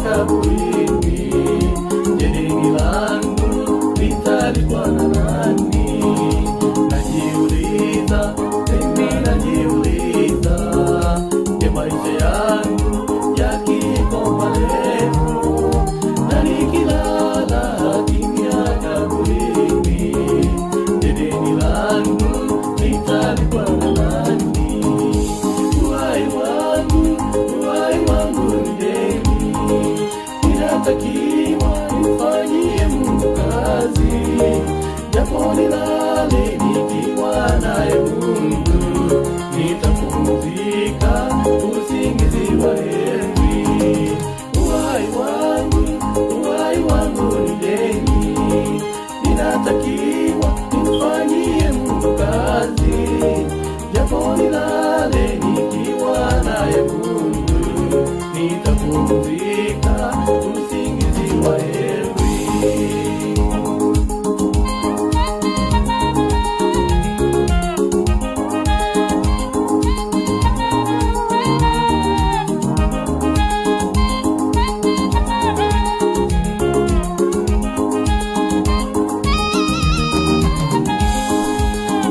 kaburini. Je, deni langu litalipwa na nani? Najiuliza, mimi najiuliza. Je, maisha yangu yakikoma leo, na nikilala kimya kaburini, je, deni langu litalipwa na nani? Uhai wangu ni deni, ninatakiwa nimfanyie Mungu kazi. Japo nilale nikiwa naye Mungu, nitapumzika usingizi wa heri. Uhai wangu ni deni, ninatakiwa nimfanyie Mungu kazi. Japo nilale nikiwa naye Mungu, nitapumzika usingizi wa heri.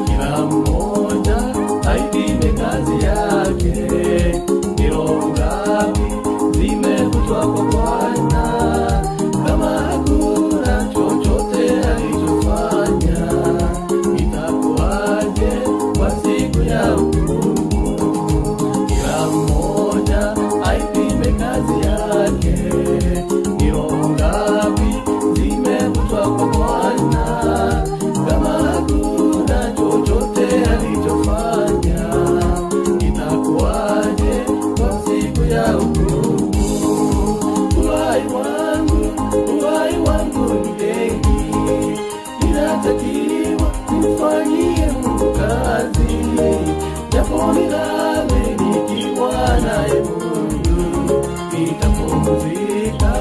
Kila mmoja aipime kazi yake, ni roho ngapi zimevutwa kwa Bwana. Kama hakuna chochote alichofanya, itakuwaje kwa siku ya hukumu? Kila mmoja aipime kazi yake, ni roho ngapi zimevutwa kwa Bwana. Kama hakuna chochote alichofanya, itakuwaje kwa siku ya hukumu? Uhai wangu ni deni, ninatakiwa nimfanyie Mungu kazi. Japo nilale nikiwa naye Mungu, nitapumzika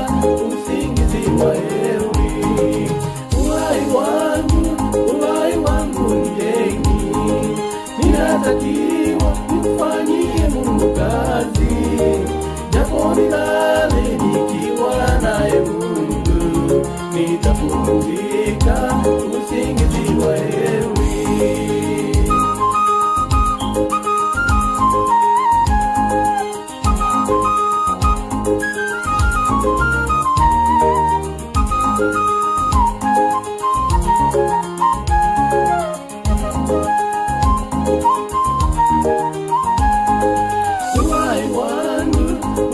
usingizi wa heri. Uhai wangu ni deni, ninatakiwa nimfanyie Mungu kazi. Japo nilale nikiwa naye Mungu, nitapumzika usingizi wa heri.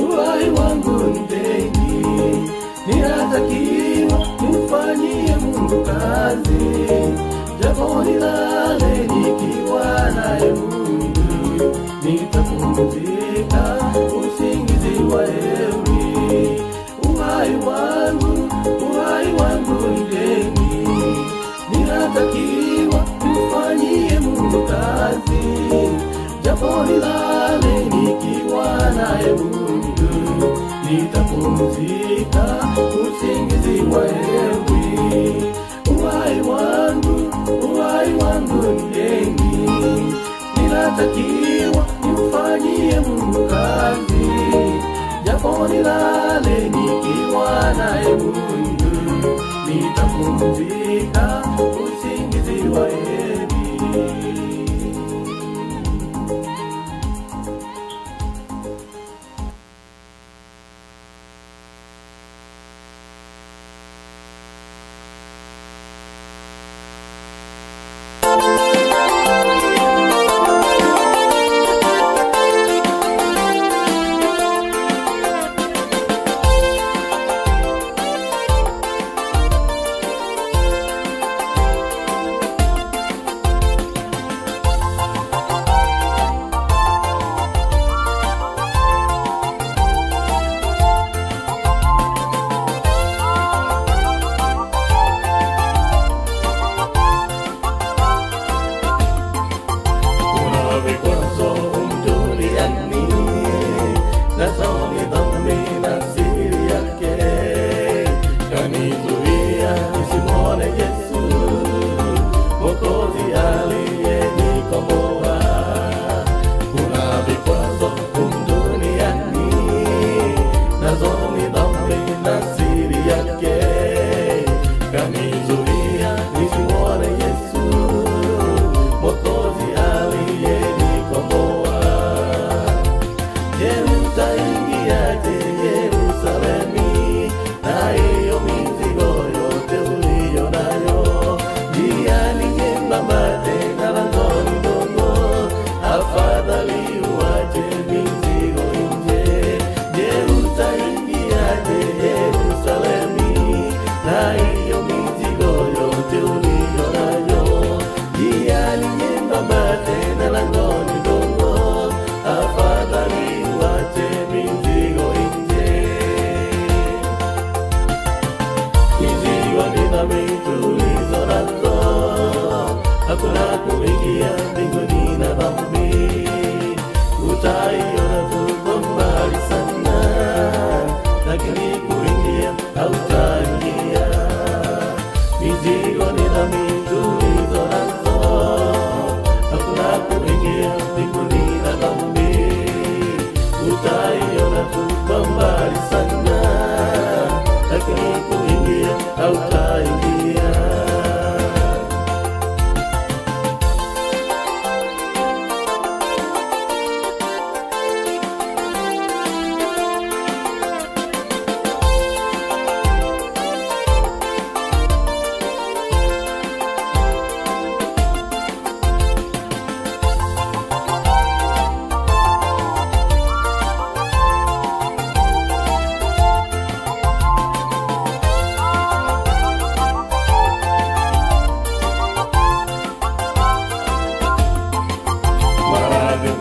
Uhai wangu ni deni, ninatakiwa nimfanyie Mungu kazi. Japo nilale nikiwa naye Mungu, nitapumzika usingizi wa heri. Uhai wangu ni deni, ninatakiwa nimfanyie Mungu kazi. Japo nilale nikiwa naye Mungu, nitapumzika usingizi wa heri. Uhai wangu ni deni, ninatakiwa nimfanyie Mungu kazi. Japo nilale nikiwa naye Mungu, nitapumzika usingizi wa heri. kuingia hautaingia. Mizigo ni dhambi tulizo nazo, hakuna kuingia mbinguni na dhambi. Utaiona tu kwa mbali sana, lakini kuingia hautaingia.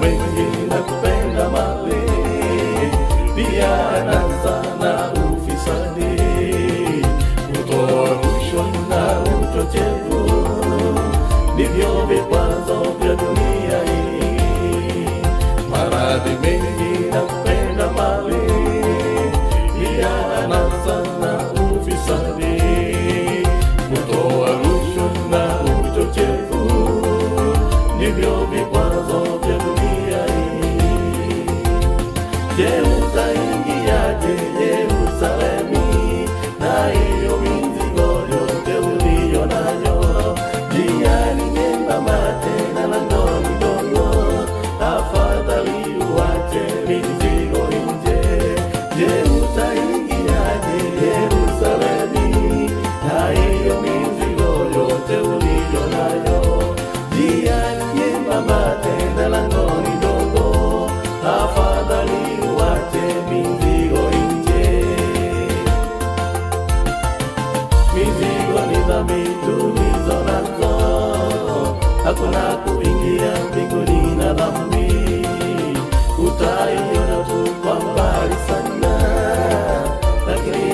Wengi na kupenda mali, pia anasa na ufisadi, kutoa rushwa na uchochevu, ndivyo vikwazo vya dunia hii. Maradhi mengi na kupenda mali, pia anasa na ufisadi, kutoa rushwa na uchochevu, ndivyo vikwazo vya dunia. Je, utaingiaje Yerusalemu na hiyo mizigo yote uliyo nayo? Njia ni nyembamba tena lango ni dogo, afadhali uache mizigo nje. Je, utaingiaje Yerusalemu na hiyo mizigo yote uliyo nayo? Njia ni nyembamba tena lango ni dogo, afadhali uache mizigo nje. Mizigo ni dhambi tulizo nazo, hakuna kuingia mbinguni na dhambi. Utaiona tu kwa mbali sana, lakini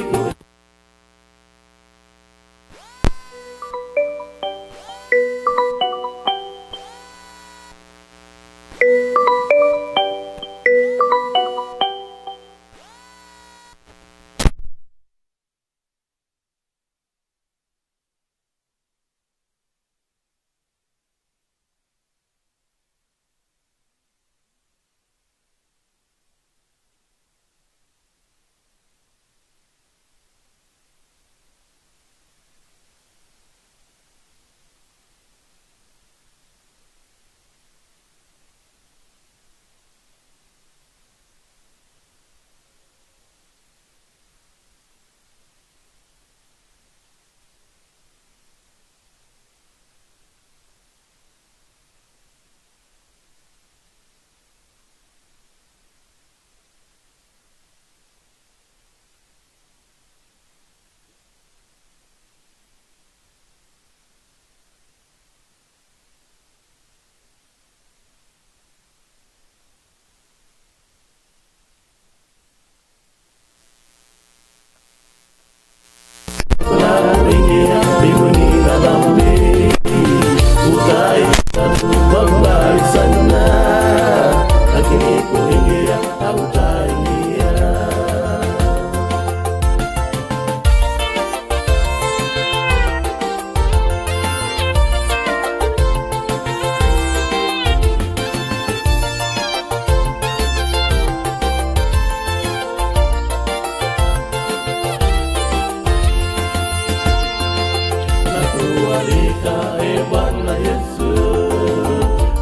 Bwana Yesu,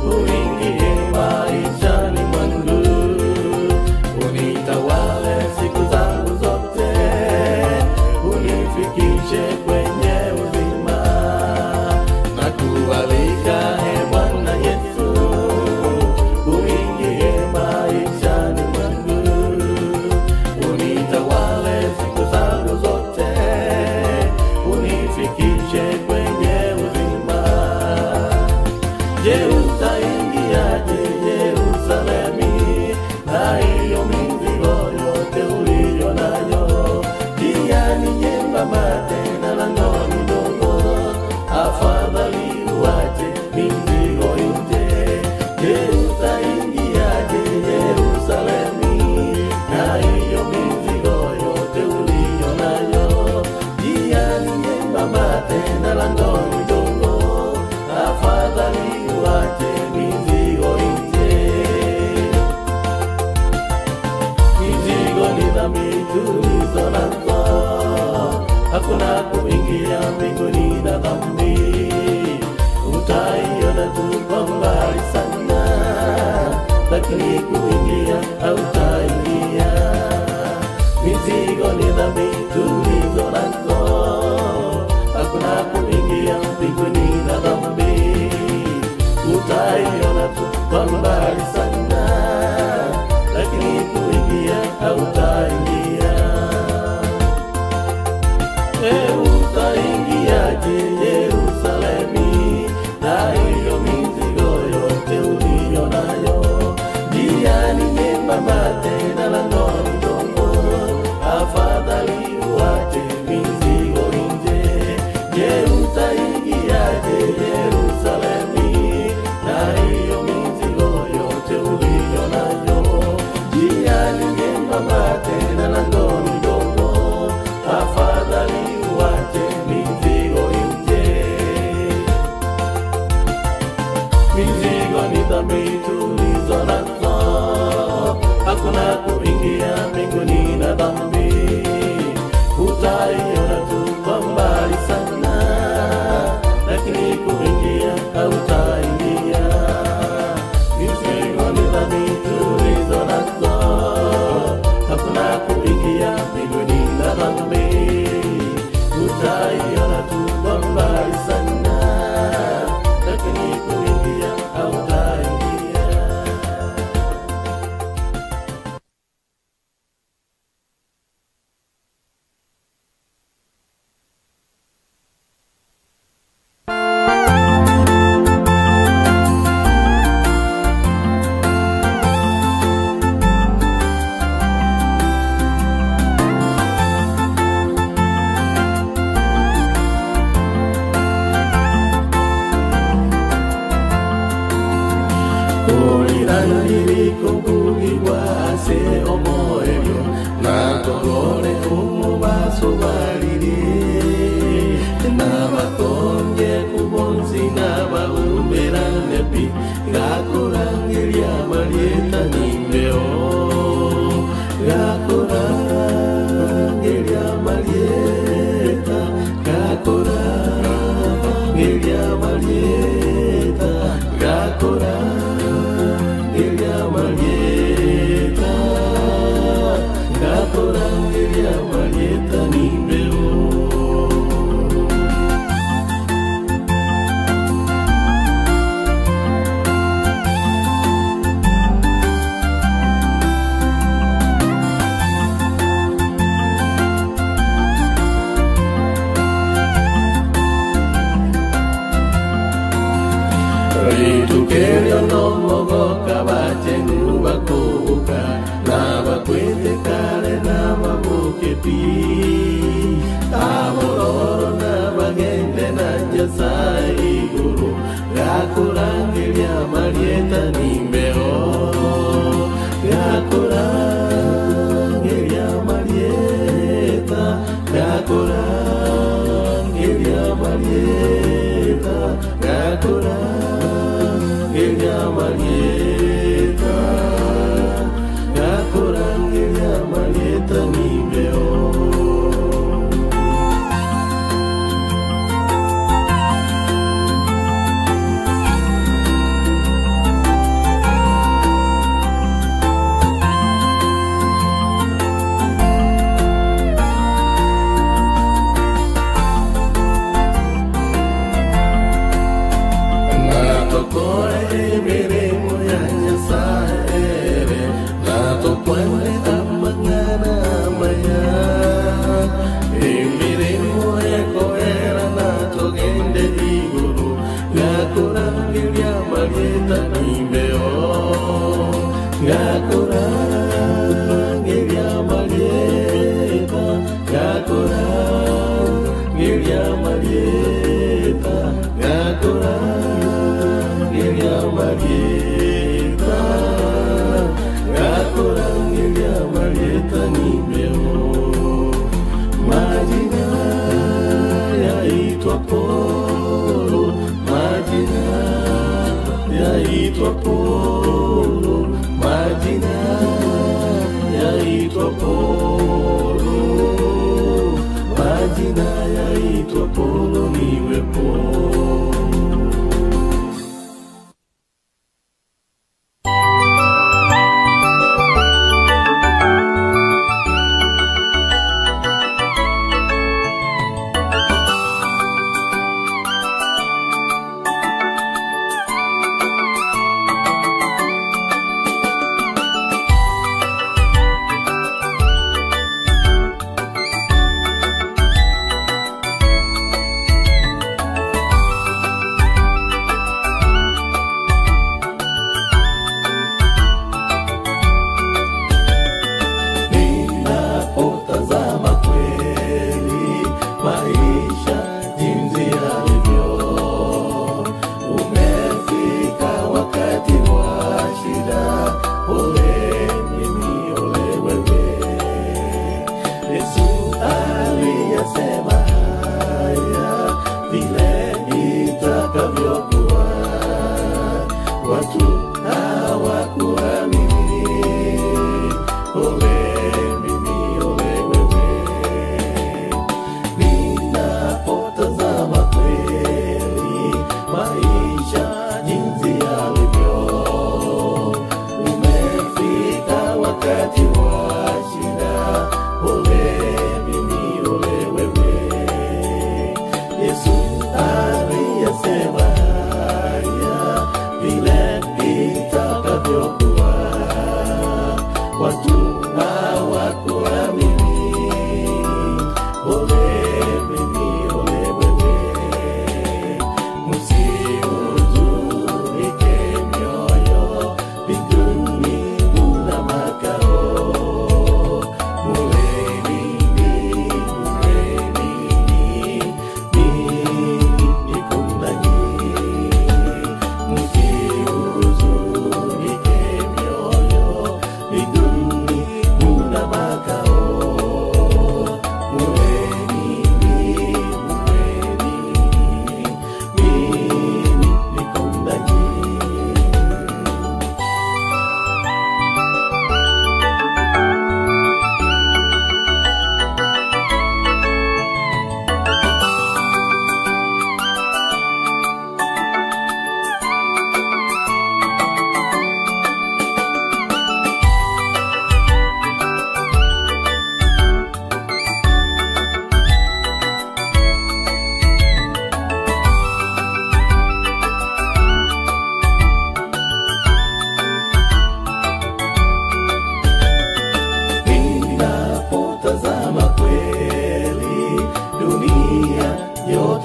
uingie maishani mwangu. ni dhambi tulizo nazo, hakuna kuingia mbinguni na dhambi. Utaiona tu kwa mbali sana, lakini kuingia hautaingia. Utaingiaje Yerusalemu na hiyo mizigo yote uliyo nayo? Njia ni nyembamba tena lango ni dogo, afadhali uache mizigo nje. Je, utaingiaje Yerusalemu na hiyo mizigo yote uliyo nayo? Njia ni nyembamba tena lango ni dogo, afadhali uache mizigo nje. Mizigo ni dhambi tulizo nazo, hakuna kuingia mbinguni na dhambi. Utaiona tu kwa mbali sana, lakini kuingia hautaingia. Mizigo ni dhambi tulizo nazo, hakuna kuingia mbinguni na dhambi. Utaiona tu kwa mbali sana, lakini kuingia hautaingia.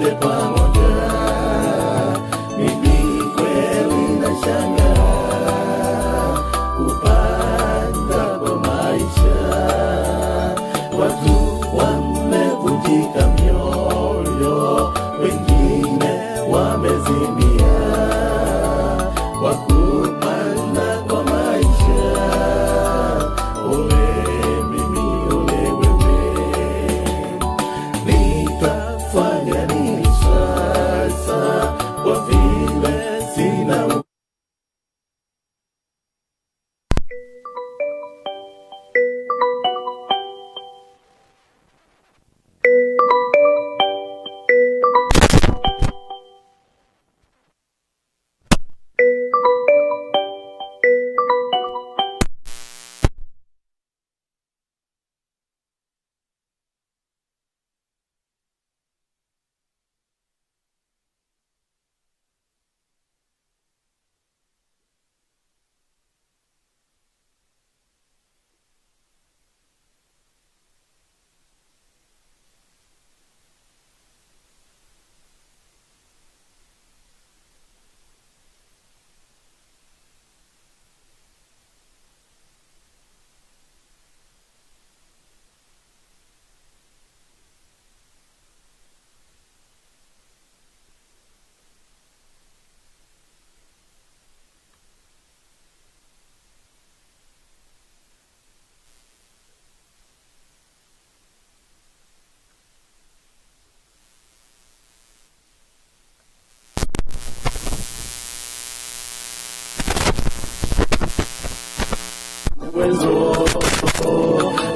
sote pamoja. Mimi kweli nashangaa kupanda kwa maisha, watu wamevunjika mioyo, wengine wamezimia kwa kupanda kwa maisha. Ole mimi, ole wewe, nitafanya nini sasa kwa vile sina uwezo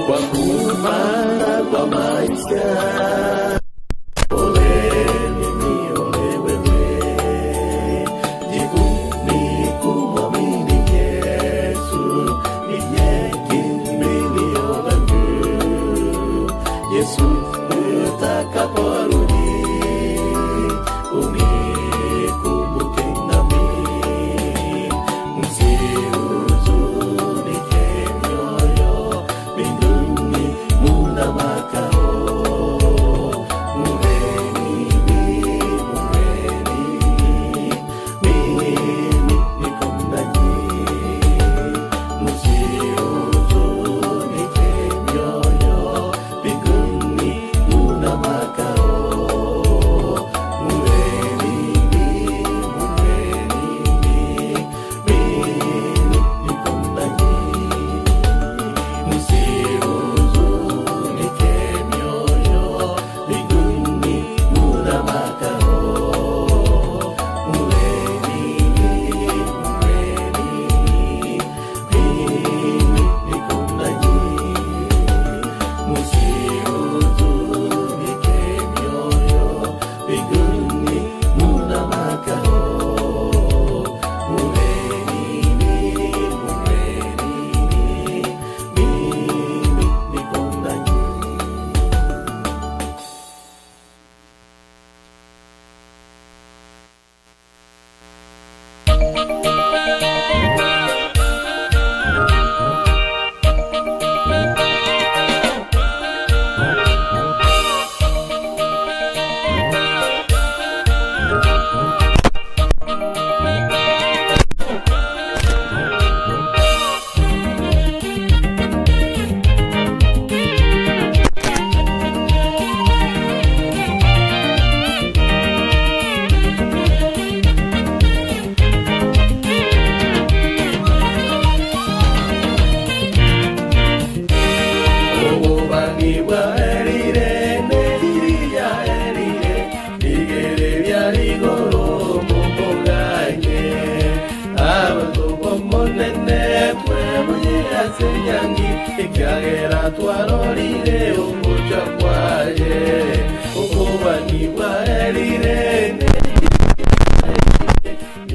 wa kupanda kwa maisha. Ole mimi, ole wewe, jibu ni kumwamini Yesu, ndiye kimbilio langu. Yesu utakaporudi, unikumbuke nami, msihuzunike mioyo, mbinguni muna makao. Mimi niko nanyi, msihuzunike mioyo, mbinguni muna makao. Ikiagera twarorire umuco kwaje, ukuba nibwarire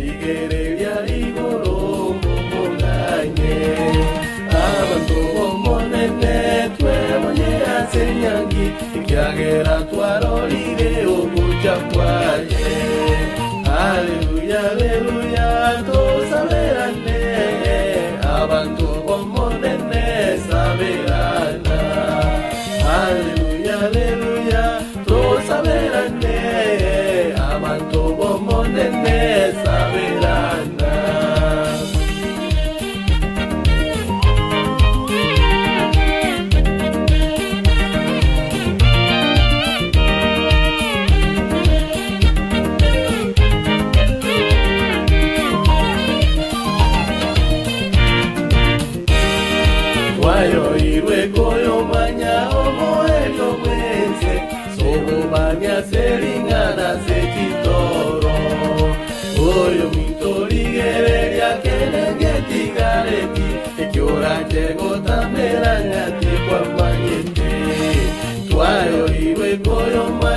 igereria igoro mumunganye. Abantu bomonene twebonye asenyangi, ikiagera twarorire umuco kwaje. Haleluya, haleluya, tosaberane. Abantu bomonene saberana. Haleluya, haleluya, tosaberane.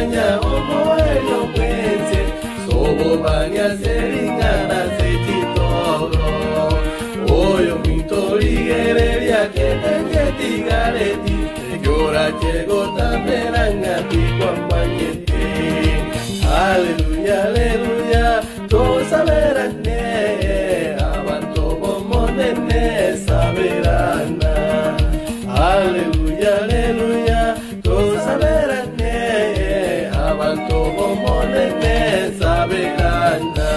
banya omo elio kwenze sobo banya seringana setitoro oyo mitori gereria ketengeti gareti Yora chego tameranga tikwambanyete Hallelujah, hallelujah To saberane Abanto bomonene saberana Hallelujah, hallelujah To saberane Abanto bomonene saberana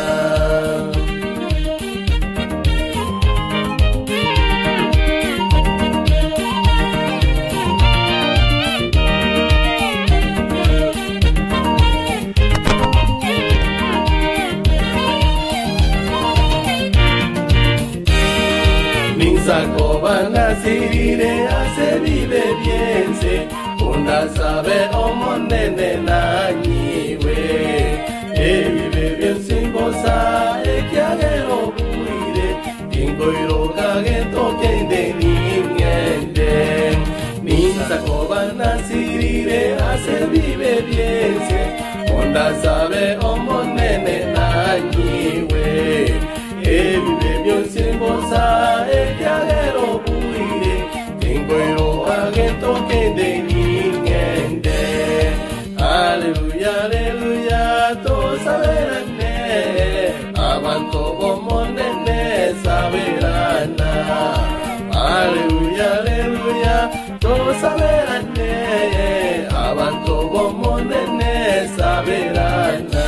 Sacoba nasirire hace vive biense Una sabe omonene na niwe vive bien sin goza que agero buire Tingo iroga gento que de niñende Nin sacoba nasirire hace vive biense Una sabe omonene na niwe vive bien sin goza que agero buire Tengo yo agento que de niñende Aleluya, aleluya, to saberane Avanto como nene saberana Aleluya, aleluya, to saberane Avanto como nene saberana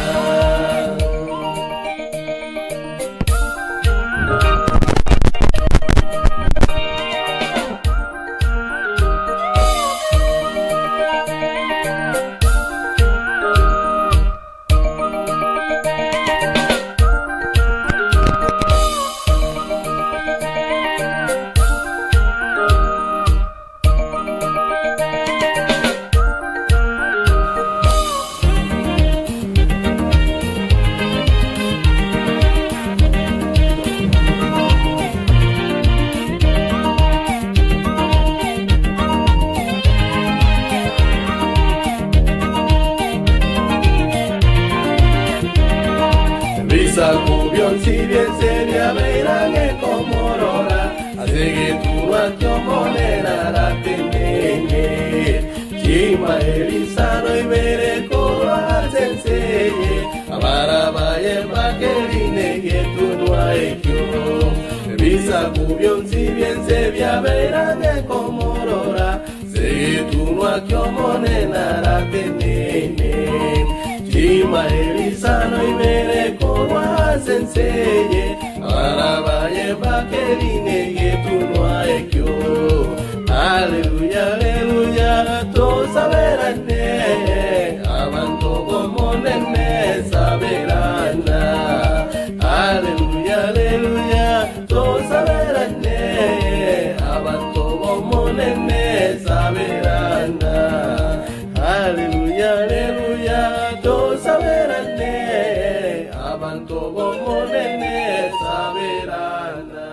Sacubión si bien seria verán en comorora Así que tú a tu moneda la tenés Chima erizano y veré coro al senseye Amara vaya pa' que line que tú no hay yo Visa cubión si bien seria verán en comorora Así que tú no a tu moneda la tenés Chima erizano y veré coro al senseye Ahora vaya pa' que line que tú no hay yo Aleluya, aleluya, to saberane Avanto como nene saberana Aleluya, aleluya, to saberane Avanto como nene saberana Aleluya, aleluya, to saberane Avanto como nene saberana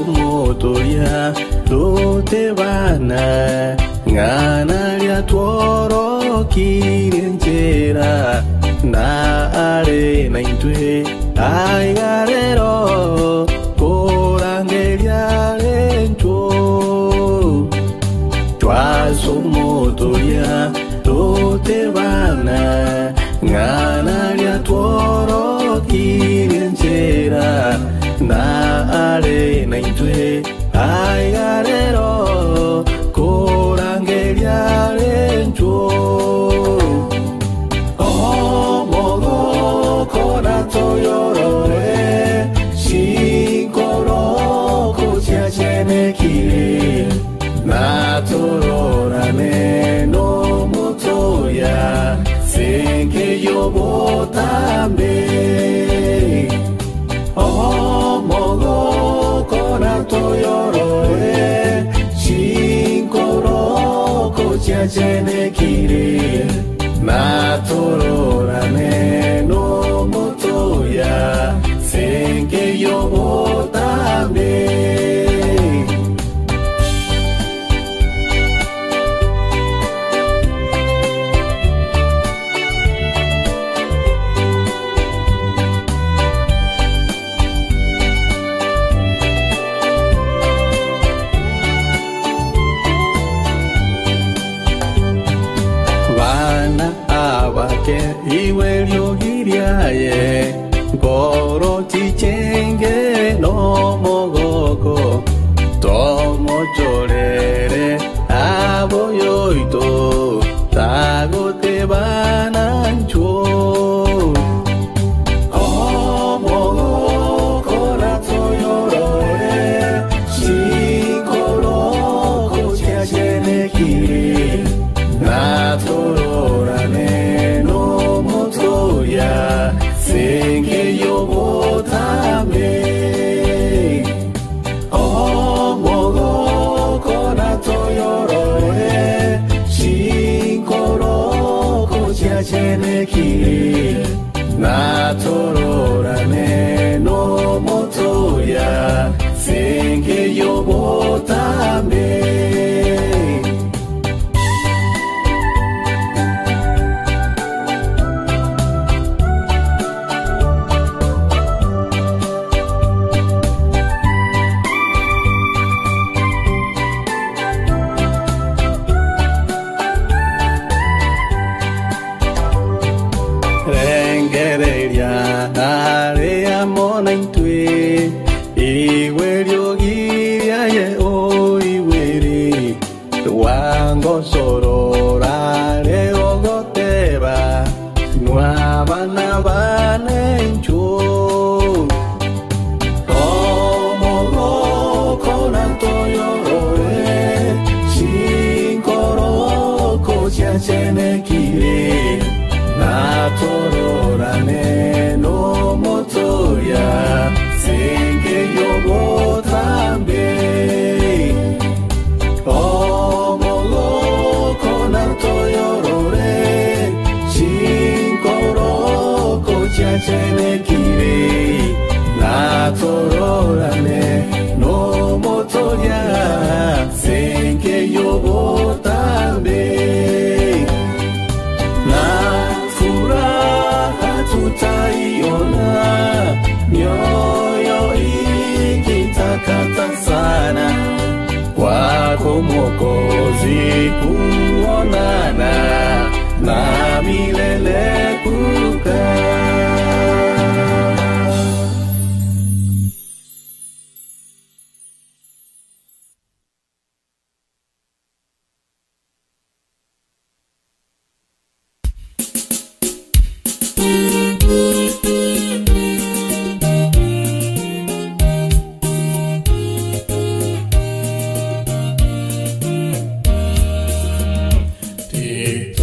Somotoya do te bana ngana ya tuoro kirentera na are na intue ai garero korangeria lento tua somotoya do te bana ngana ya tuoro kirentera na are na intue ai garero korangeria lento oh mogo korato yorore shinkoro kochiachene kire na torora ne no chene kiri na torora ne no moto ya senge yo tambe iwe lyogiriaye goro tichenge no mogoko tomo chorere aboyoito tago te banancho mogoko la toyorore shikoro kochia cheneki na torora ne no motoya senge yo tambe mogoko na toyorore shinkoro kochia cheneki na torora ne no motoya senge yo tambe sorora le ogoteba nuava navanencho como con antoyore shinkoro kochia cheneki na torora ne no motoya senge yo tambe chenekiri na torora ne no motoya senge yo tambe na furaha tutaiona mioyo ikitakata sana wako Mwokozi kuonana na milele kukaa.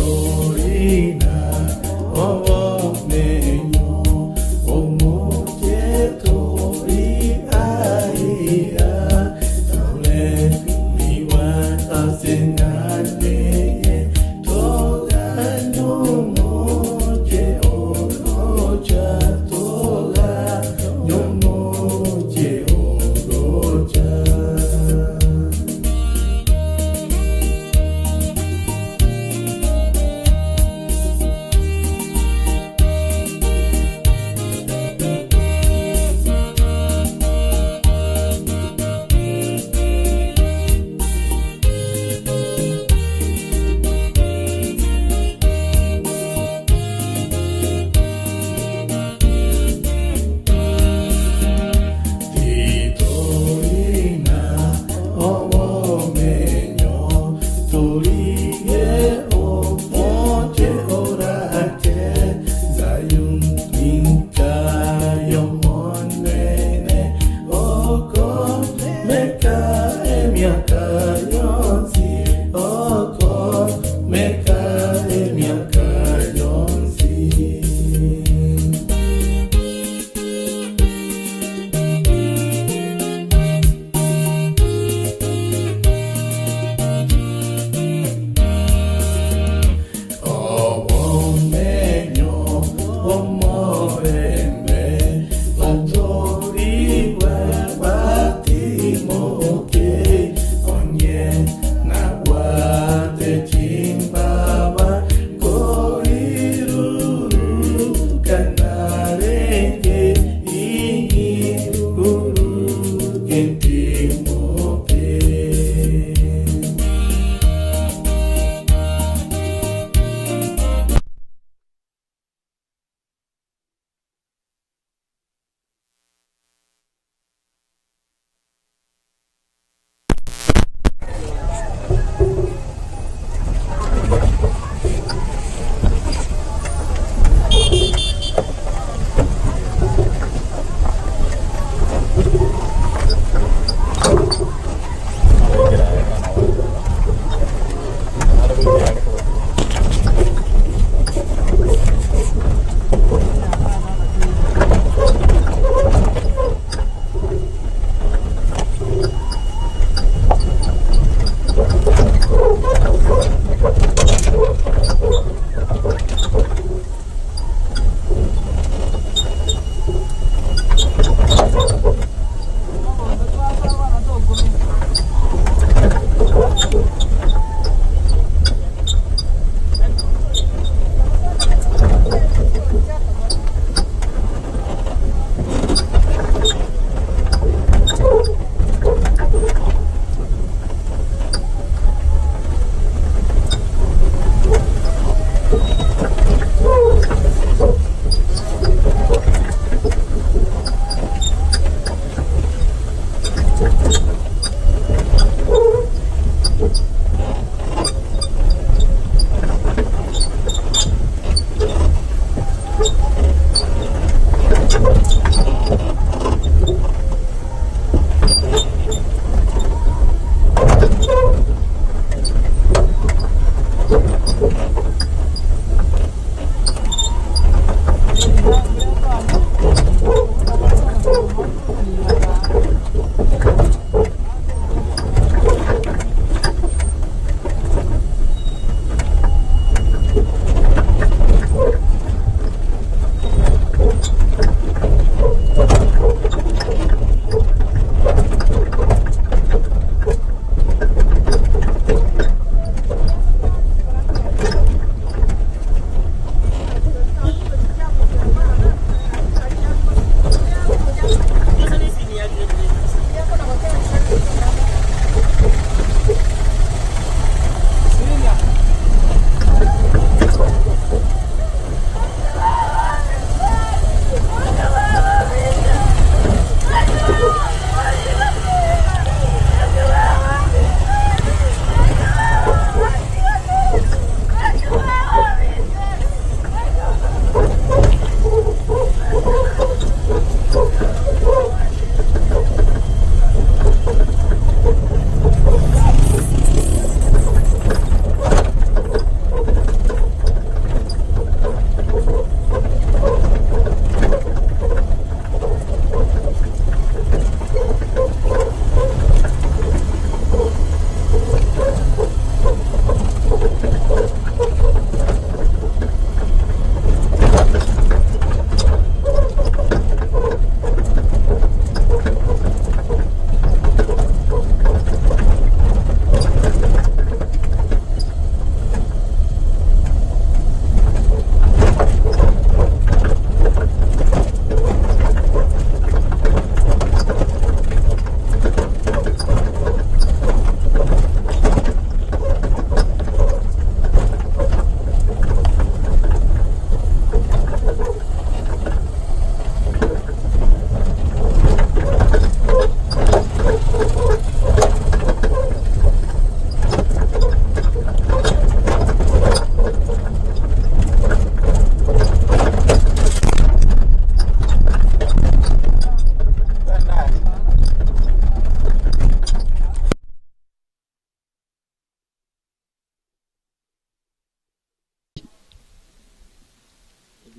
Torina, oh,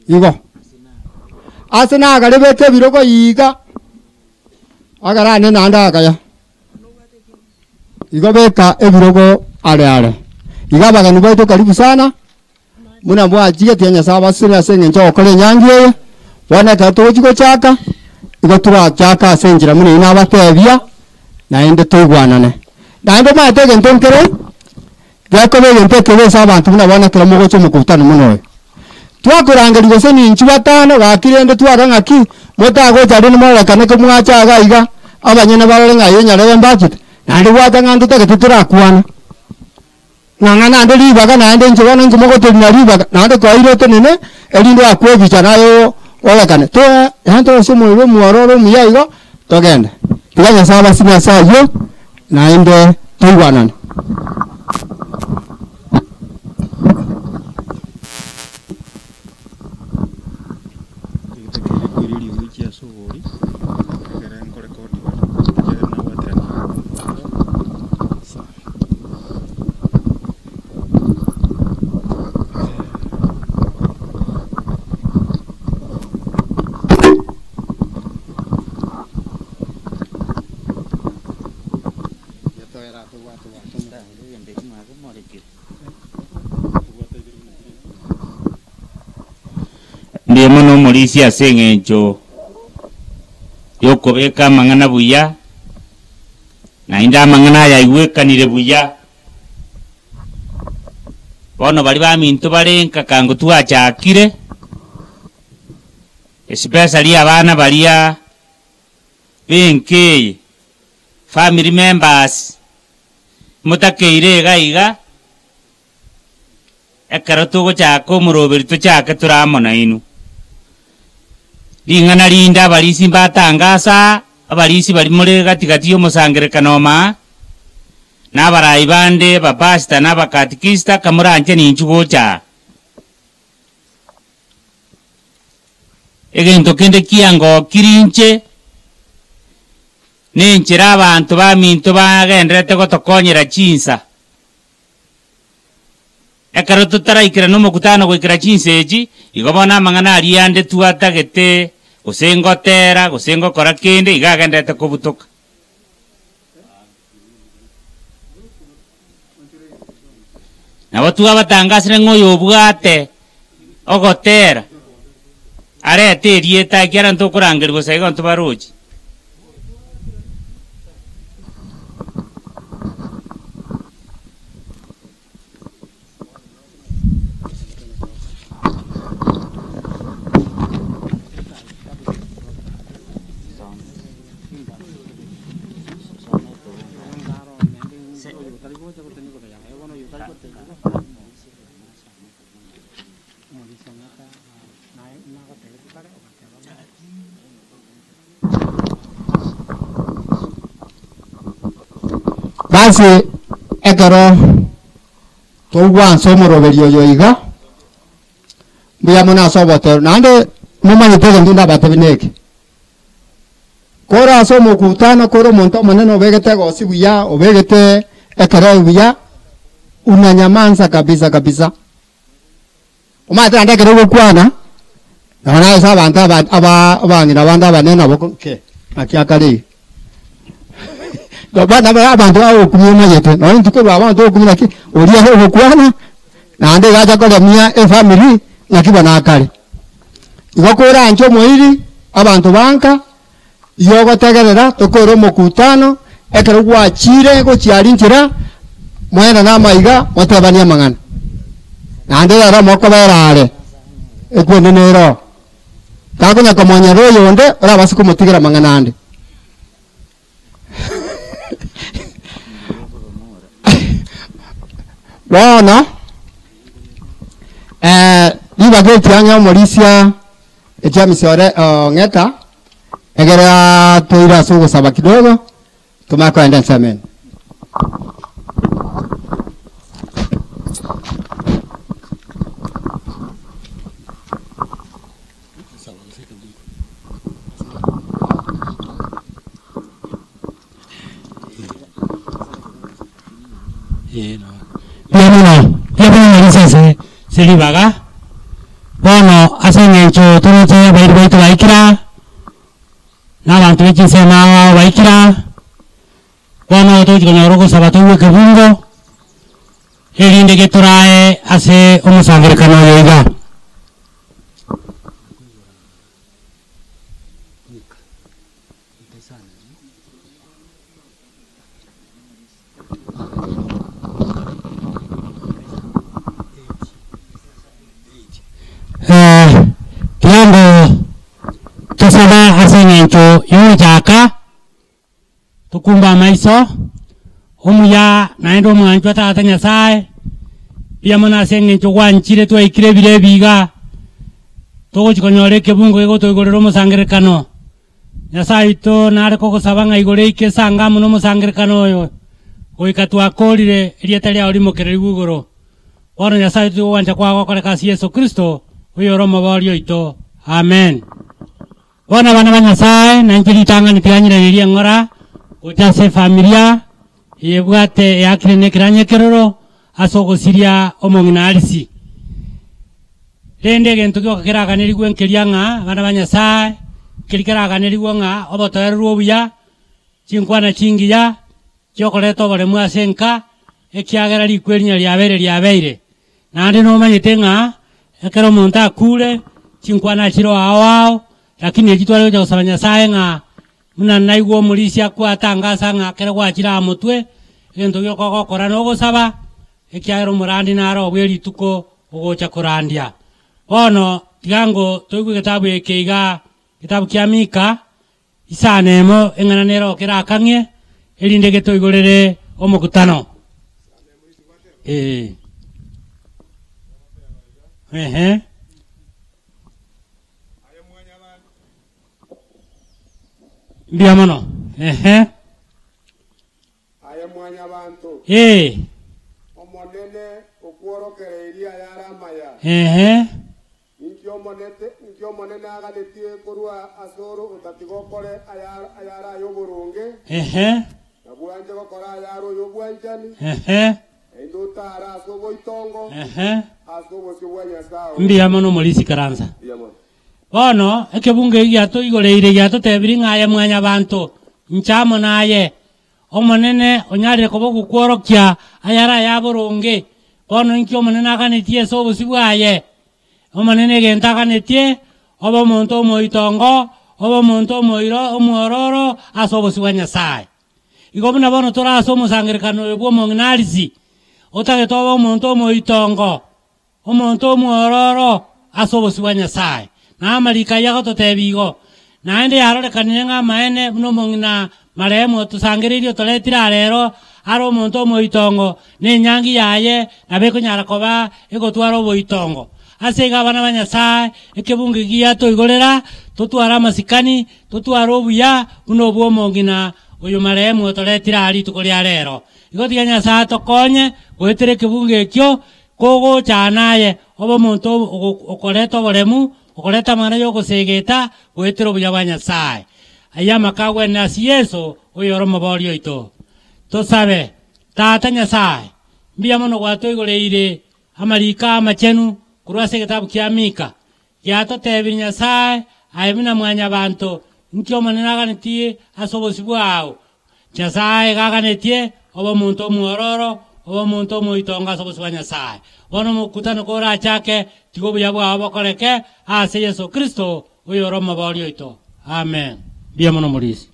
Igo. Asena gale bete biroko iga. Agara ne nanda kaya. Igo beka ebiroko ale. Iga baganu baito karibu sana. Muna mwa jiga tianya saba sina senge ncho kole nyangiye. Wana tato chiko chaka. Igo tura chaka senjira muni ina batebia. Na ende tugwana ne. Na ende ma tege ntonkere. Gako be yente kebe saba ntuna wana kila mogo chomo kutana munoe. Twakuranga ligose ni inchi batano bakirende twaranga ki motago jari nimora kaneke mwacha agaiga abanyene barenga yenyare mbakite nandi watanga ndu tege turakwana nangana ande libaga nande njibana ngimogo tena libaga nande kwairo tenene elindo akwebicha nayo olakane to hanto somo ro muaroro miyaiga togenda tiganya saba sina sayo naende tuwanana Ndemo no molisi asengencho yokobeka mangana buya na inda mangana ya iwekanire buya bono bali baminto barenka kango twachakire especially abana balia benke family members mutakeire gaiga ekaroto go chako muroberi to chaka turamona inu lingana linda balisi mbatangasa abalisi bali muri gatigati yo musangere kanoma nabarayi bande bapasta nabakatikista kamuranje ninchugocha egento kende kiango kirinche nenchera abantu baminto bagendrete gotokonyera chinsa ekaro tutaraikira no mukutano gwikira chinsa eji igobona mangana ariande tuatagete gusengotera gusengokora kende igagendete kubutuka nabo tugabatangasire ngoyo obwate ogotera arete erieta kiara ntokurangeri gusaiga ntubarochi basi ekero togwa nsomoro belioyo iga buya mona soboto nande mumanye tego ndunda batebineke kora somo kutana koro monto maneno begete gosi buya obegete ekero buya unanyamanza kabisa umata ande kero kwana na sa banta abangira banda banena boke akiakali baba na abantu abo kumuma yete no ndiko abantu okumina ki olia ho kwana na ande gacha kolemia family nakibona akare igokora ancho moiri abantu banka yogo tegerera tokoro mokutano ekero gwachire gochiari njira mwena na maiga watabania mangana na ande ara moko berare ekwende nero kakunya kamonya royo onde ora basiku mutigira mangana ande Bona liba geti anya Morisia ejamisi ore ngeta egera toira sugo saba kidogo tumako enda samen Selibaga bono asengencho tunoche baito baikira nabantu b'ekisema baikira bono tukonyoro kusaba tuwe kebungo erinde geturae ase omusangirikano yega Tiambo tusaba asengencho yujaka tukumba maiso umuya naendo mwanjwa tata Nyasaye pia mona asengencho wanchire twaikire bire biga togokonyore kebungo ego toigorero musangirikano Nyasaye to nare kogosaba ngaigore ike sanga muno musangirikano oyo goika twakorire erieta ria ori mokereri gugoro bono Nyasaye tu wanja kwa gokore kasi Yesu Kristo uyo romo borio ito amen bona bana ba Nyasaye nanjiri tanga nitianyire niria ngora utase familia yebwate yakirene kiranye keroro asogosiria omongina alisi rende gento kyo kakiraga nirigwe nkirianga bana ba Nyasaye kirikiraga nirigwe nga obotoerwo buya chinkwana chingiya chokoleto bole mwasenka ekiagera likwerinya liabeire nandi no manyete nga ekero monta akure chinkwana chiro awao lakini ejitwale jo kusaba Nyasaye nga muna naigwo Morisia kwatangasa nga kere gwachira mutwe gento gyo kokora no gusaba ekiagero murandi naro obweri tuko ogocha kurandia bono tigango toigwe kitabu ekeiga kitabu kya Mika isanemo engana nero kera kangye elinde getoigorere omukutano Mbia mono aya mwanya bantu omonene okworokereiria yaramaya Nkyo monene aganetie kurua asoro utatigokore ayara yoburunge nabwanje gokora ayaro yobwanjani indutara asobo itongo asobo kibwanya sawa Mbia mono Morisi Karanza bono ekebunge giato igoreire giato tebiri ngaya mwanya bantu nchamo naye omonene onyare kobogu kworokia ayara yaburunge bono nkyo monene aganetie sobo sibwaye omonene genta aganetie obo monto moitongo obo monto moiro omwororo asobo sibwa Nyasaye igobuna bono toraso musangirikano ebwo mongnalisi otage tobo monto moitongo omonto omwororo asobo sibwa Nyasaye na amalika yago totebigo naende yarorekanire nga maene buno mongina maremo tusangiririo toletira rero aro omonto moitongo nenyangi yaye nabeko nyara koba egotwara oboitongo asega bana ba Nyasaye ekebunge giya toigorera totwara masikani totwara obuya buno bwo mongina oyo maremo toletira ari tukoria rero igotiga Nyasaye tokonye goetere kebunge ekyo kogo chanaye obo monto okoreto boremu okoleta mwana yoko segeta goetero buya ba Nyasaye ayama kagwe nasi Yesu oyo romo borio ito tosabe tata Nyasaye mbia mono gwatoigoreire amarika amachenu kurwase kitabu kya Mika yato tebiri Nyasaye ayimina mwanya bantu nkyo monene aganetie asobosi bwao Nyasaye gaganetie obo muntu omwororo obo muntu omoitonga asobosi bwa Nyasaye bono mukutano kora chake tigo buya bwa bakoreke ase Yesu Kristo uyo romo bori oito. Amen. Bia mono mulisi.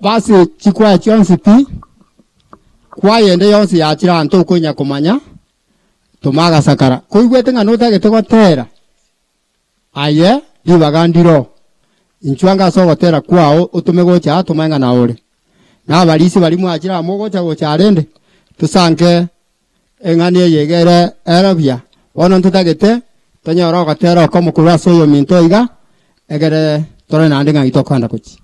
Basi chikwa chionsi pi kwa yende yonsi yachira anto kunya kumanya tumaga sakara kuigwete nganota getegotera aye libagandiro inchwanga sogotera kwao utumegocha atumenga na ore na balisi bali mwachira mogocha gocha rende tusanke engani yegere erabia wono ntutagete tonyora gotera ko mukura soyo minto iga egere tore nande ngito kwanda kuchi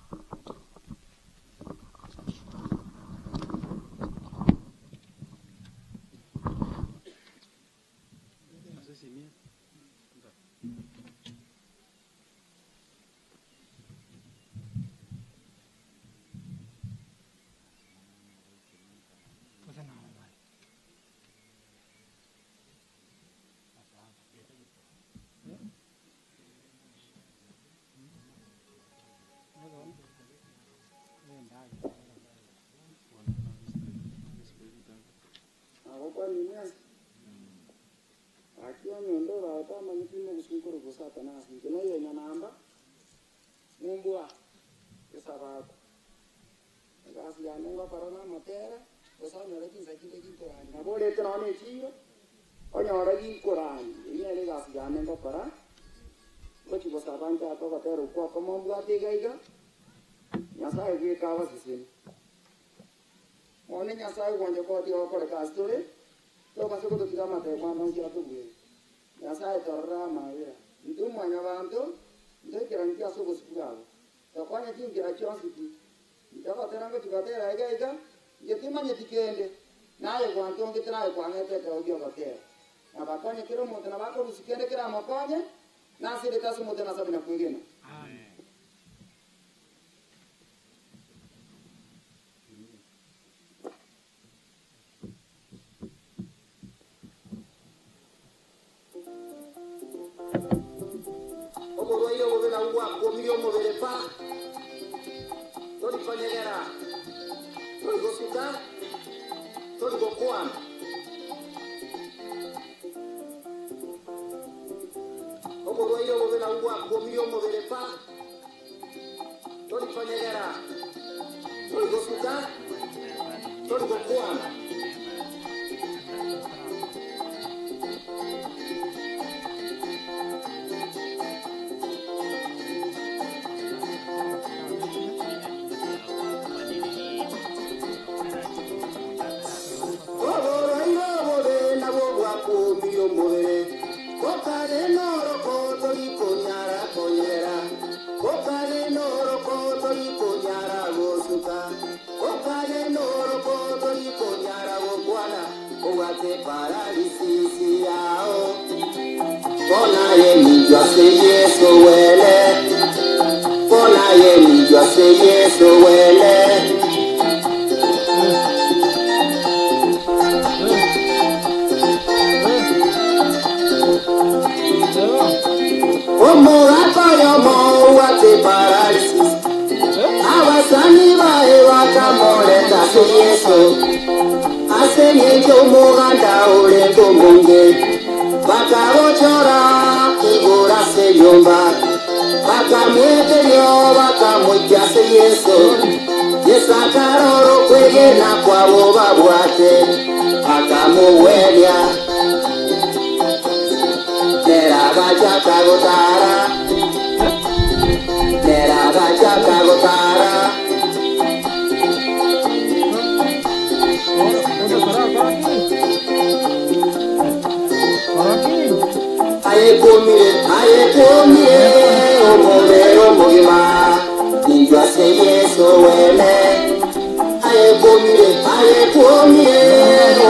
kumire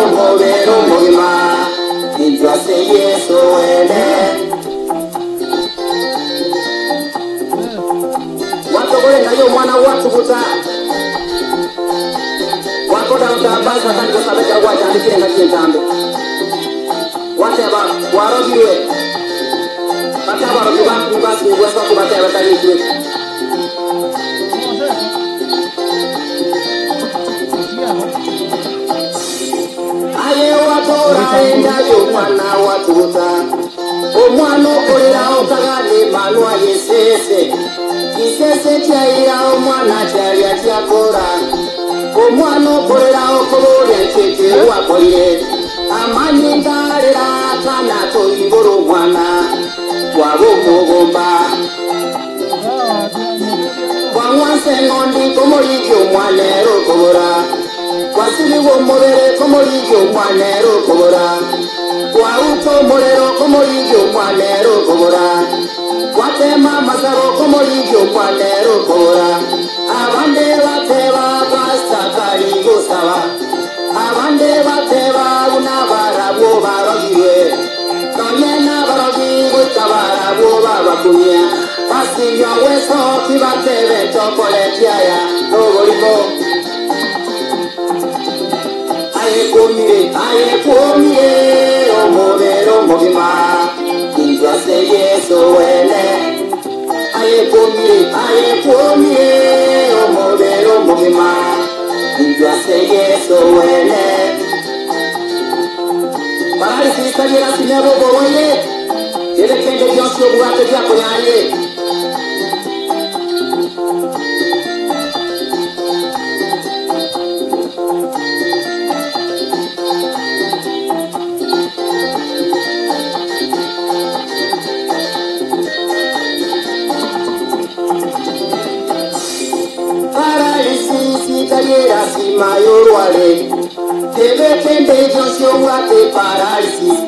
omubero mugima injwase Yesu wene watogole nayo mwana watu kuta wakoda utabaza kandi kusabeka wacha ndikenga kintambe wateba warogire bataba rogibantu basi ngwasa kubateba tayikwe aye watora endayo mwana watuta omwana okolera okagane malwa yesese kisese kyaira omwana kyalya kyakora omwana okolera okolole kyekye wakolire amanyi ngalera kana toyibora omwana waba omugomba wangwanse ngondi komoligi omwana era okobora wasiliwo omubere komoligi omwana era okobora wawuka omulero komoligi omwana era okobora watema amasabo komoligi omwana era okobora abande bateba basakali gusaba abande bateba unabarabwo barogirwe nonye n'abarogirwe kabarabwo babakumya basinya weso kibatebe tokoletyaya n'obulimu ayekumire omubero mugima injwase Yesu wene ayekumire omubero mugima injwase Yesu wene baralisitagira sineboboye yerekende byose obwate byakoyaye Sima yorwale tebekende byonse obwate paralysis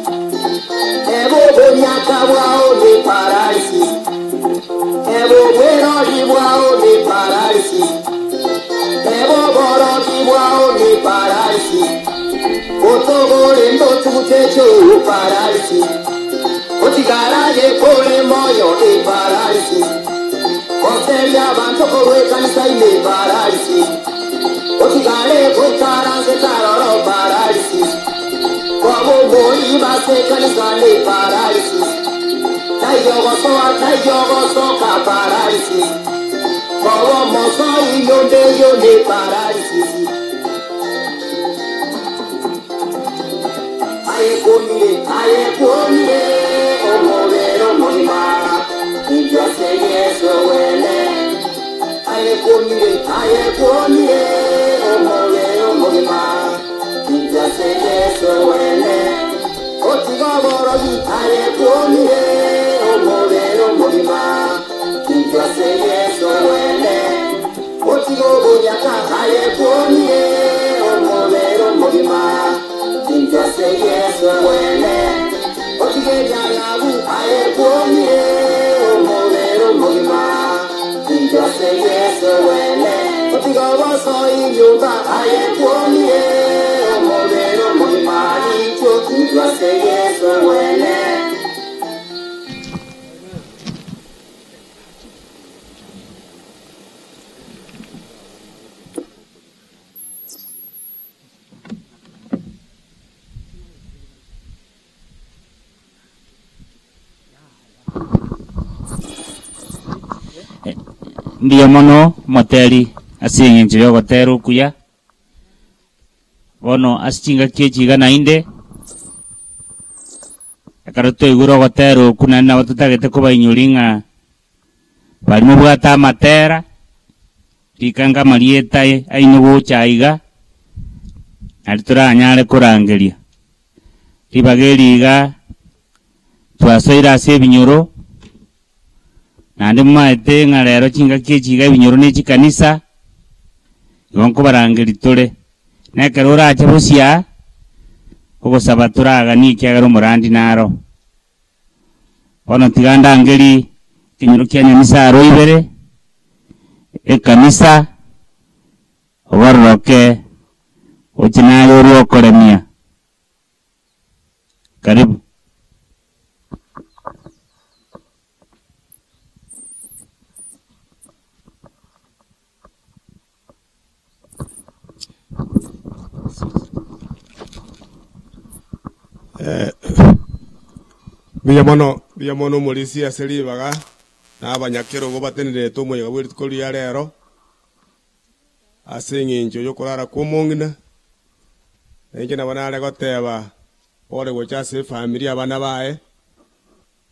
ebo bonyaka bwawo ne paralysis ebo bweroli bwawo ne paralysis ebo borogi bwawo ne paralysis otogole ndotutecho paralysis otigaraye kole moyo ne paralysis oseria abantu kolwekanisa ine paralysis otigale kwekaranze taroro paralysis kwabo boli basekanisa ne paralysis tayogosoka paralysis kwabo moso iyonde yonde paralysis ayekumire omubero mugima injwase Yesu wene ayekumire omubero mugima injwase Yesu wene otigoborogi ayekumire omubero mugima injwase Yesu wene otigobonyaka ayekumire omubero mugima injwase Yesu wene otigejayabu ayekumire omubero mugima injwase Yesu wene otigoboso inyumba ayekumire omubero mugima injwase Yesu wene Ndiyo mono moteri asing'encho yogotera okuya bono asichinga kiechiga nainde akaroto iguru ogotera oku nari nabo tutagete kobainyuri ng'a bari mobwate amatera rikanga marieta aino gocha iga nari toranyare korangeria ribaga eriga twasoire ase ebinyoro nande maete ng'a rero chinga kiechiga ebinyoro na echikanisa igo nkobarangeri tore nekero orache bosia ogosaba toragani ekiagera omorandi naro bono tiga ndangeri ekinyoro kia nyanisa aro ibere ekanisa obororoke nayo riokoremia. Karibu. Biyamono mulisi aseli baga na abanyakero go batenere to moyo bwiri kuri ya rero asingi njo yokorara kumongina enje na banale goteba ore gocha se family abana bae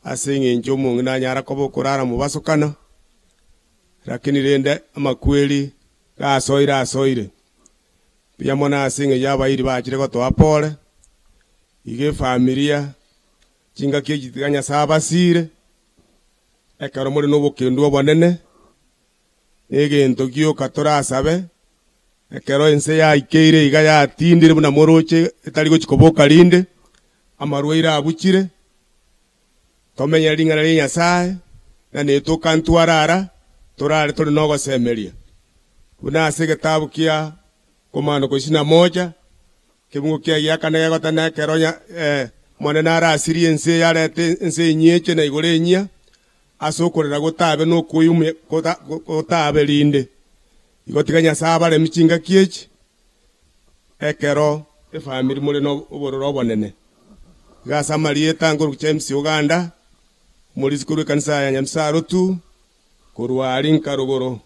asingi njo mongina nyara ko bokorara mu basukana lakini rende amakweli asoire biyamona asingi yabairi bakire go to apole ige familia chinga kijitiganya sabasire ekaro muri no bukendo bonene egento kyo katora sabe ekero ense ya ikeire iga ya tindire buna moroche etari go chikoboka linde amarweira abukire tomenya lingana linya sae na neto kantuarara torare tori no gosemeria buna asege tabu kia komando ko 21 kibungo kia yakana yagotana ekero ya mwana nara asiri ense yarete ense nyeche na igore nya asokorera gotabe no kuyume gotabe linde igotiganya sabale michinga kiechi ekero family muri no obororo bonene gasa marieta nguru James Uganda muri sikuru kanisa ya Nyamsaro tu kurwari nkarugoro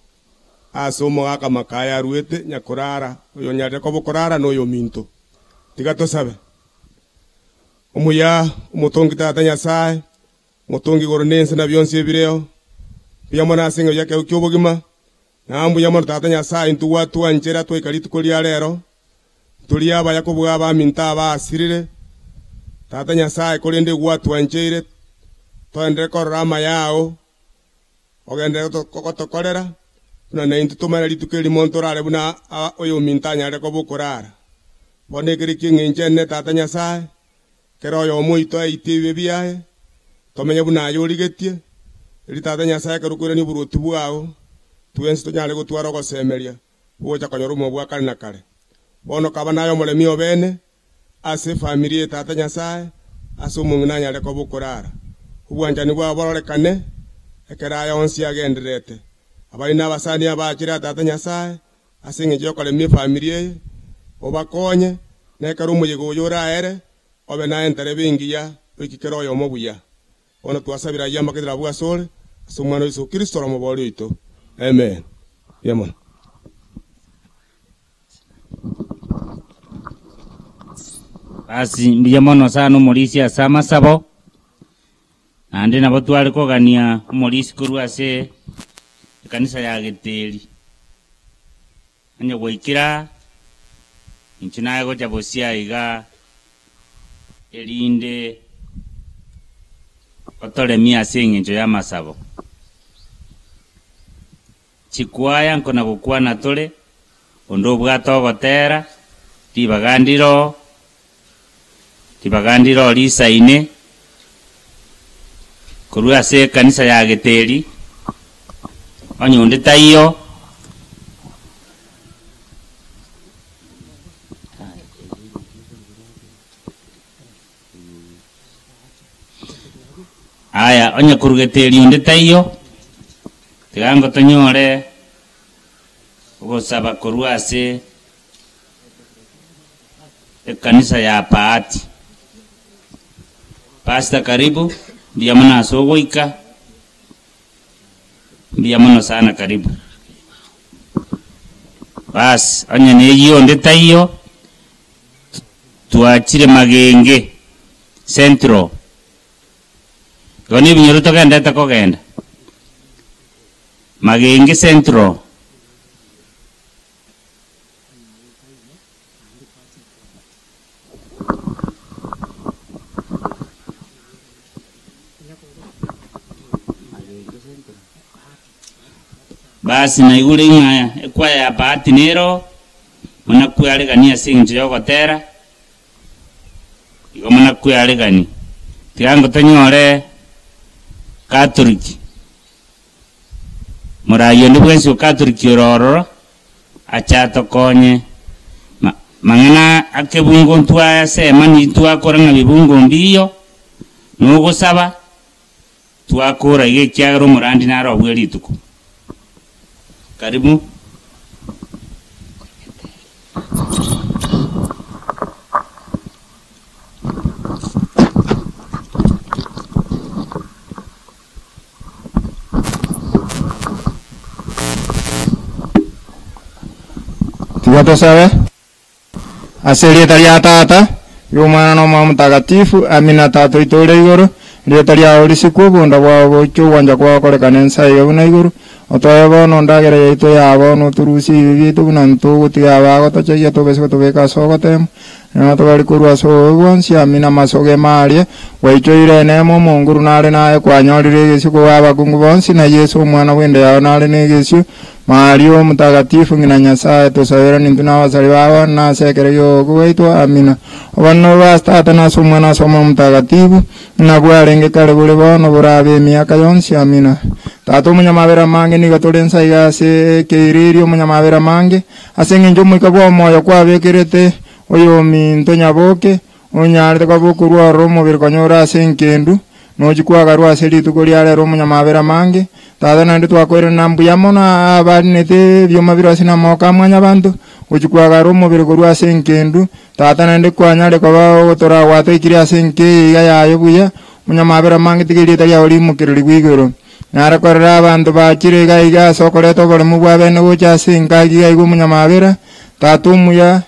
asomo aka makaya ruete nyakorara oyo nyate ko bokorara no yo minto tigato sabe umuya umutongi tata Nyasaye mutongi goronense na byonse bireo byamona singa yake ukyobogima nambu yamona tata Nyasaye ntu watu anjera to ikalitu koli alero tuli aba yakobo aba minta aba asirire tata Nyasaye kolende watu anjere to ende korama yao ogende to kotokolera na neintu tomara litukeli montorale buna oyo minta nyale ko bokorara bonekeri kingenjene tata Nyasaye kero yo muito aitiwe biae tomenya buna yorigetie ri tata Nyasaye karukure ni buruti bwao tuensi tonyale gutwara gosemeria bocha kanyorumo bwa kale na kale bono kaba nayo molemi obene ase family tata Nyasaye ase umungina nyale ko bukorara ubwanjani bwa bororekane ekera yonsi agenderete abali nabasani abakira tata Nyasaye ase ngeje kolemi family obakonye nekarumo yego yora ere obe na entere bingiya ikikero yo mobuya ona twasabira yamba kedra bwa sole sumwana Yesu Kristo ro mobole ito amen yamon basi mbiyamono sana umulisi asama sabo ande nabo twali kogania umulisi kuru ase kanisa ya Geteri anya goikira inchina yago jabosia iga elinde otole mia singinjo ya masabo chikwaya nkona gukwana tole ondo bwato gotera tibagandiro lisa ine kurua se kanisa ya Geteri onyonde tayo aya onya kurugeteri onde tayo tigango tonyore gosaba kuruase kanisa ya Paati pasta karibu ndiamana sogoika ndiamana sana karibu bas onya neyo onde tayo tuachire Magenge Central goni binyoru tokenda takogenda Magenge Central basi na igure ngaya ekwa ya Paati nero muna kuyale gania sinjo yogotera igo muna kuyale gani tigango tonyore Catholic murayo ndi bwensi Catholic ororo achato konye mang'ana akebungo twasema ni twakora ng'a bibungo mbiyo nogosaba twakora iga ekiagera omorandi narobwa erituko. Karibu. Tigato sabe aserieta ya tata yumana no mama mtakatifu amina tato itore igoro rieta ya olisi kubunda bwa bocho wanja kwa kore kanensa yuna igoro otoye bono ndagere yaito ya bono turusi bitu nantu gutiga bago tache to beso to beka sogo tem na to bari kurwa so wansi amina masoge maria waicho ire nemo monguru nare nae kwa nyorire gisi ko baba kungu bonsi na Yesu mwana wende ya nare ne gisi Mario mtakatifu ngina Nyasaye tusabira nintuna wasali bawa na sekere yo kuwaitwa amina. Wano basta atana sumana soma mtakatifu na kuarenge kare bule bono burabe miaka yonsi amina. Tato munyamabera mange ni gatolensa igase keiririo munyamabera mange asenge njomu ikabwa moyo kwa bekerete oyo minto nyaboke onyare kwa bukurwa romo birkonyora asenkendu nojikwa garwa aseri tukuriare romo nyamabera mange tada nandi twakwere nambu yamona abarinete byoma birasina moka mwanya bantu ojikwa garomo birkurwa asenkendu tada nandi kwanyare kwa otora wato ikiri asenke iga yayo buya munyamabera mange tigiri tari oli mukiriri gwigoro nara korera abantu bakire iga sokoreto bari mu bwabene gocha senka iga igo munyamabera tatumuya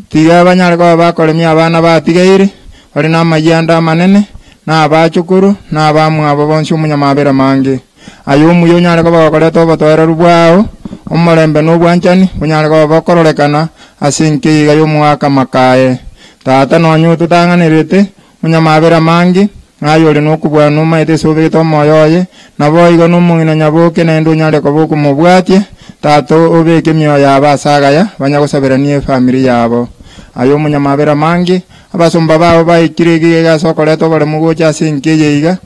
tiga banyare kwa bakoremi abana batigaire bari na mayanda manene na abachukuru na abamwe abo bonsi umunyamabera mange ayo muyo nyare kwa bakore to batwara rubwao omorembe no bwanchani unyare kwa bakororekana asinke iga yo mwaka makae tata no nyutu tanganirete umunyamabera mange ayo le no kubwa no maite sobe to moyoye na boigo no mungina nyaboke na ndo nyare kwa boku mubwatie tato obeke myo ya basagaya banyagosabiranie family yabo ayo munyamabera mange abasomba babo baikirege gasokoreto bare mugocha sinke yeiga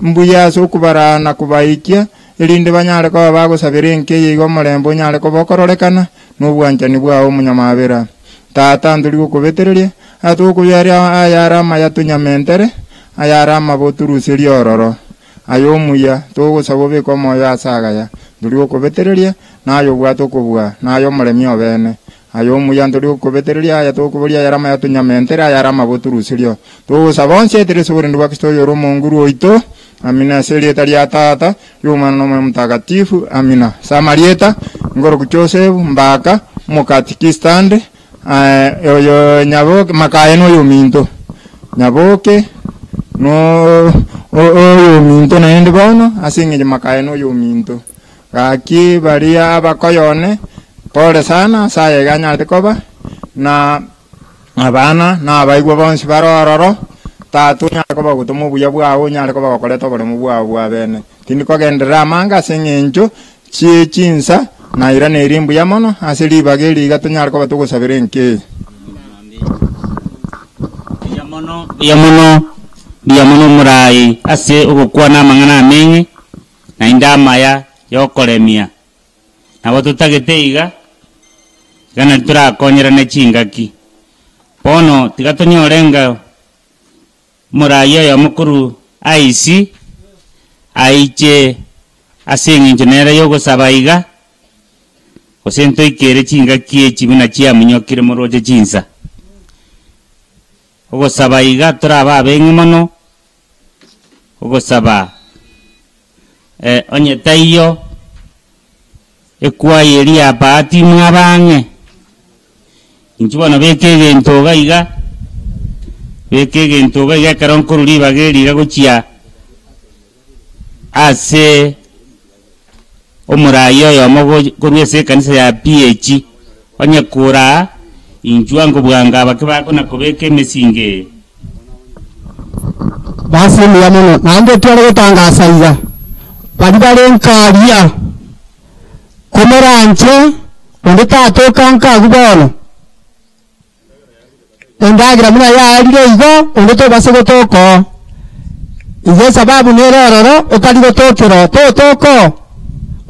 mbuya sokubara na kubaikia elinde banyare ko bagosabire nke yigo morembo nyare ko bokororekana no bwanchani bwao munyamabera tata nduri kubetererie atukuyaria ayara mayatunyamentere ayara maboturusiri ororo ayo muya tugusabo biko moyo asagaya nduri kubetererie nayo bwato kubwa nayo moremi obene ayo muya nduri kubetererie aya tukuburia ayara mayatunyamentere ayara maboturusirio tugusabonse tere soburindu bakisto yoro monguru oito amina serieta ya tata yumana no mtakatifu amina samarieta ngoro kuchosebu mbaka mukatikistande yo nyaboke makaeno yo minto nyaboke no yo minto na ende bono asinge makaeno yo minto gaki baria abakoyone pole sana saye ganyate koba na abana na abaigwa bonsi barororo tatu nyare ko bagutumo buya bwawo nyare ko bakoleto bole mu bwawo abene tindi ko gendera manga sengenjo chinsa na ira ne rimbu yamono asiri bageri gato nyare ko batugo sabirenke yamono murai ase ogokwana mangana amenye na indama ya yokoremia na batutagete iga gana turakonyera ne chingaki pono tigatonyorenga murayo ya mukuru aisi aiche asenginjo nera yogo sabaiga osento ikere chinga kie chibuna chia munyokire muroje chinsa ogo sabaiga turaba bengi mono ogo saba onye taiyo ekwa yeri apati mwabange inchubona bekege ntoga iga bekege ntoga iga karonkoruri bagerira guchia ase omurayo yo mogo kurwese kanisa ya PH onye kura injuango bwanga bakibako na kobeke mesinge basi muyamono nande twere gutangasa iga badibare nkaria komeranje onde tato kanka gubono endagira muna ya alire igo onde to base gotoko iye sababu nerororo otari gotokero toko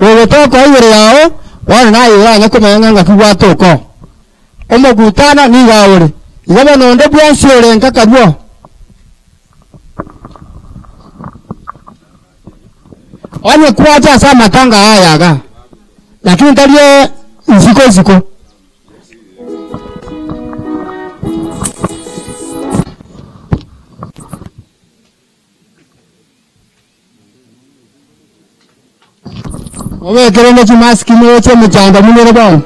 ogo toko igere yao wana nayo yanya kumenga ngakugwa toko omogutana nigaore igaba nonde bwansore nkakadwo onye kuacha sa matanga haya ga lakini talie ziko owe kerende chimaski mweche mchanda munere bwana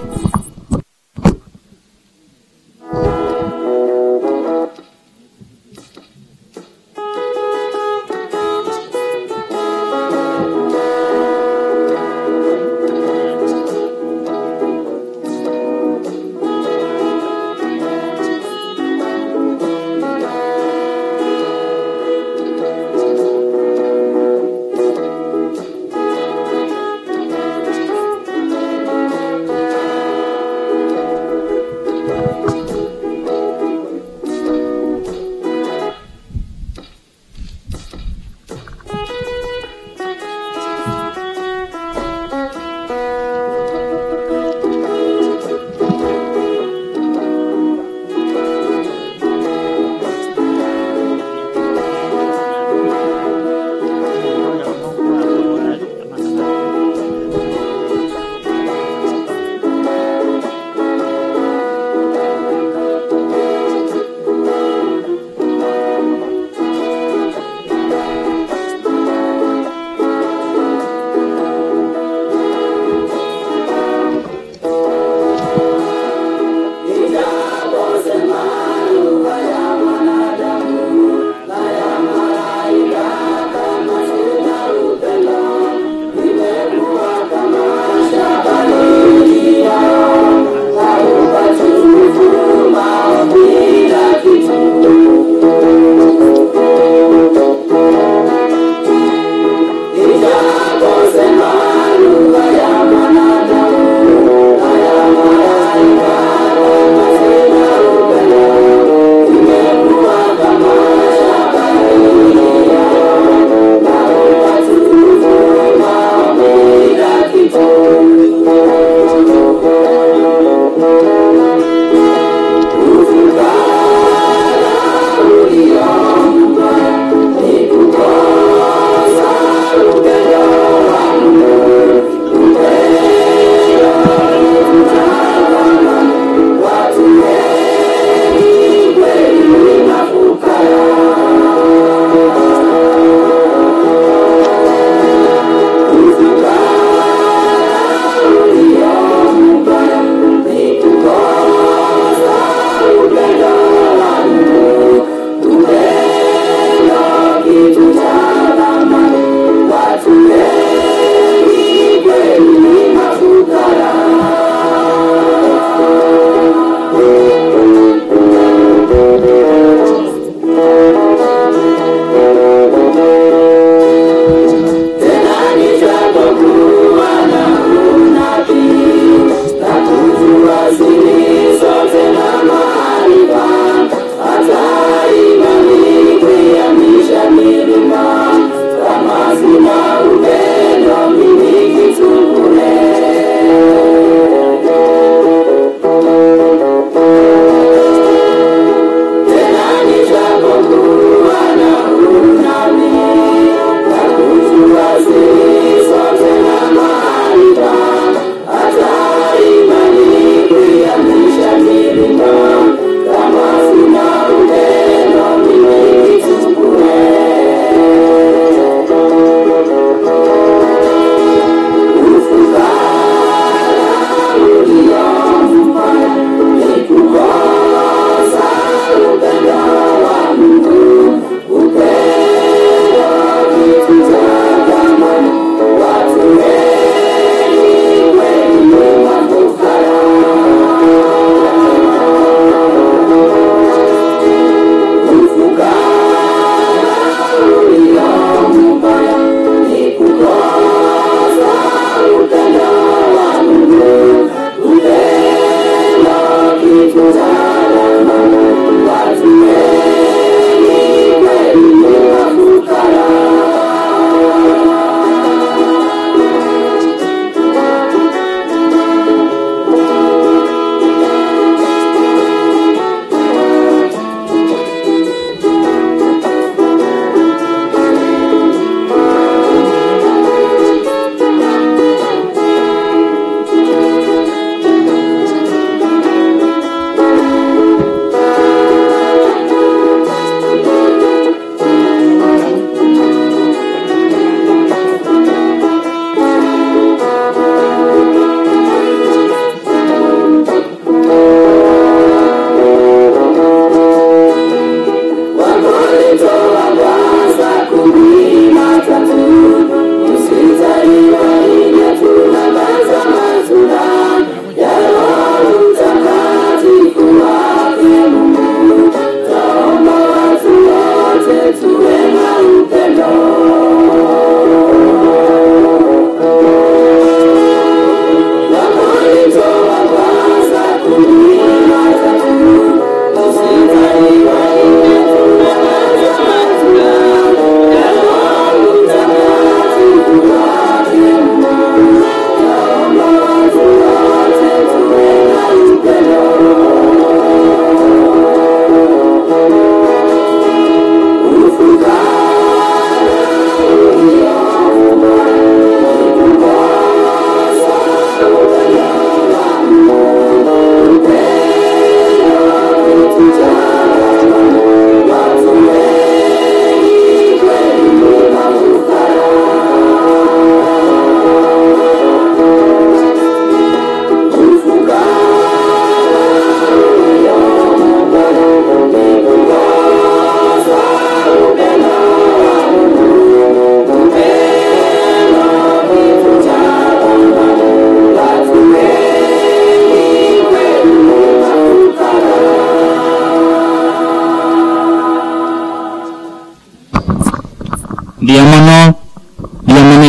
Biamono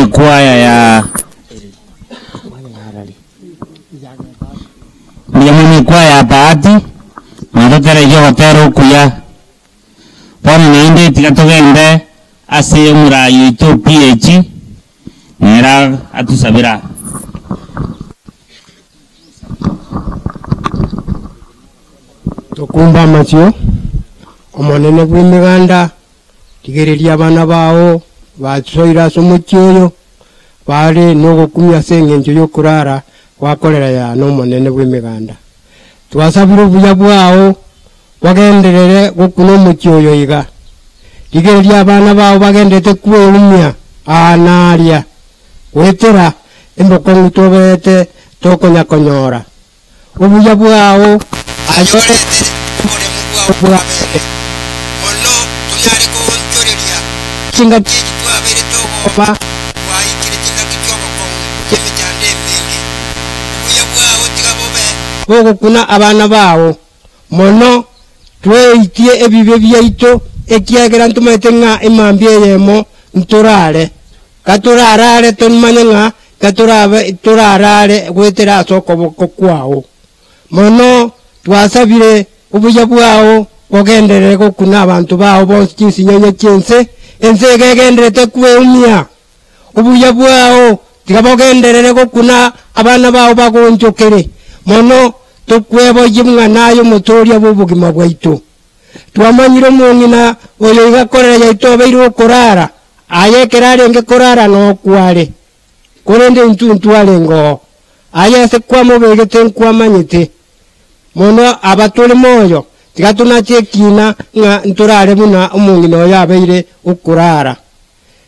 ikwaya ya Biamono ikwaya Bahati Madotera yo hotero kuya Pone nainde tikatogende ase murayo ito PH Nera atusabira Tokumba machio omonene bw'emiganda tigereria abana bao basoira somokioyo bari n'ogukumia seng'encho y'okurara gwakorera ya n'omonene bw'emiganda twasabire obuya bwao bagenderere gokuna omokioyo iga tigereria abana bao bagendete kwelumia anaria gwetera embokong'u tobete tokonyakonyora obuya bwao ayorete omoremo bwao bwabere ono tunyare kuonchoreria kinga twabere togoba waikire kinga kikyobokong'u kyemijande mingi obuya bwao tigabobe bogokuna abana bao mono tweitie ebibe byaitu ekiagera ntumete ng'a emambia eyemo nturare katurarare tonmanye ng'a katurarare gwetera asokoboko kwao mono twasabire obuya bwao bogenderere gokuna abantu bao bonsi kinsinyonye kinse ense gegenderete kweumia obuya bwao tigabogenderere gokuna abana bao bagonjokere mono tokweboye mwana mutoria b'obugima bwaitu twamanyire omong'ina oyo igakorera yaitu abaire okorara ayekera arenge korara nokware korende ntuntu arengo ayase kwamobegete nkwamanyite mono abatuli moyo tigatunachekina ng'a nturare buna omong'ina oyo abaire okorara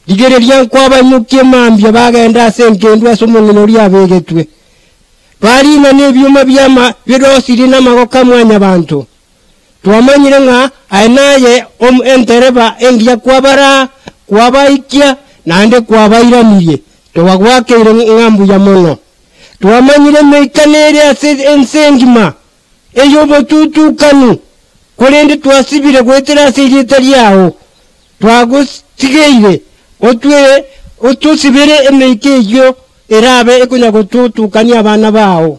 digereria nkwabaimukie mambia bagenda ase nkendu ase omong'ina oria abegetwe barina n'ebyuma byama birosiri n'amagoka mwanya bantu twamanyire ng'a aenaye entereba engiya kwabara kwabaikia nande kwabairanirie tobagwakeire ng'ambuya mono twamanyire meikanere ase ensengima eyobotutukanu korende twasibire gwetera ase erieta riao twagusigeire otusibire emeika eyo erabe ekunya gututukania abana bao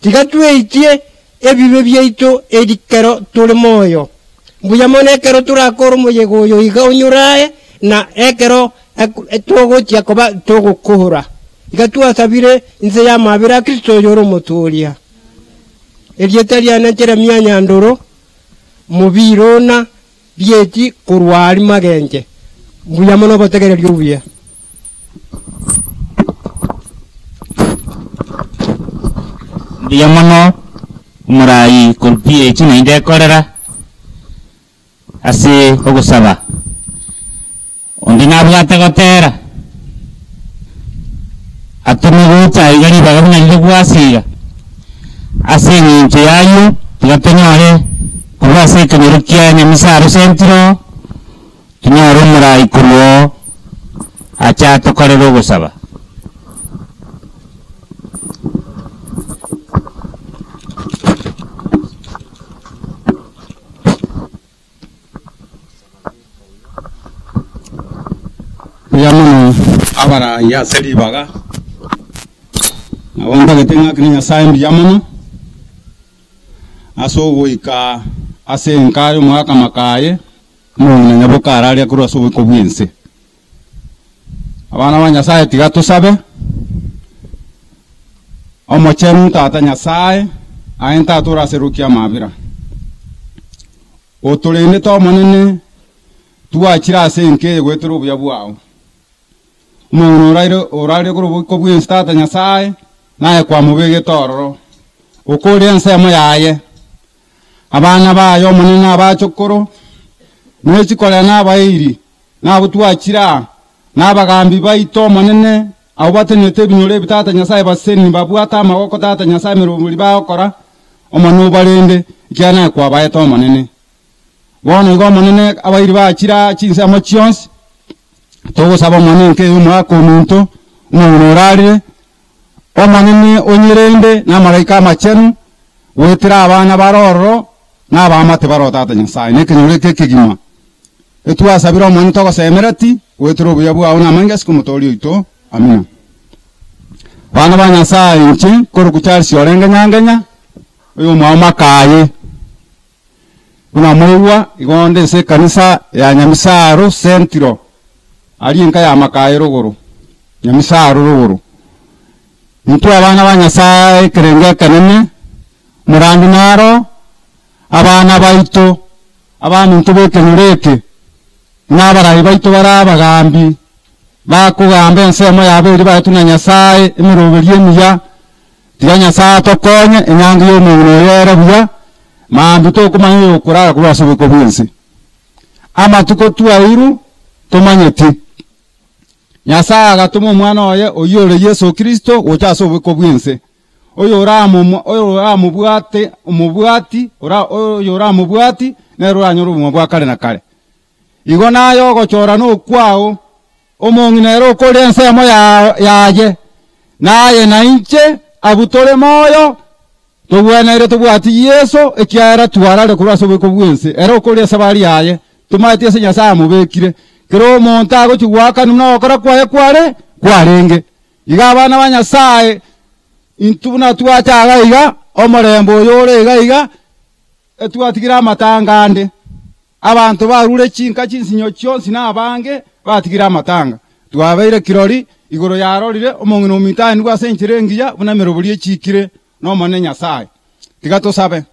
tiga tweitie ebibe byaitu erikero turi moyo mbuya mono ekero turakora omuyego oyo iga onyurae na ekero togotia koba togokuhura iga twasabire nse ya mabira Kristo oyo ore omoturia erieta riane Jeremia Nyandoro mubirona byeti kurwari magenje mbuya mono botegereria obuya Biamono umurai kurpie ichina inde korera ase ogusaba undi nabwate gotera atume gucha igari bagabuna ile gwasiga ase nyinche yayo tigatonyore kuba ase kamirukia nyemisaro sentro tunyore umurai kurwo acha tokorera ogusaba Biamono abara ya seri baga awanda getenga krinya saim biamono aso goika ase nkayo mwaka makaye mung'ina nyabukara aria kuru aso goiko bwense abana ba Nyasaye tigato sabe omochenu tata Nyasaye aenta tura serukia mabira otulinde to monene tuachira ase nke gweturu buya bwao umuntu oraire ko bw'instata Nyasaye naye kwa mubege tororo ukuri nsemo yaye abana bayo munene abachokoro n'ekikora n'abayiri n'abutwakira n'abagambi baito munene abo batenete binyore bitata Nyasaye baseni babwata amagoko tata Nyasaye miruburi bakora omanu barende ikyana kwa baito munene bono igo munene abayiri bakira kinse amochionse togo saba mwanenke umwaka omuntu umurarire omanene onyerende na malaika machenu wetira abana baroro n'abamate barotata Nyasaye nekenyure kekegima etwasabira omuntu togosemerati gwetera obuya bwago namange ase omotori oito amina. Bana ba Nyasaye inche koro kuchari siorengenya oyo mwao makaye buna mwewa igonde se kanisa ya Nyamisaro Central ali nka ya makaye ruguru Nyamisaro ruguru ntu abana ba Nyasaye kerenge kanene murandi naro abana baito abana ntu bekenureke n'abarayi baito barabagambi bakugamba ensemo yabiri batuna Nyasaye emiroberi emiya tiga Nyasaye tokonye enyangi y'omuntu yera buya mambi tokumanya okurara kubasubiko bwensi amatuko tuairu tomanyeti Nyasaye agatuma omwana oye oyore Yesu Kristo ochaso obiko bwensi oyo ramubwate omubwati oyo ramubwati nero anyoro bwa kale na kale igo nayo gochora no kwao omong'inero okore ensemo yaye naye na inche abutore moyo tobweneire tobwati Yesu ekiara twarare kurasa obiko bwense era okore sabari yaye tumaite ase Nyasaye mubekire kero omonto agochigwaka nuno okora kwaye kwarenge iga abana ba Nyasaye intuna twachaga iga omorembo oyore iga etwatigira amatangande abantu barure chinka chinsinyo cyonsi nabange batigira amatanga twabeire kirori igoro yarorire omong'ino mitani gwa senchirengiya bunamero buri ekikire no mone Nyasaye tigato sabe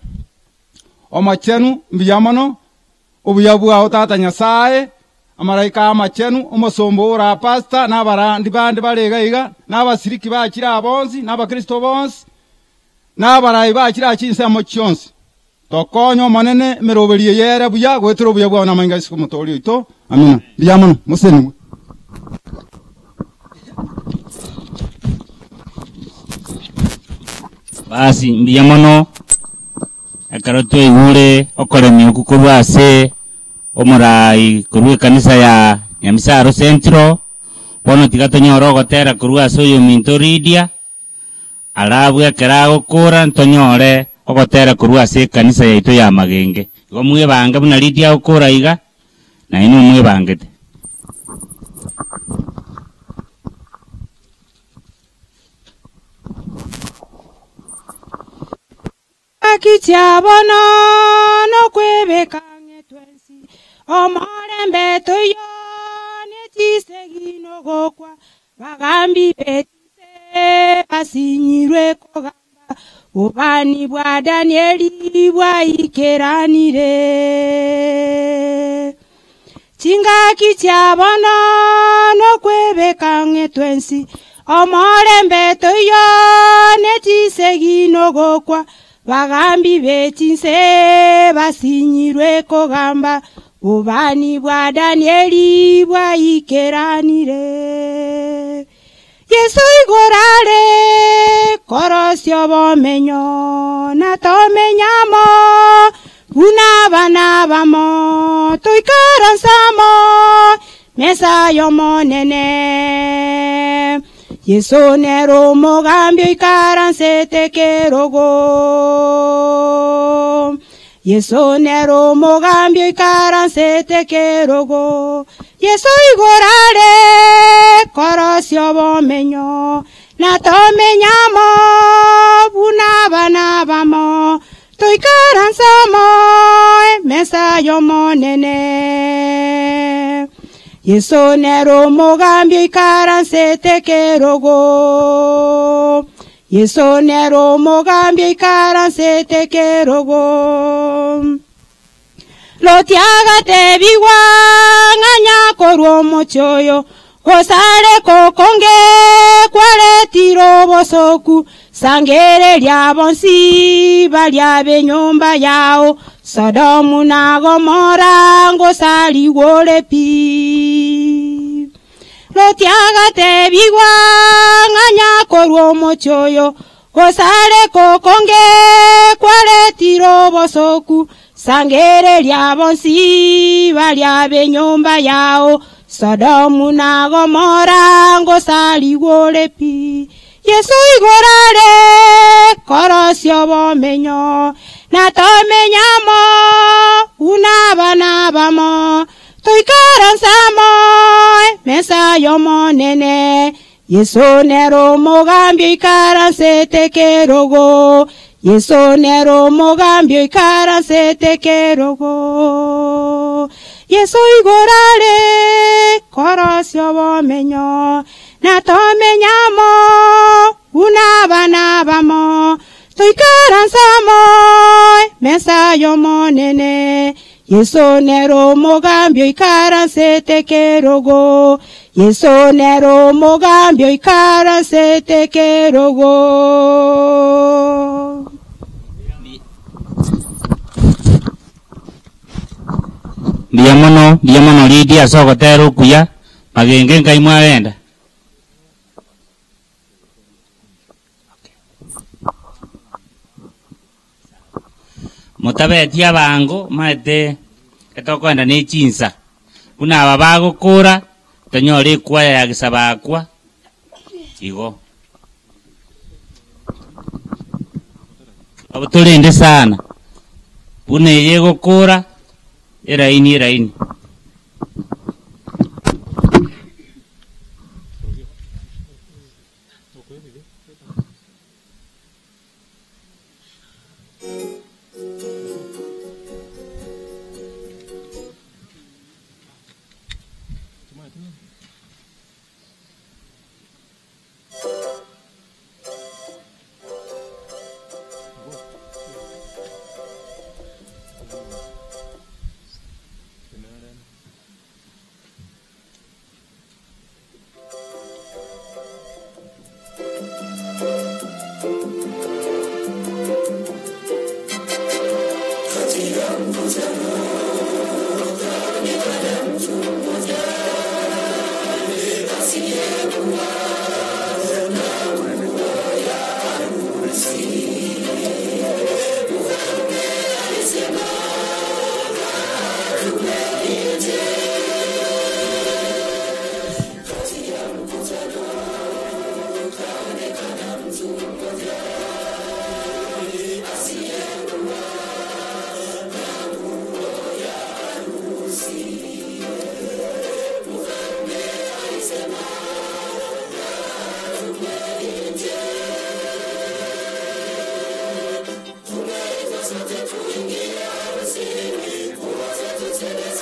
omachenu mbiyamono obuyabu aho tata Nyasaye amaraika amachenu omosombo ora pastor n'abarandi bandi barega iga n'abasiriki bakira abonzi n'abakristo bonsi n'abarayi bakira chinse amochonsi tokonyo manene meroberiye yera buya gwetero buya bwa namange ase omotori oito amina biyamono museni basi mbiyamono akaroto igure okoremi okukorwa ase omorai korwa kanisa ya Nyamisaro Central bono tigatonyora ogotera korwa ase oyo minto Lydia arabwe kerago kora ntonyore ogotera korwa ase kanisa yaito ya Magenge igo mwebanga buna Lydia okora iga na ino mwebangete akichabono no kwebekange twensi omorembe toyo netisegino gokwa bagambi betise basinyirwe kogamba ubani bwa Danieli bwa ikeranire chingaki chabono no kwebekange twensi omorembe toyo netisegino gokwa bagambi betinse basinyirwe kogamba ubani bwa Danieli bwa ikeranire Yesu igorare korosyo bomenyo na tomenyamo buna bana bamo toikaransamo mesa yomonene Yesu nero mogambio ikaranse kerogo Yesu nero mogambio ikaranse kerogo Yesu igorare korosyo bomenyo na tomenyamo buna bana bamo toikaransamo mesa yomonene Yesu nero mogambio ikaranse kerogo Yesu nero mogambio ikaranse kerogo Lotiaga te biwa nganya korwo mochoyo Kosare kokonge kware tiro bosoku Sangere lya bonsi balya benyumba yao Sodomu na Gomora ngosali wole pi Lotiaga te biwa nganya korwo mochoyo Kosare kokonge kware tiro bosoku Sangere lya bonsi balya benyumba yao Sodomu na Gomora ngosali wole pi Yesu igorare korosyo bomenyo na tomenyamo una bana bamo toikaransamo Yesu nero mogambio ikaranse kerogo. Yesu nero mogambio ikaranse kerogo. Yesu igorare korosio bomenyo. Na tomenyamo unabana bamo. Toikaransamo mensayo monene. Yesu nero mogambio ikaranse kerogo. Yesu nero mogambio ikaranse kerogo. Ndiamono lidi asoko tero kuya magenge ngai mwagenda. Mutabeti abango maete etokwenda ni chinsa. Kuna ababago kura tanyore kwa ya gisabakwa. Igo. Abutulinde sana. Pune yego kura eraini. Thank you.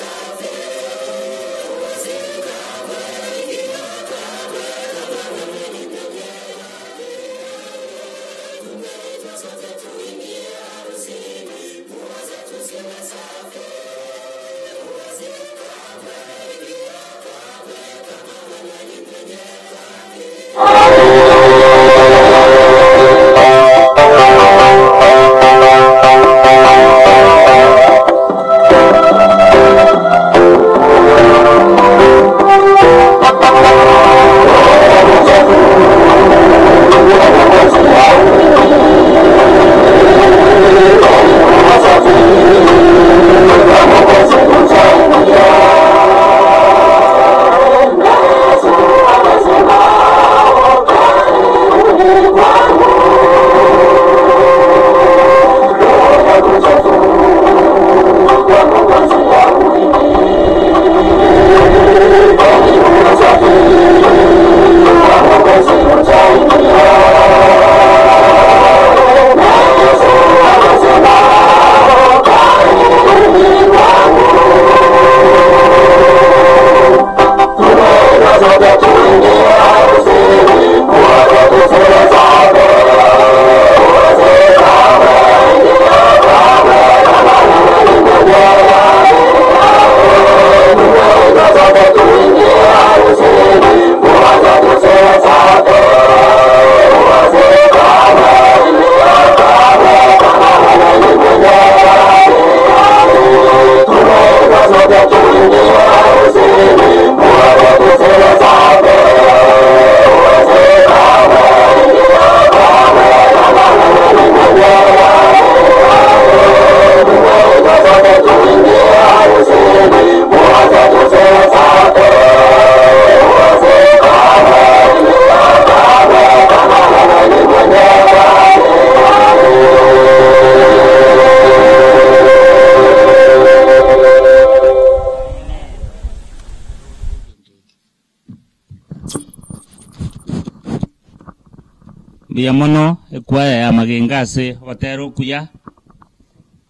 mono ekwaya ya magengase otero kuya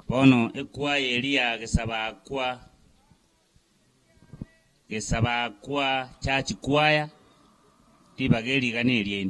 bono ekwaya elia gesaba kwa church kwaya tibageri ganelien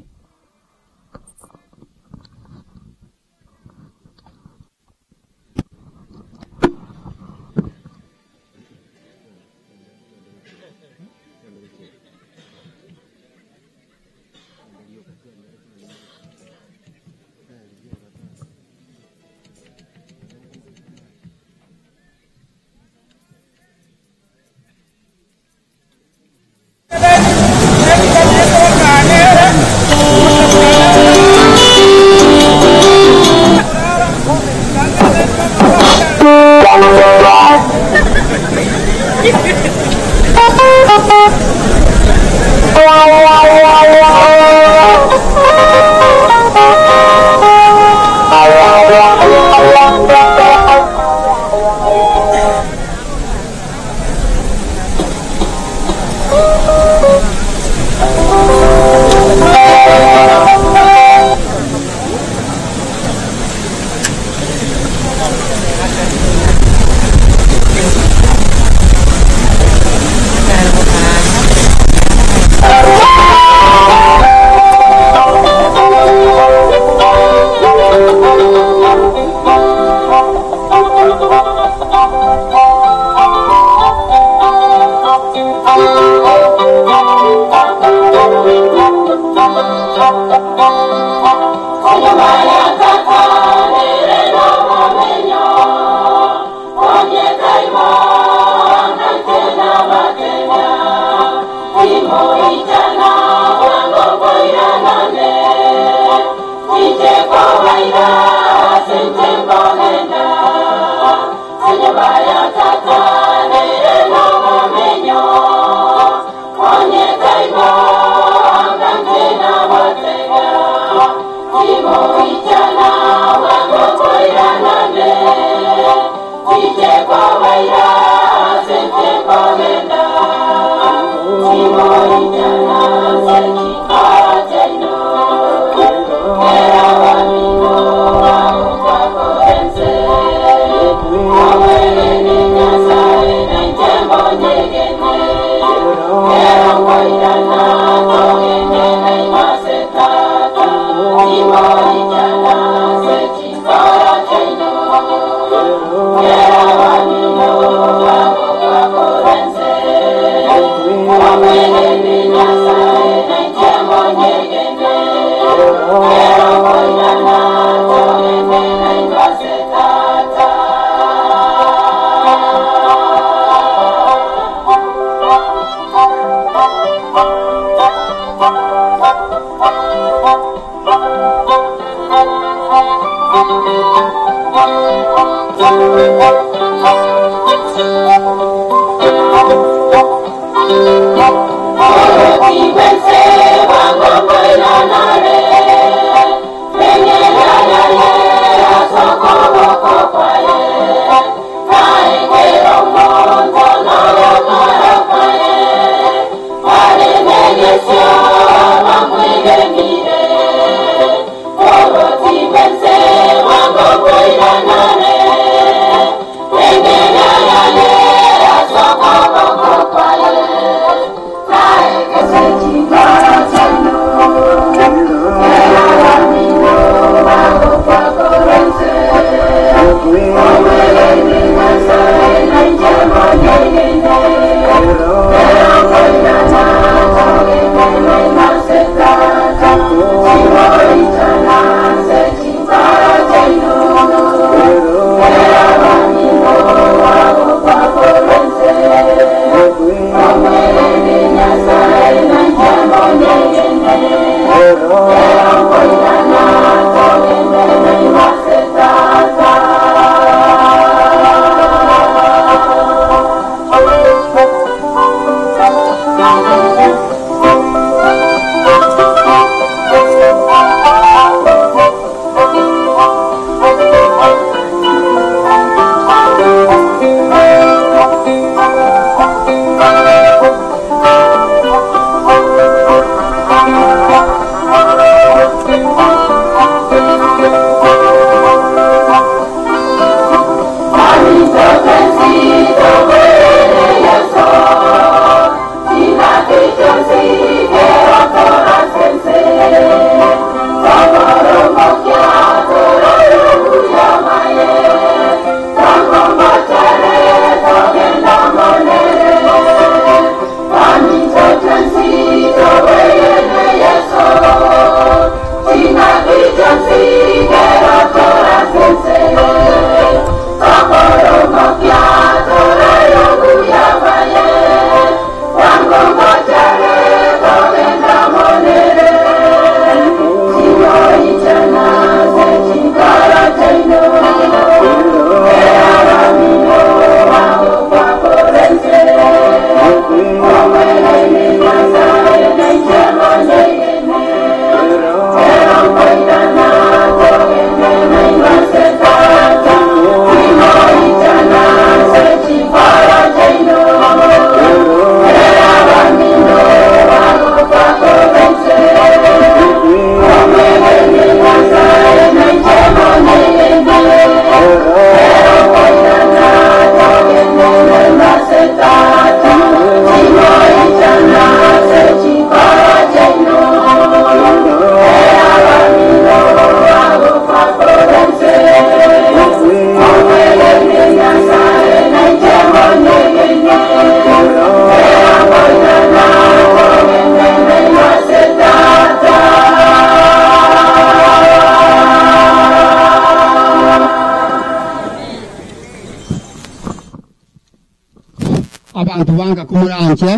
abantu banga kumuranje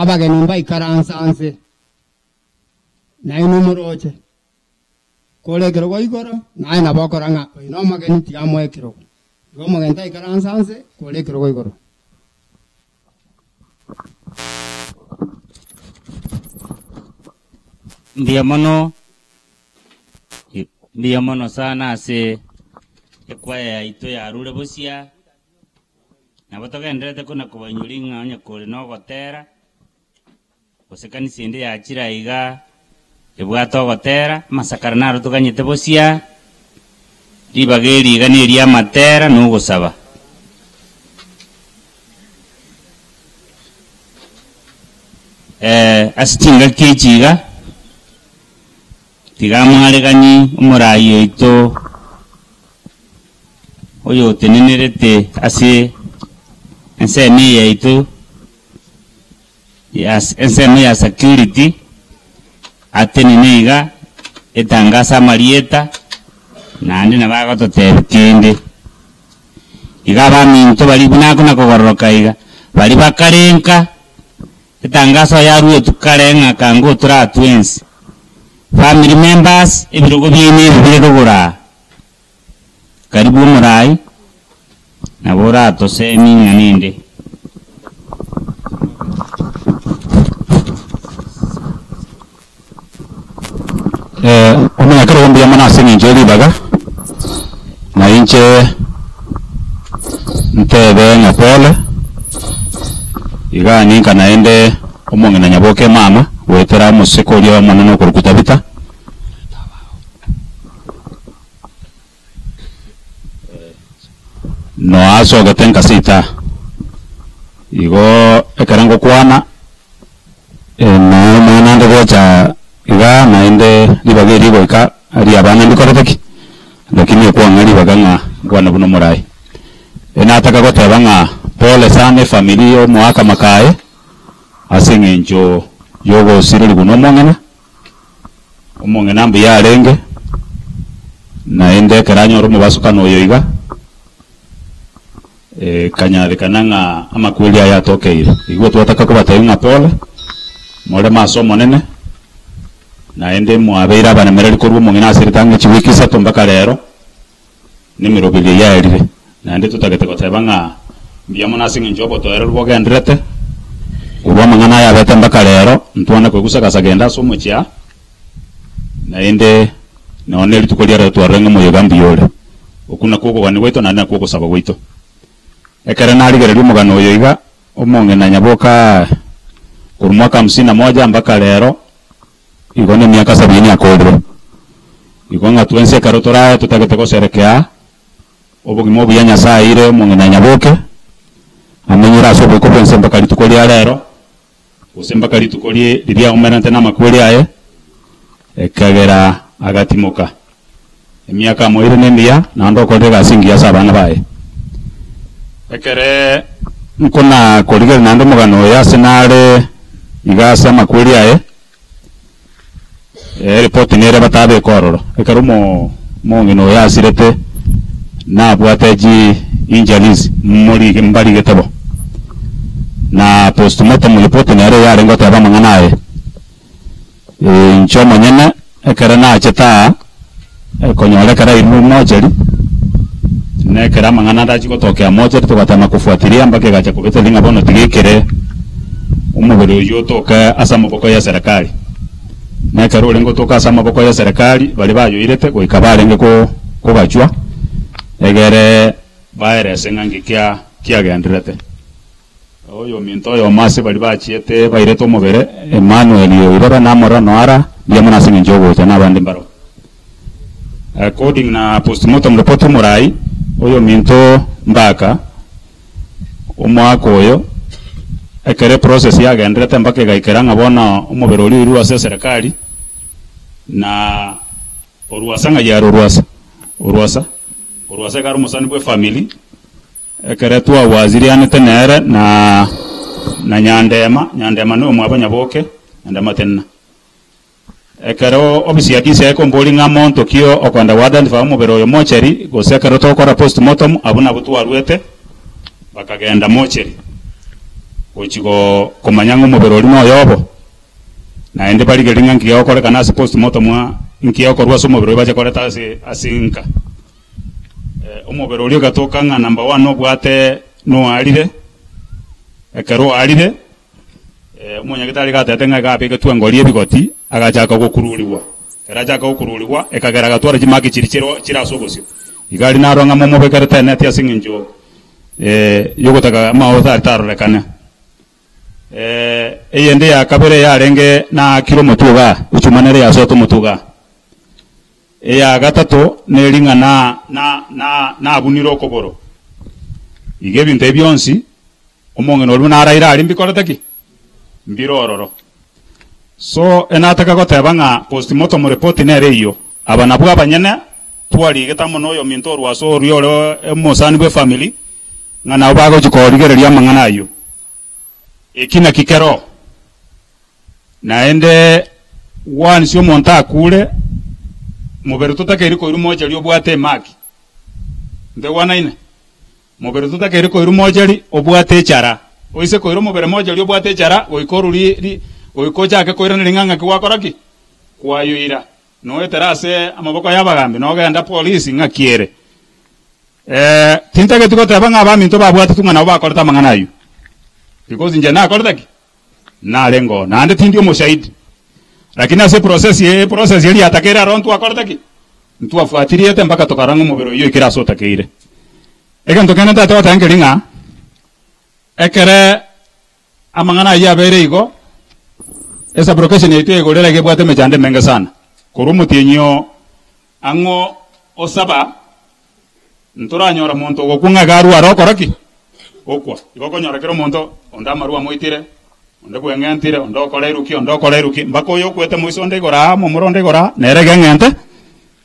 abageni mbaikaransanse naye n'umuroche kolekero kwa igoro naye nabokoranga no mageni tiamwekero go magenta ikaransanse kolekero kwa igoro ndiyo mono sana ase ekwaya ito ya rure busia na batogendrete kuna kubanyulinga onye kuri no gotera osekani sinde ya chira iga ebwato gotera masakarnaro tukanyete busia ribageri iga ni ria matera no gusaba asitinga kichiga tigamwaregani umurayi ito oyo tenenerete ase ensemi yaitu ensemi ya security ateneniga etangasa marieta nandi nabagototeba kende iga baminto bali bunako nakogororoka iga bali bakarenka etangaso yaruo tukarenga kango tura twins family members ebirogo byene birogora karibu murai na bora to semi nganinde omenya kero mbia mana singi njoli baga na inche ntebe na pole iga ninka naende omonge na nyaboke mama wetera musiko lyo maneno kurukutabita no aso gatenka sita igo ekarango kwana no manande gocha iga naende libageri boika ali abana ndikoroteki lakini kwa ngali baganga bwana buno murai enataka gotebanga pole sana familia mwaka makae asingenjo yogo sirili buno omongena mbi yarenge naende keranyo rumo basukano oyo iga kanyari kananga amakweli aya tokeire igwo twataka kubatayinga pole mole masomo nene naende mwabeira abana mereri kurwo mongena asiritange chiwikisa tombaka rero nimirobili yaerire naende tutagete gotebanga mbiyamo nasinga njobo toere rwogendrete kurwa mangana ya bete mbaka rero ntwana kwegusa kasagenda somuchya naende none litukolia rero twarenga moyogambi yole okuna kuko wani weto nana kuko saba weto ekere naligereri mugano oyo iga omonge na nyaboka kurumwaka 51 mbaka rero igone miaka 70 akodro igonga twense karotora tutagete koserekea obugimo obuyanya saire omonge na nyaboke amenyira sobo ko pense mbaka litukolia rero usembaka litukolie liria omerante na makweli aye ekagera agatimoka emiaka moire nembia na ndo kodega singia sabana bae ekere nkona koligere nando mugano ya senare igasa makweli aye report nere batabe kororo ekarumo mongino ya sirete na bwateji injuries muri mbali getabo na postmortem report nere ya rengo taba manganae nchomo nyene ekere na cheta konyole kara imu mojeri nekera mangana dachi gotokea mojeri tugatama kufuatilia mpaka gacha kubeta linga bono tigikire umubiri uyu toka asa maboko ya serikali nekera ulengo toka asa maboko ya serikali bali bayo irete goikabarenge ko bachwa egere baere sengangi kya gendrete oyo minto yo mase bali bachiete baireto mubere Emmanuel yo irora namora noara byamuna singi njogo tana bandi mbaro according na postmortem report murai oyo minto mbaka omwaka oyo ekere process ya gendrete mbake gaikeranga bona umubere oli uru ase serikali na oruasanga ya oruasa garu musani bwe family ekere tuwa waziri anete nere na nyandema no mwabanya boke ndema tenna ekero obisi ya dise ko mboli ngamo Tokyo okwanda wadan fa mubero yo mocheri go sekero to kora postmortem abuna butu warwete bakagenda mocheri ochigo komanyanga omobere ori noyobo naende barigeria nkiya okorekana ase postmortem nkiya okorwa ase omobere bache koreta ase nka omobere ori ogatoka ng'a number 1 obwate noarire ekero arire omonyagitari gatete ng'a gapike twengori ebigoti agachaka gokururiwa erachaka gokururiwa ekagera gatwara chimaki chiri chirasogosio igari naronga momobekerete neti ase ng'encho yogotaka maotha atarorekane eyende ya kabere yarenge na kiro mutuga uchumanere ya soto mutuga eya gatatu neringa na abuniro okoboro ige binte byonsi omongeno olu naraira ari mbikoreteki mbirororo so enataka goteba ng'a postmortem report nere iyo aba nabwo abanyene twarigeta mono yo minto rwaso orioro emosani bwe family ng'a nabo bagochikorigereria amang'ana ayo ekina kikero naende wani sio monta akure mobere tutakeri koiru moja ri obwate maki nde wana ine mobere tutakeri koiru moja ri obwate chara oise koiru mobere moja ri obwate chara oikoru ri oikocha ake koira ninganga kiwakoraki kwayuira no eterase amaboko yabagambe no genda police ngakiere tintake tukoteba ngaba minto babwate tungana obakoreta mangana ayo because nje nakoreta ki nalengo nande tindio mushahidi lakini ase process yeli atakera rontu akoreta ki ntu afuatiriete mpaka tokaranga mubero iyo ikira sota keire ega ntokene tata watangelinga ekere amangana ya bere igo esa brocation yete igorela ke bwate mechande menga sana kurumutinyo ango osaba nturanyora muntu gokunga garu arokoraki okwa igokonyora kero muntu onda marua moitire onda kwengentire onda okoleruki mbako yo kwete muisonde gora mu muronde gora nere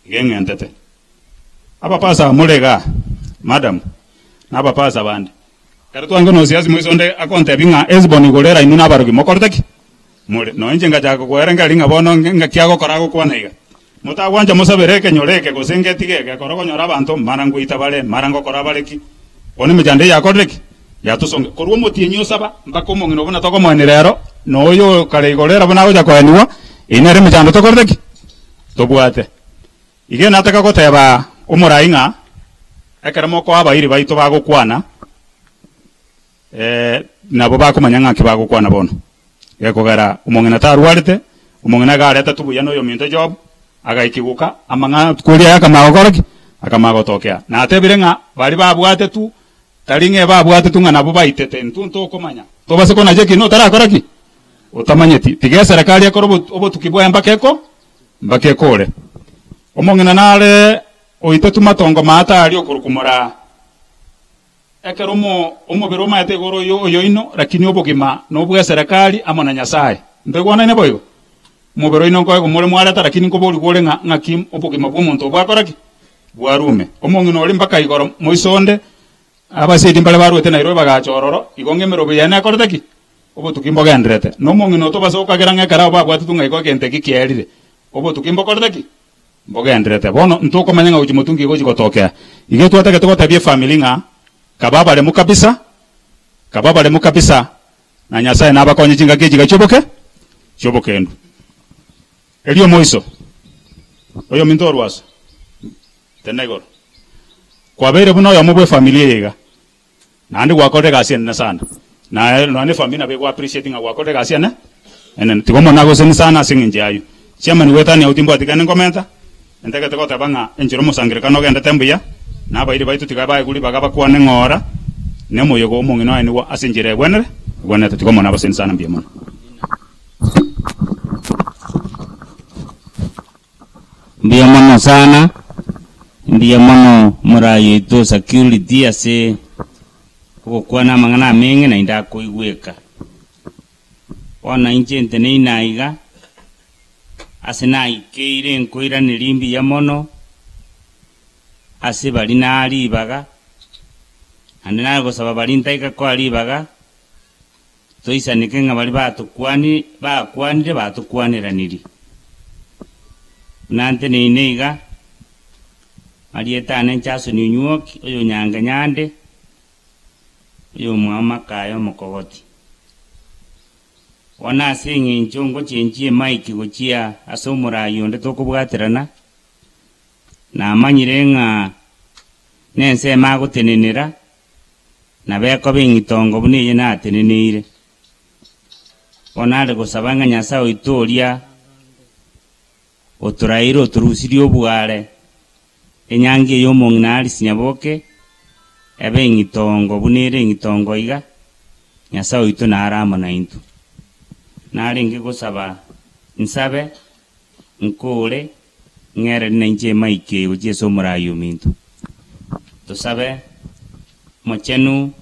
gengentete aba pasa mulega madam naba pasa bande kare twange no siasi muisonde akonte binga esboni gorera inuna barugi mokorteki mure no injenga jako kwerenga linga bono ngakiago korago kwanaiga mutagwanja musabereke nyoreke gosengetige koroko nyora abantu marango itabale marango korabaleki one mejande yakoreki yatusonge korwo mutinyo saba mbako mongino bona toko mwanirero noyo kare igorera bona goja kwaniwa inere mejando tokoreki tobwate ige nataka goteba omurainga ekeremo ko abairi baito bagokwana nabo bakomanyanga kibagokwana bono gekogera omongena tarwarite omongena gareta tubuya no yo minto job agaikiguka amanga kuria akamagokoreki akamagotokea na atebirenga bari babwate tu taringe babwate tu ngana bubaitete ntunto komanya tobase kona jeki no tarakoreki utamanyeti tige serikali yakoro obo tukibwa mbakekore omongena nale oitetu matongo mata ali okurukumura ekeromo omobero mate goro yo ino lakini obogima no bwa serikali amona nyasaye ndegwana ne boyo mobero ino ko mure mwalata lakini ko boli bole ngakim obogima bw'omuntu bwakoraki bwarume omongino oli mpaka igoro moisonde abasedi mbale barwete Nairobi bagachororo igonge merobe yana akortaki obo tukimbo gendrete no mongino to baso kagera ngekara babwatu tunga iko kente kikierire obo tukimbo kortaki mbogendrete bono ntoko manyanga uchimutungi goji gotokea igetu atake to tabie family nga kababa le mukabisa na nyasaye nabakonye chinga keji gachoboke ndu elio moiso oyo minto rwaso tenegoro kwa bere buno ya mubwe familia yega nandi gwakore gasien sana na ne family be gwa appreciating gwakore gasien enen tigomo nago sen sana singinje ayo chairman wetani utimbo atikane komenta enteke teko tabanga enjiro musangire kano genda tembuya naba iri baitu tigabaye guli bagaba kwa ngora nemo yego omongino ani wa asinjire gwenere tigomo nabo sen sana mbiyamana mbiyamana sana mbiyamana murayi to security ase okwana mangana menge na inda koigweka ona injente nei naiga asena ikeire nkoira nilimbi ya mono ase bali nali baga ande na gosaba bali ntaika ko ali baga toisa nikenga bali batukwanira niri nante neiga alieta nenchaso ni nyuoki oyo nyanga nyande oyo mwama kayo mokogoti wana singi nchongo chenjie maiki gochia asomura yonde tokubwaterana na amanyirenga nense magotenenera na beko bingitongo buniye natenenire onale gusabanga Nyasaye oitoria oturairo oturusirio obware enyangi yomongnali sinyaboke ebe ngitongo bunire ngitongo iga Nyasaye oito narama na into naringi gusaba nsabe nkore ngere nenje maike uje somura yumintu tusabe mochenu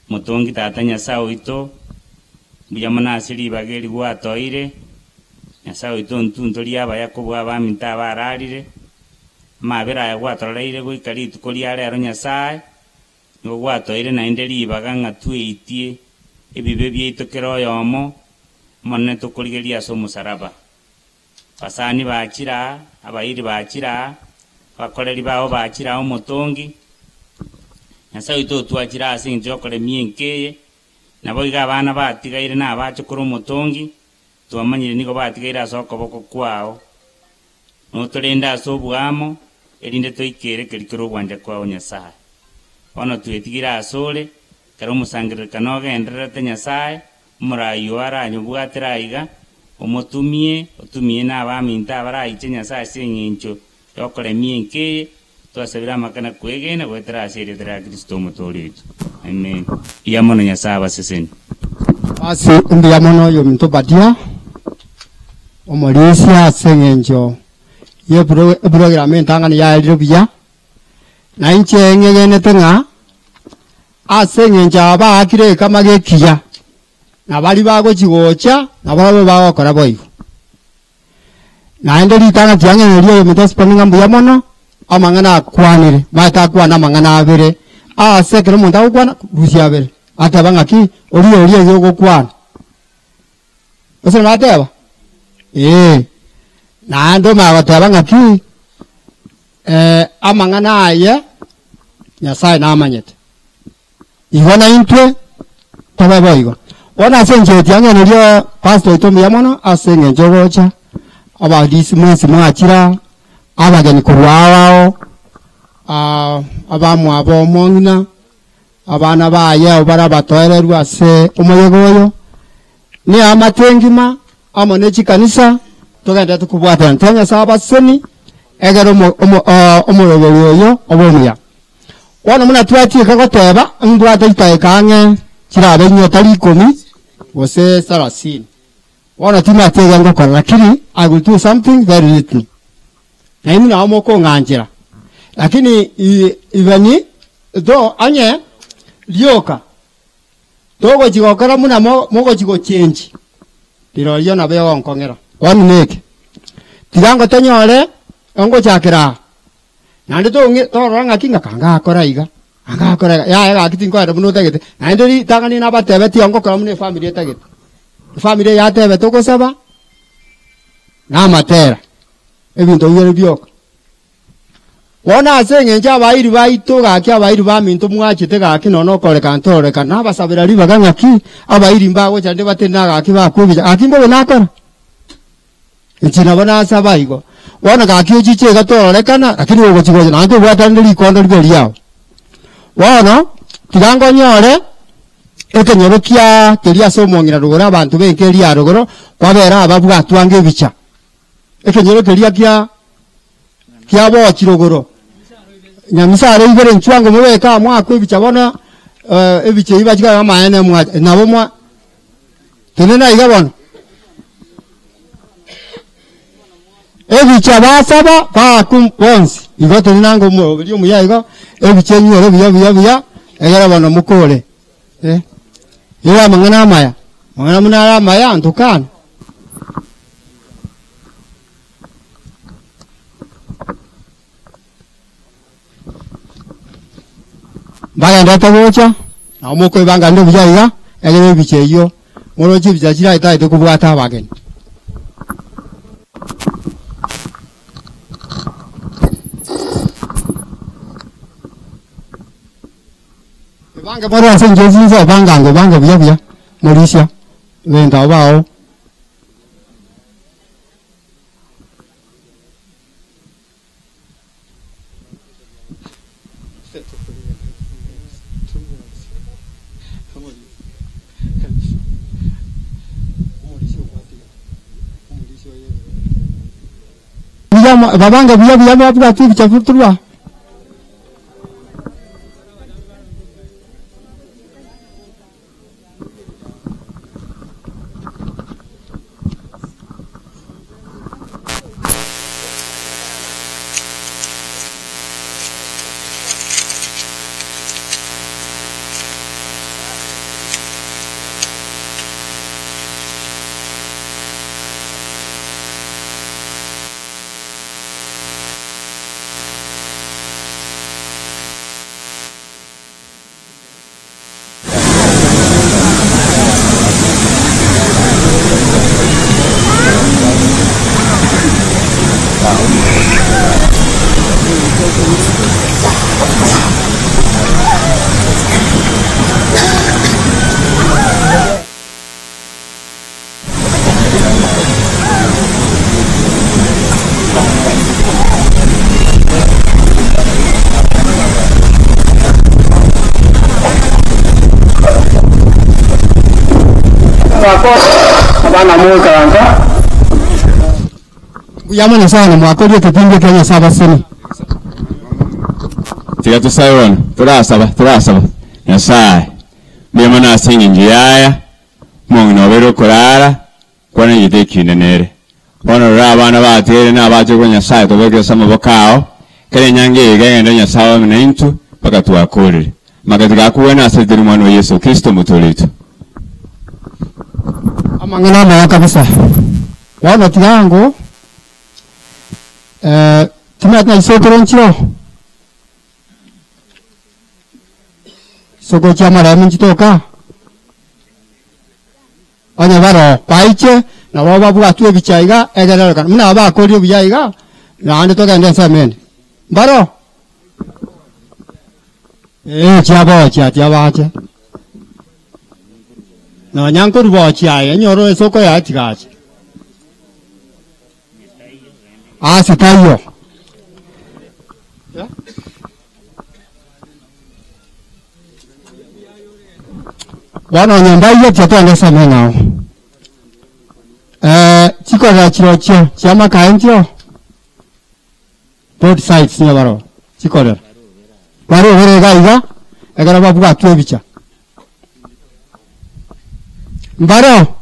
motongi tata Nyasaye oito buyamana asiri bageri gwatoire Nyasaye oito ntunto liaba yakobwa baminta bararire mabera ya gwatoreire goikari tukoria rero Nyasaye ngo gwatoire na inderi baganga tuitie ebibe byeito keroyomo monne tukorigeria so musaraba pasani bakira abairi bakira bakoreri bao bakira omotongi Nyasaye oito twakira asinjo kore mienke nabo iga abana batigaire na abachukuru omotongi twamanyire nigo batigaire asoko boko kwao notorenda asobwamo erinde toikere kerikero gwanja kwao Nyasaye ono twetigira asore karo musangirika no genderete Nyasaye murayo aranyu bwatira iga omotumie otumie na abaminta abarayiche Nyasaye singincho yokore mienke twasabira makana kwegena gwetera asiri tera Kristo mutoritu amen yamono Nyasaye baseseni basi ndi yamono yo mtobadia omorisia sengenjo ye program entangani ya elobia na inche ngegene tenga asengenja aba akire kama gekiya na bali bago chigocha na babo bago kora boyo na endeli tanga tiange neliyo mutospaninga mbuyamono amangana kwanire mata kwana mangana abere sekere munda kwana busia abere atabanga ki oli yo kwana ose mateba na ndo magotabanga ki amangana aye Nyasaye na amanyete igona intwe tababa igo ona senje tiange neliyo pastor itomi yamono asenge njogocha abadisi mwesi mwachira abageni kurwao abamu abomongina abana baye obara batoererwa se omoyegoyo ni amatengima amone chikanisa togenda tukubwata ntanya saba seni egero omoyogoyo obomuya wana muna twati kagoteba mbwata itaekange kirabe nyota 10 wose 30 wana tima tega ngokora lakini I will do something very little na imi na omoko nganjira lakini ivani do anye lioka dogo jigokora muna mogo jigo change diro yo na bego nkongera one make tigango tanyore ongo chakira nande to ngi to ranga kinga kanga akora iga anga akora ya ga kitin ko muno tagete nande tangani na batebe ti ongo kora mune family tagete family ya tebe to ko saba na matera ebintu yere byoka wona asenge nja bairi baito gakya bairi baminto mwachite gaki nono kore kantore kana basabira libaganga ki abairi mbago chande batena gaki bakubija akimbo nakora ichina bana sabaigo wona gaki uchiche gatore kana lakini ugo chigoje nande bwatandiri kondo libeliao wona tigango nyore ekenyorokia keria somongira rugora abantu benkeria rugoro kwabera ababwa twange bicha ekenyorokeria kia bo chirogoro nyamisare ibere nchwango mweka mwako ibicha bona ebiche ibachika amaene mwa nabo mwa tenena igabona ebicha basaba ba kumponsi igote nango mwo byo muyaga ebiche nyoro biya egera bana mukole ira mangana muna maya ntukana baga ndata gocha na moko ibanga ndo bijaga egere biche yo moro chibija chira ita ito kubwata bageni banga bora senje zinza banga biya morisha wenda wao babanga biya bavuga ati bicafuturwa Yamana sana mwakoli kipindi Kenya saba sini. Tiga tusayona, turasaba. Nyasaye. Bemana asinga njiyaya. Mungu nobero kurara. Kwana yite kinenere. Ono rabana batere na baje kwa Nyasaye tobeke sama bokao. Kale nyange igende Nyasaye mnentu paka tuakolere. Magatika kuwena asidiri mwana wa Yesu Kristo mutolitu. Amangana na kabisa. Wana tigango tumia isoko ronchiro soko chama la minjitoka anya baro paiche na baba buga tuwe bichaiga egera kan mna ba ko rio bijaiga na ande to kan samen baro chaba cha na nyanko rubo cha nyoro soko ya tigachi sitayo. Wana nyamba hiyo tuende sana nao. Chiko la chirocho, chama kaentio. Both sides ni baro. Chiko la. Baro hore gaiga, egara babu atwe bicha. Baro.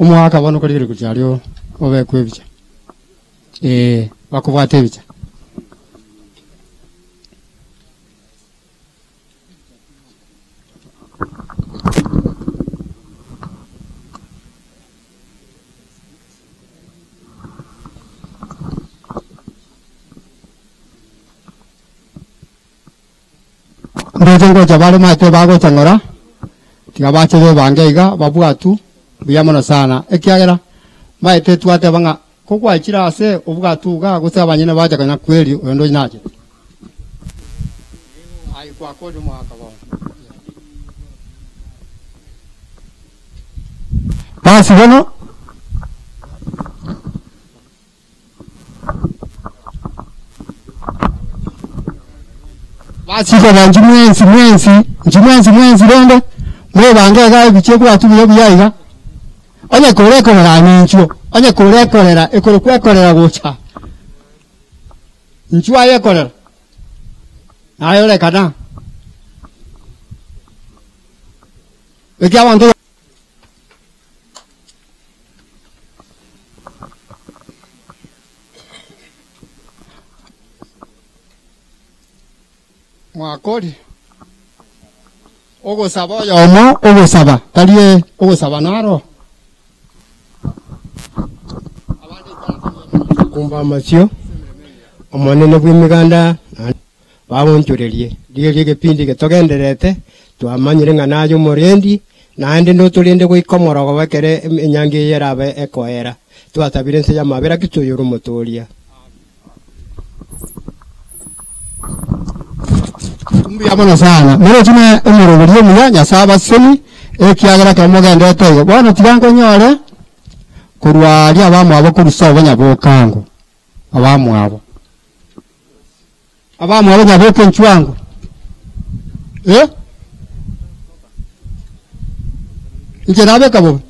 Umwaka bano kali kuchalio obe kwebicha bakubwate bicha ndojengo jabale mate bago changora tigabache be bangeiga babwatu biyamana sana ekiagera maite twate banga kokwa kirase obuga tuga gusaba nyine baje kana kweli endo naje ai kwa kodo mwaka ba basi bono basi kwa mwenzi rondo mwe bangega biche kwa tubiye biyaiga anya korekorera nincho anya korekorera ekorokwekora gocha nchwa yekorera ayo le kana ekia wanto mwakori ogo saba yomo ogo saba talie ogo saba naro kumba masio omonene bw'imiganda babonchorerie liye kipindi getogenderete twamanyire ng'anayo morendi naende notulinde gwikomorogo bakere enyange yerabe ekoera twatabire nse yamabera kituyuru muturia Mbia mono sana. Mero tuna umurubiri muya nyasaba sini ekiagera kamugende toyo. Bwana tigango nyore kurwali abamu abo kurusoba nyabokango. Abamu abo nyaboke nchwango. Nje nabe kabo.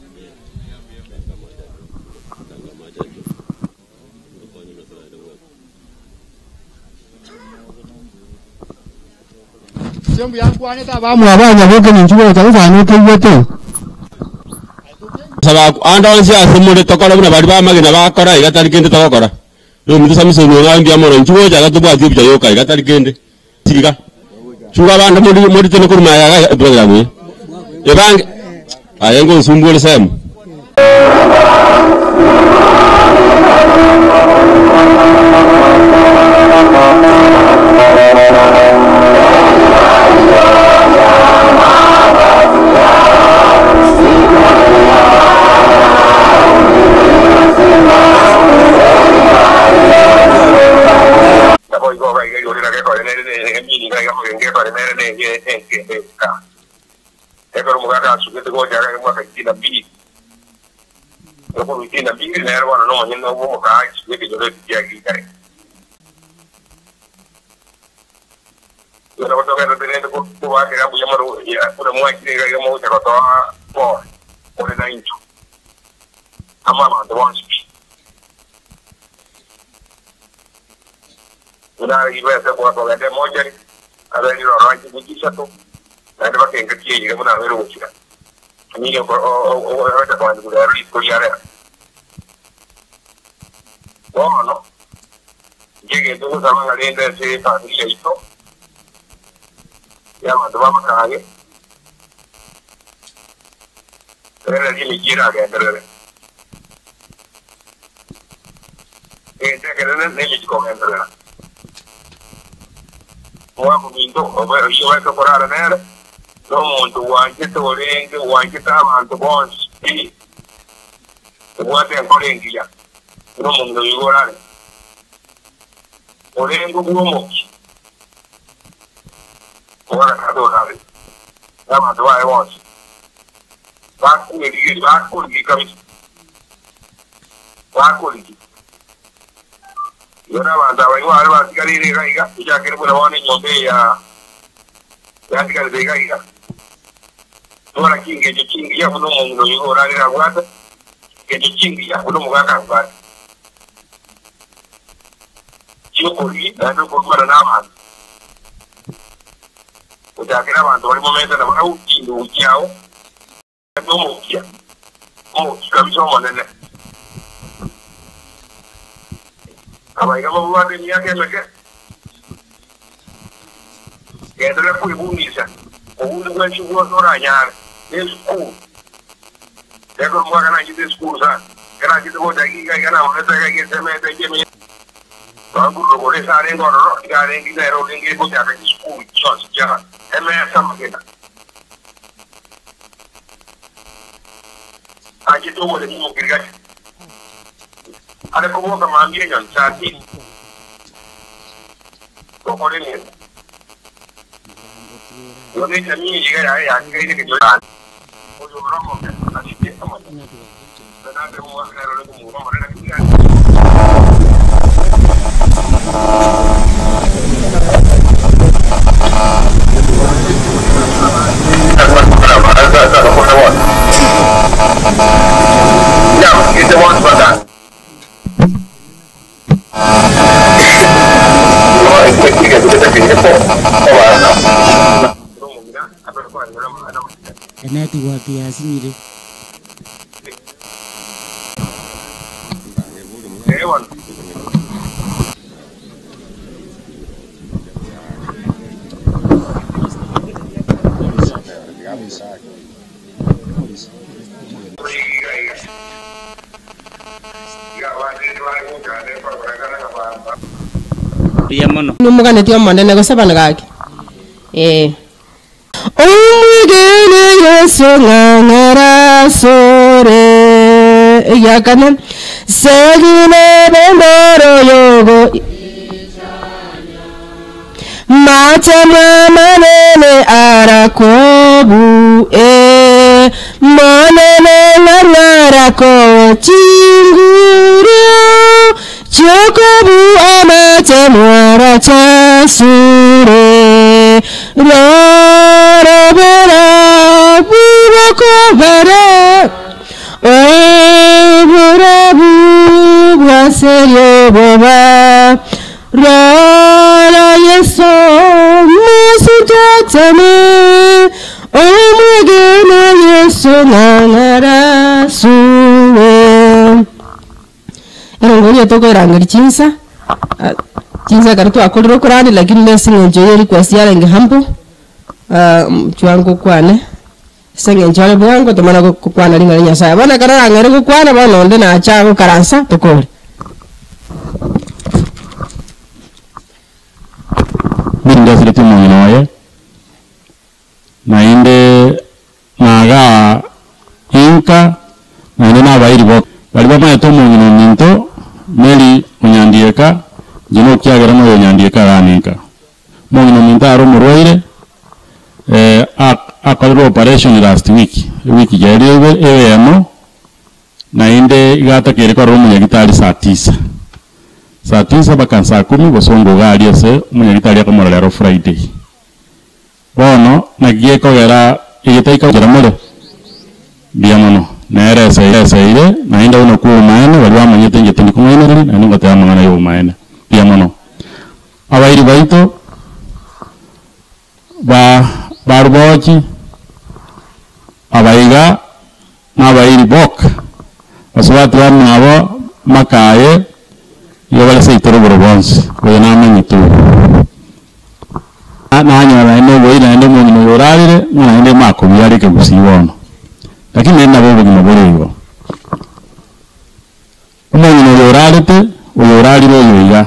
Jombu yangu aneta bamu abanya boke ninchuo taufano kwiweto. Sababu andonzi asumule tokora buna bari bamagina bakora igatari kende tokora. Yo mutu samiso no ngandi amoro nchuo jaga to bwati bya yoka igatari kende. Tiga. Chunga banda muri tene kuruma ya program ye. Yebange ayengo nsumbule semu. Numugane tiyo mandene ko sabana gaki. Umugene Yesu ngangara sore yakane segine bendoro yogo matema manene arakobu manene ngarako chinguru chokobu amatemwara chasure rorobera burokobere burabu bwaserio boba rara yeso musutotame omugena yeso nangarasuwe erongoria tokoerangeri chinsa kari akorire kurandi lakini lesingencho yeri kwasiarenge hampo chwango kwane sengencho ale bwango tomana kukwana lingari nyasaye bana kararangere kukwana banonde na achago karansa tokore binda siliti monginoye nainde naga inka nainde nabairi bok bali bamaye to mongino ninto meli munyandieka jino kyagera no yandieka ranika mongino ninta aro murwaire akalro operation last week jari ewemo nainde igata kere kwa romu nyagitari saa 9 baka saa 10 bosongo gali ese munyagitari akamora lero Friday bono nagiye kogera igitaika gera mure biamono nere seire nainde uno ku maene wali wamanyete ngetendi kumweneri na ningo tya mangana yo maene biamono abairi baito barbochi abaiga nabairi bok aswatu nabo makaye yobale seitoro borobons wena manyitu nanyora eno boina endo mungino yorarire mwana ende mako byari ke gusibono lakini nenda bobo gimaborigo umungino yorarite uyorarire yoyiga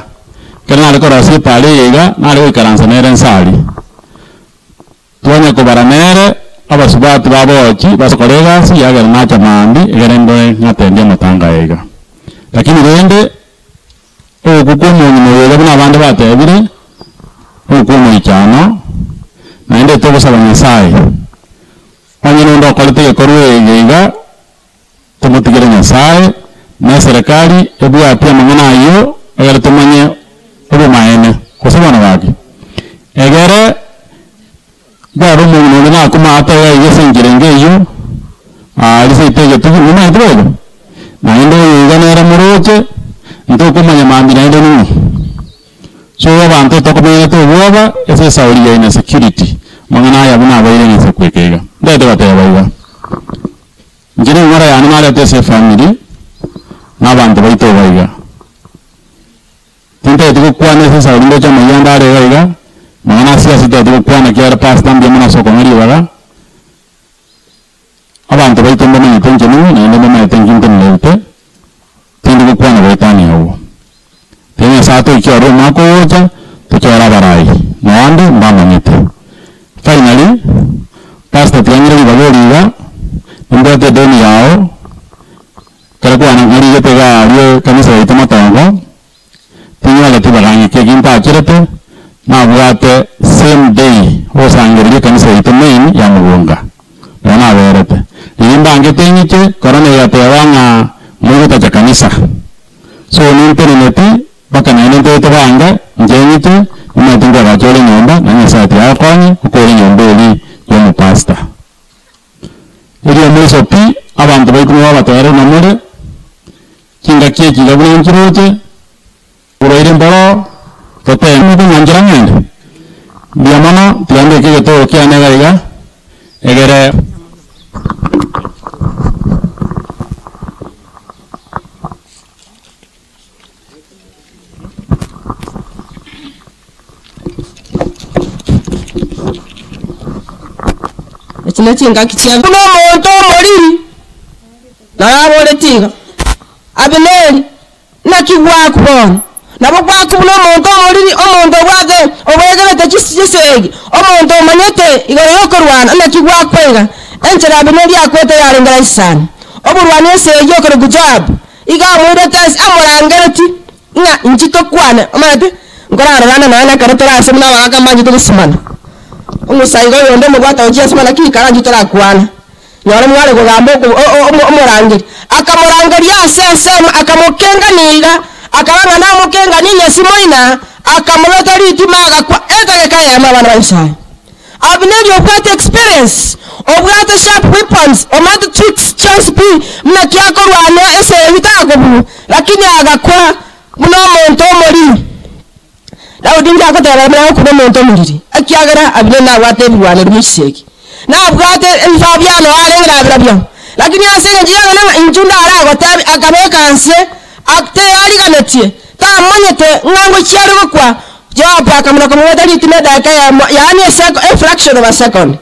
kana aleko rasi pale yiga nale ikaransa nere nsali tuanya ko baranere abasubati babochi basokorega si yaga nacha mandi egerendo ngatende matanga yiga lakini rende okukumu ngino buna abandi batebire okukumu ichano naende tobosaba nyasaye wanyino ndo kolite korwe yiga tumutigire nyasaye na serikali ebu apia mangana yo egere tumanye obo maene kusabana baki egere baro ngino na kuma ata yese ngirenge yo alise itege tugu nima idrogo naende yiga nera muroche ndo kumanya mambi naende nini so abantu tokomeye to woba ese sauri ina security mangana ya buna bayire ni sekwekega ndete bataya bayiga njine ngora ya animale tese family n'abantu baito bayiga tinte tukukwane ese sauri ndo chama yanda are bayiga mangana siasa tukukwane kiara pasta mbye muna soko ngari baga abantu baito mbona nitenje nini naende mbona nitenje ntenlete tindi kukwana baitani hawo tenya sato ikiaro mako ocha tukiara barai noande mbama nyete finally pasta tiangire bagoliga ndote deni yao karakuwa ngari yetega aliyo kanisa itama tango tinya lati barangi ke ginta achirete na bwate same day osangire kanisa itama ya mugonga na werete yimba angetenyiche korona yatewanga Mungu ta kanisa so nintene neti baka na nente tebanga njenyite umatinga bachole nyomba na nyasati akonye ukole nyomba eli yomu pasta iri ameso pi abantu baikuwa batare namure kinga kieki gabule nchiroche uroire mboro tote mudu nyanjira ngende biamana tiande kige to kiane gaiga egere China chinga kitia kuno monto mori na yabole tinga abineri na kiwaku bon na bokwaku kuno monto mori omonto bwage obwegere tachisisegi omonto manyete igoro yokorwana na kiwaku pega enchera abineri akwete yarengera sana oburwane seyo koro gujabu iga mwire tas amorangereti nga inchito kwana amate ngora rana na karatara asemna waka manji tulisimana umusaigo yonde mugwata oje asemana kikara jutara kwana nyore mwale kugamba omurangiri akamurangaria asesema akamukenga niga akabanga na mukenga ninya simoina akamulota ritima agakwa ekageka yama bana bansha Abineri obwate experience obwate sharp weapons omate tricks chance pi mna kiako rwana ese bitako bu lakini agakwa muno muntu omuri Daudi akatera mna ku muntu omuri akiagara abineri abwate rwana rumisheki na abwate Fabiano alengra abirabyo lakini asenge jianga na injunda ara gotabi akabeka anse akte ali ganetie ta manyete ngango chiaro kwa job akamuna kumweta litime daka yani a fraction of a second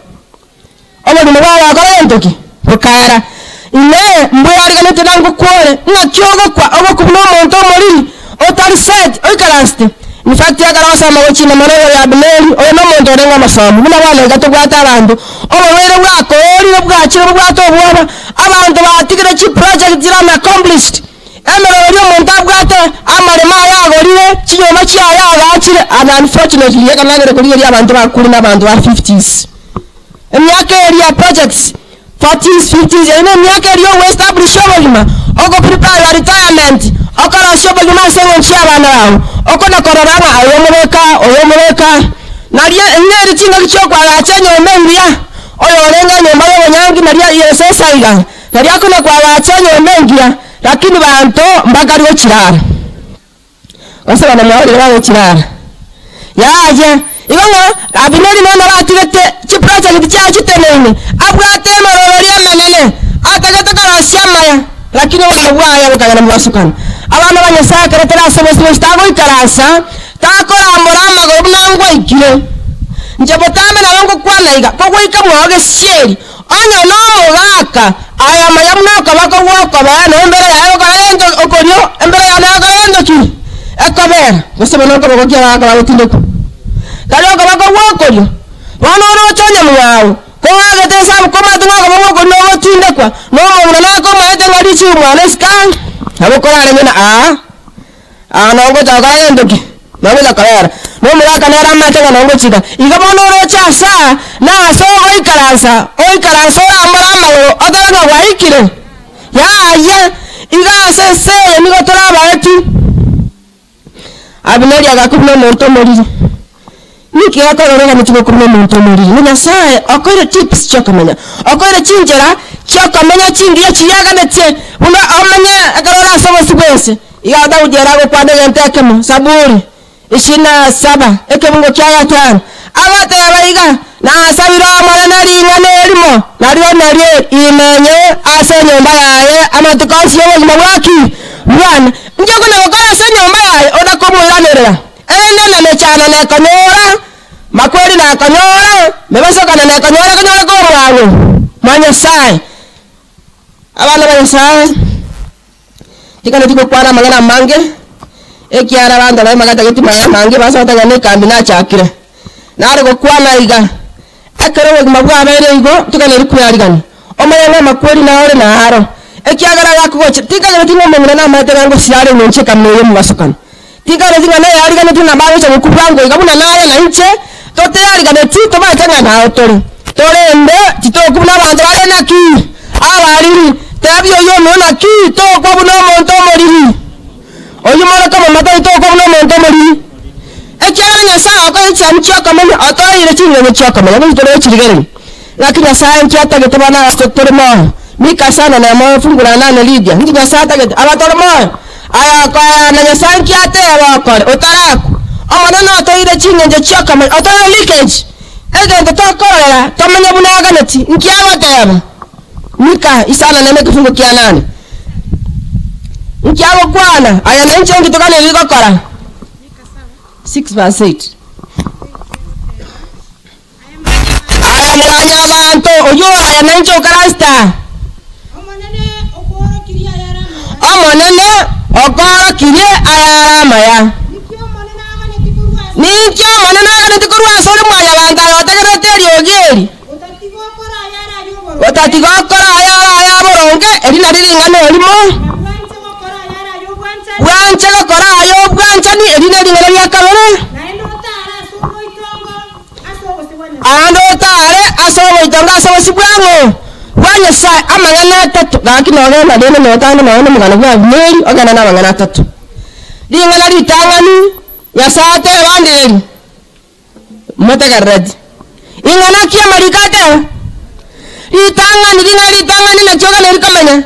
omo ni mwa kwa entoki bukara ine mbwari ganete nango kwore na kyogo kwa obo kubno muntu omuri otali set oikaraste in fact yakarasa mawochi na manero ya Abineri oyo no muntu orenga masomo muna bana gato gwata abantu obo were bwako ori bwakiro bwato bwoba abantu batigire chi project zirana accomplished emerero muntu abwate amarema yagorire kinyoma cyaya agakire and unfortunately yakanagere kuri abantu bakuru n'abantu ba 50s emyaka area projects 40s 50s ene myaka area we establish obulima ogo prepare your retirement okora shobulima sengo cyabana bawo okona kororanga oyo mureka nariye nyeri kinga kichokwa achenyo mengia oyo orenga nyomba y'onyangi nariya yesesa iga nariya kuna kwa achenyo mengia lakini bantu mbagariyo kirara basaba na mwari bawo kirara yaje igonga Abineri nona batirete ki project cya kitenene abwate marorori amenene atagata karashyamaya lakini wabwaya bukagana mwasukana abana banyasaka retera sebese stago ikarasa takora amorama go nangwa ikire njabotame nabango kwanaiga kogwika mwoge sheri anya no mugaka aya mayamna kabako woko bana embere yayo karendo okoryo embere yayo karendo ki ekobera basaba no kabako kya akaba tindeko kalyo kabako wokoryo bana no chonya mwawo ko agate sabu koma tunga kabako ko no tindekwa no mwana na ko maete ngari chi mwana skan abokora remena no ngo takarendo ki Mabela kalera no mulaka nera matanga nango chika igabono ro chasa na so oikaransa amara mawo odanga waikire ya iga sese nigo tora baetu Abineri agakubna muntu muri niki akorora n'ikiko kubna muntu muri ni Nyasaye akore tips cyakamenya akore cinjera cyakamenya cingiye kiyaga ndetse buna amenya akorora sabose bwese iga Daudi yarago kwandega ntekemo Saburi 27 ekebungo kya 5 abate abayiga na sabira mwana nari ngano nariyo imenye ase nyomba yaye amatukansi yo mwaki bwana njoko na bakora ase nyomba yaye odakomulanerera ende na cyana na kanyora makweli na kanyora mebasoka na kanyora ko mwawe mwanya sai abana banyasai tikana tiko kwana mangana mange ekiara banda na magata gitu mangi basa tagane kambina chakire nare go kwana iga akaro magwa abere igo tukane rikuyarigani omayanga makweli na ore na haro ekiagara yakugoche tikane tino mengana na matera ngo siare nonche kameye mubasukana tikane tingana yarigane tuna bawe cha kubango iga buna naye na nche tote yarigane tito batanga na otori torende tito kubuna bantu ale na ki abari tabyo yo nona ki to ko buno monto mori oyu mara kama mata ito ko no muntu muri ekyara Nyasaye ko cyane cyakamenya atayire kinye cyakamenya n'itoro kirigere lakini Nyasaye cyatage tabana asotoremo mika sana na mafungura nane Lydia ndi Nyasaye tage abatoremo aya kwa na Nyasaye cyate abakore otaraku amana atayire kinye cyakamenya atayire leakage ege ntakorera tamenya bunaga nati nkiaba tayaba mika isana na kifungo kya nane Nkiabo kwana aya nanche ngitokana ilikokora 6:8 aya muranya abantu oyo aya nanche ukarasta omonene okoro kirie ayarama ya nikyo monene agane tikurwa sori mwanya banga yotegereteri ogeri otatigokora ayara boronge erina riringano olimo Bwancha kora ayo bwancha yani edina dingala ya kabere ando tare asobo itonga asobo sibwango wanya sai amangana tatu gaki no gena dene no tano no mugana bwa meri ogana na mangana tatu dingala ritangani ya sate wandeli matagarad ingana kia marikate ritangani ritangani na choga leri kamanya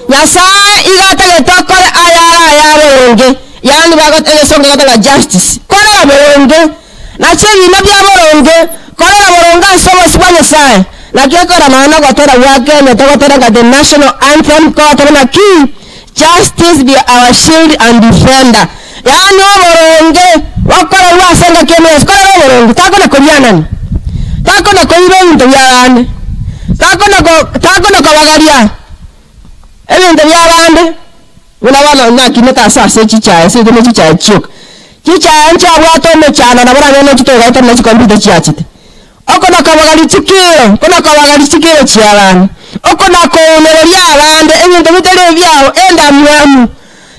ya sai igata getokore ayara wonge yani bagot elesonga gata justice kore abonge na chevi na bya boronge kore boronga sobo sibanya sai na kiakora maana gotera wake ne togotera ga the national anthem kotera na ki justice be our shield and defender yani boronge wakora wasenga kene skora boronge tako na koryana tako na koiro ndo yarane tako na kawagaria ebintu byabande unabana na kineta sase chicha se de chicha chuk chicha ancha wato me chana na bana no chito gaita na chikombi chiachite okona kabagali chikiro kona kabagali chikiro chiarani okona ko neria abande ebintu bitele byao enda mwamu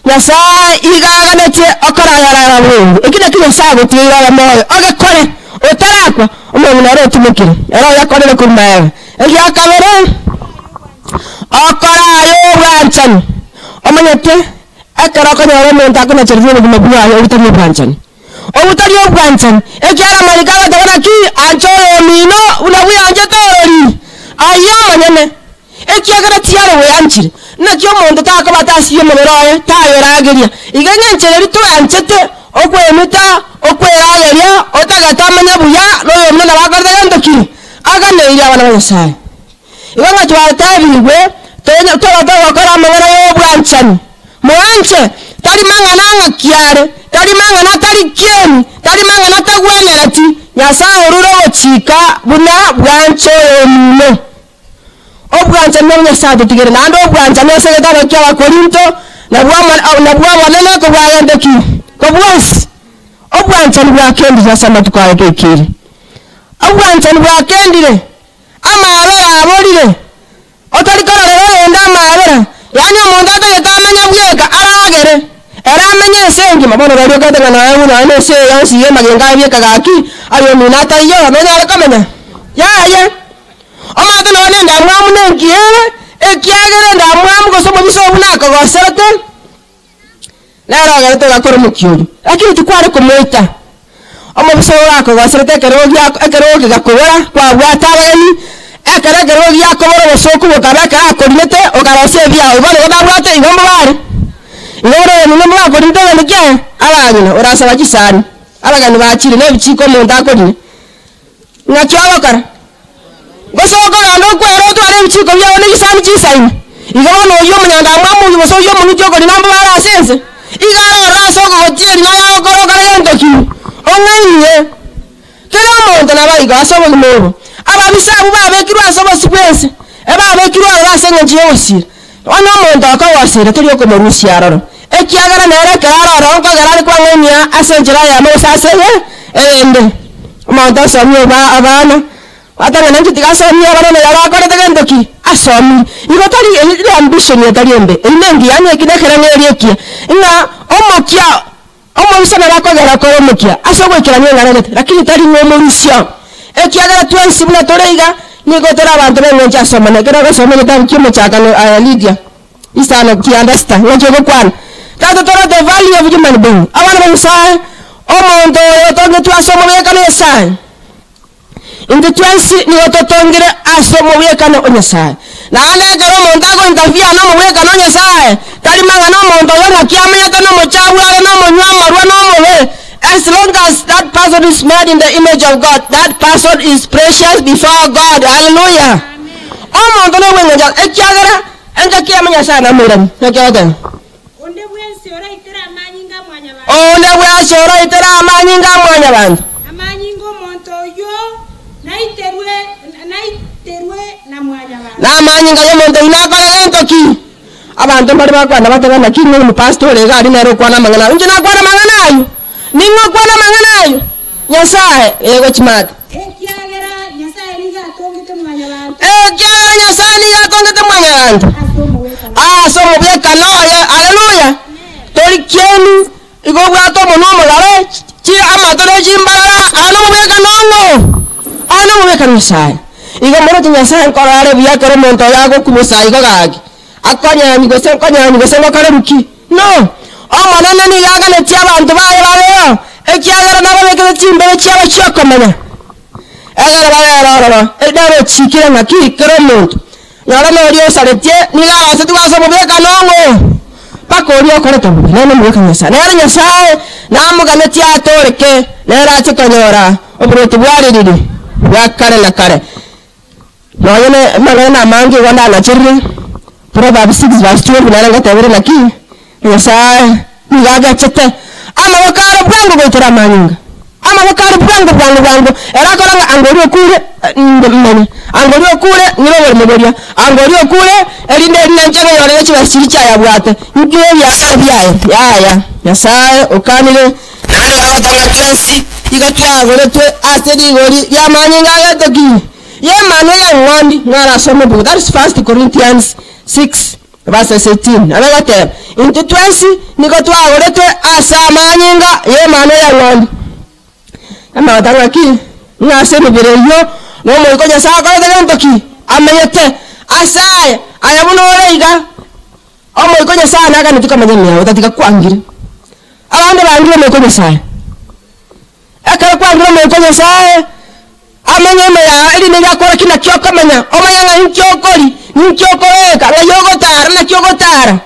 nyasa igaga nete okora yarara bungu ekina kino sago tira moyo ogekore otarakwa umuntu naro tumukire era yakore ko mbaye eya kabere okora yo branchani omanyete akara ko nyoro muntu akona chervino kumabua yo utani branchani obutali obwanchani ekyara malikaga tabana ki anchoro mino unawi anje torori ayo manyene ekyagara tiaro we anchire na kyo muntu takabata siyo muberoye tayerageria iganye nchere bitu anchete okwemita okwerageria otagata manya buya no yomna na bagarda ndokiri agane iri abana basai ibanga twatabiwe tonya toba kora mangana yo bwanchani muanche tali mangana ngakiare tali mangana tali kieni tali mangana tagwenerati nyasa ururo ochika buna bwancho emino obwancha nenya sadu tigere nando obwancha nese garo kya Korinto na bwa wanene ko bwayende ki ko bwasi obwancha bwa kendi yasama tukaye kekiri obwancha bwa kendire amabera abolire otali kora rero enda amabera yani umuntu atayetamanya bweka aragere era amenye sengi mabono radio gatanga na ayo na ene se yansi ye magenga byeka gaki ayo minata yo amenya akamenya ya amata no nenda mwamu nengiye ekyagere nda mwamu ko somo biso bunaka go serete lero agere to gakoro mukyoyo lakini tukware kumwita omo biso wako go serete kerogi gakobora kwa bwata bagani kerogi yakobora bosoku bokabaka akorinete okarose bya ubone godabwate igombo bare igoro ni mwa ko rinto ne kya abanyina orasa bakisani abagani bakiri ne bichiko mu ndakori ngakyabakara gosoko ando kwero to ale bichiko bya ne bisani chisaini igoro no yo munyanda mwamu boso yo munu cyoko ni namba bara sense igara raso ko tieri na yo koro kare ntoki onwenye kero mo ndana ba igaso bo mo ababisabu babekirwa asobo sipwense ebabekirwa abasenga njiyosi ono muntu akawasire tuli ko murusi araro ekyagara nere kararo onko garari kwa ngenya asenjira ya mo saseye ende umuntu asomye ba abana watanga nanti tigasomye abana ya bakora tegendoki asomi igotali ile ambition ya taliembe inengi yani kidekera ngeri ekia ina omokya omusana bakogera ko omokya asogwekira ngara lakini tali ngomurusia ekyagara twensibula toreiga nigotera abantu bengenja somana kera gasomene tabu kimo chakano Lydia isano ki understand ngojo kwana tato toro the value of human being abana bensai omuntu yotonge twasomo bekano yesai indi twensi ni ototongere asomo bekano onyesai na ale gero omuntu ago interview no mubekano onyesai tali mangana omuntu yona kiamenya tano mochawu ale no monywa marwa no mobe. As long as that person is made in the image of God, that person is precious before God. Hallelujah. Omo ntone wenga ekyagara enga kiyamanya sana muran. Nakyaga. Onde bwensora itera amanyinga mwanya bantu. Onde bwensora itera amanyinga mwanya bantu. Amanyingo monto yo naiterwe na mwanya bantu. Na amanyinga yo monto inakole ntoki. Abantu bari bakwana batabana kinwe mu pastor ega ari nero kwana mangana. Unje nakwana mangana ayo. Ningo kwana manganayo nyasaye ego chimata ekyagera nyasaye liga tongete mwanya bantu ekyagera nyasaye liga tongete mwanya bantu somo beka no haleluya tori kyenu igo bwato mono mogare chi amatore chimbarara ano mubeka nongo ano mubeka Nyasaye igo moro Nyasaye nkorare biya kero monto yago kumusa igo gagi akonya ni gose ngokare ruki no omonene ni gaga ne tia bantu bae bae ekiagara nabo bekere chimbere chiaba chokomanya agara bae edaro chikira ngaki kero monto yara no rio saretie ni gaga se tuwaso mubeka nongo pakorio kore tambu nene mubeka Nyasaye nere Nyasaye namugane tia toreke nera chikonyora obrotu bwari didi yakare na kare no yene magana mangi wanda na chirri Proverbs 6 verse 12 nere ngatabire naki Nyasaye ni gaga chete ama wakara bwangu goitera manyinga ama wakara bwangu era koranga angorio kure ndemene angorio kure nirowe moboria angorio kure erinde nanjego yore chibasiricha ya bwate ngiye ya Nyasaye okanire nani awatanga twensi igatwa goretwe asedi gori ya manyinga yatoki ye manu ya ngondi ngara some book. That is 1 Corinthians 6 verse 18 abagate into 20 nikotwa goretwe asa manyinga ye manu ya ngondi ama watanga ki ngase mibere yo no mo ko Nyasaye ko de ntoki ameyete asaya ayabuno reiga omo ko Nyasaye naga nituka manyanya utatika kwangire abandi bangire mo ko Nyasaye akara kwangire mo ko Nyasaye amanyama ya eri ne yakora kina kyokamanya omanyanga nkyokori nkyokoreka ngayogotara na kyogotara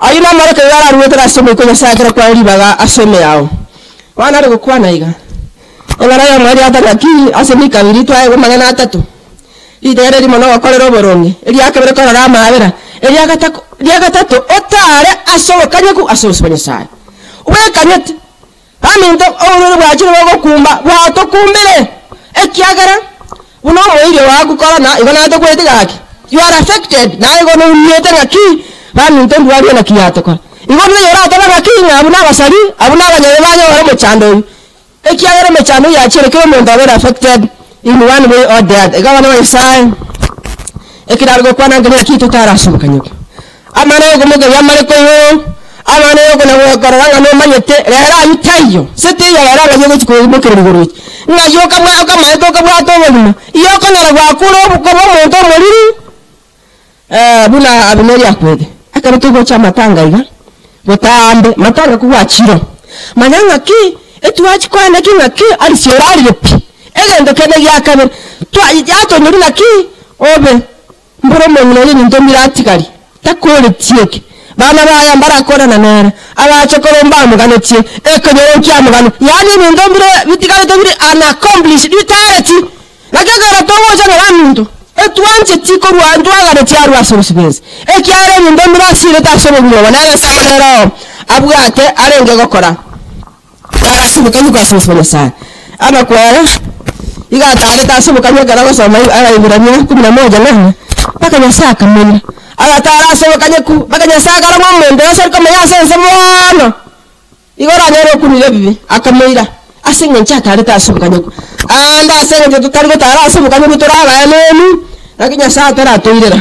ayina maraka yara ruwetera asome ko Nyasaye akara kwari baga asome yao wana ari gukwana iga engara ya mwari atagaki asemi kabiri twaye magana atatu idere limo no wakorero boronge eri akabere ko rama abera eri agatatu otare asobokanye ku asobosanya Nyasaye we kanyete baminto ororo bwakire bagokumba bwatokumbire ekiagara uno moire wagukora na igona to kwete gaki you are affected na igona unyete ngaki baminto ndwari na kiyato ko igona yora ataba ngaki abuna basari abuna abanyere banyo bari mu cyando ekiagara mu cyando yakire ko muntu abera affected in one way or the other igana no Nyasaye ekirargo kwana ngani kitu tarasubukanye amana yo gumuge yamare ko yo amana yo gona wakoranga no manyete rera yutayo sete ya rera banyo ko mukere nguru ngayo kamwa kama to kabwa to wonu iyo ko ngara gwa kulo ko muntu muri buna abineri akwede akara to go chama tanga iga botambe matanga kuwachiro manyanga ki etuwachi kwana kinga ki alisiorali lepi egendo kene yakabere to yato nyuri na ki obe mboro mwenye ni ndomira atikali takole tieke bana baya mbarakora na nera abachokoro mbamuganetie ekonyoro kyamugano yani ni ndomira bitikale to biri unaccomplished vitality nakagara to woja na bamuntu etwanje tiko rwandu agara tiaru asobosibezi ekyare ni ndomira sire tasobobiro banana samanero abwate arenge gokora arasubukanye kwasobosibanya sana anakwara igatare tasobukanye garago soma ara ibiranya 11 nane paka Nyasaye akamenya agatara asobokanye ku paka Nyasaye garamo mwende yose ko meya sense mwana igora nyero kunire bibi akameira asenye ncyatare tasobokanye ku anda asenye tutari gutara asobokanye guturaba nenu naki Nyasaye taratoirera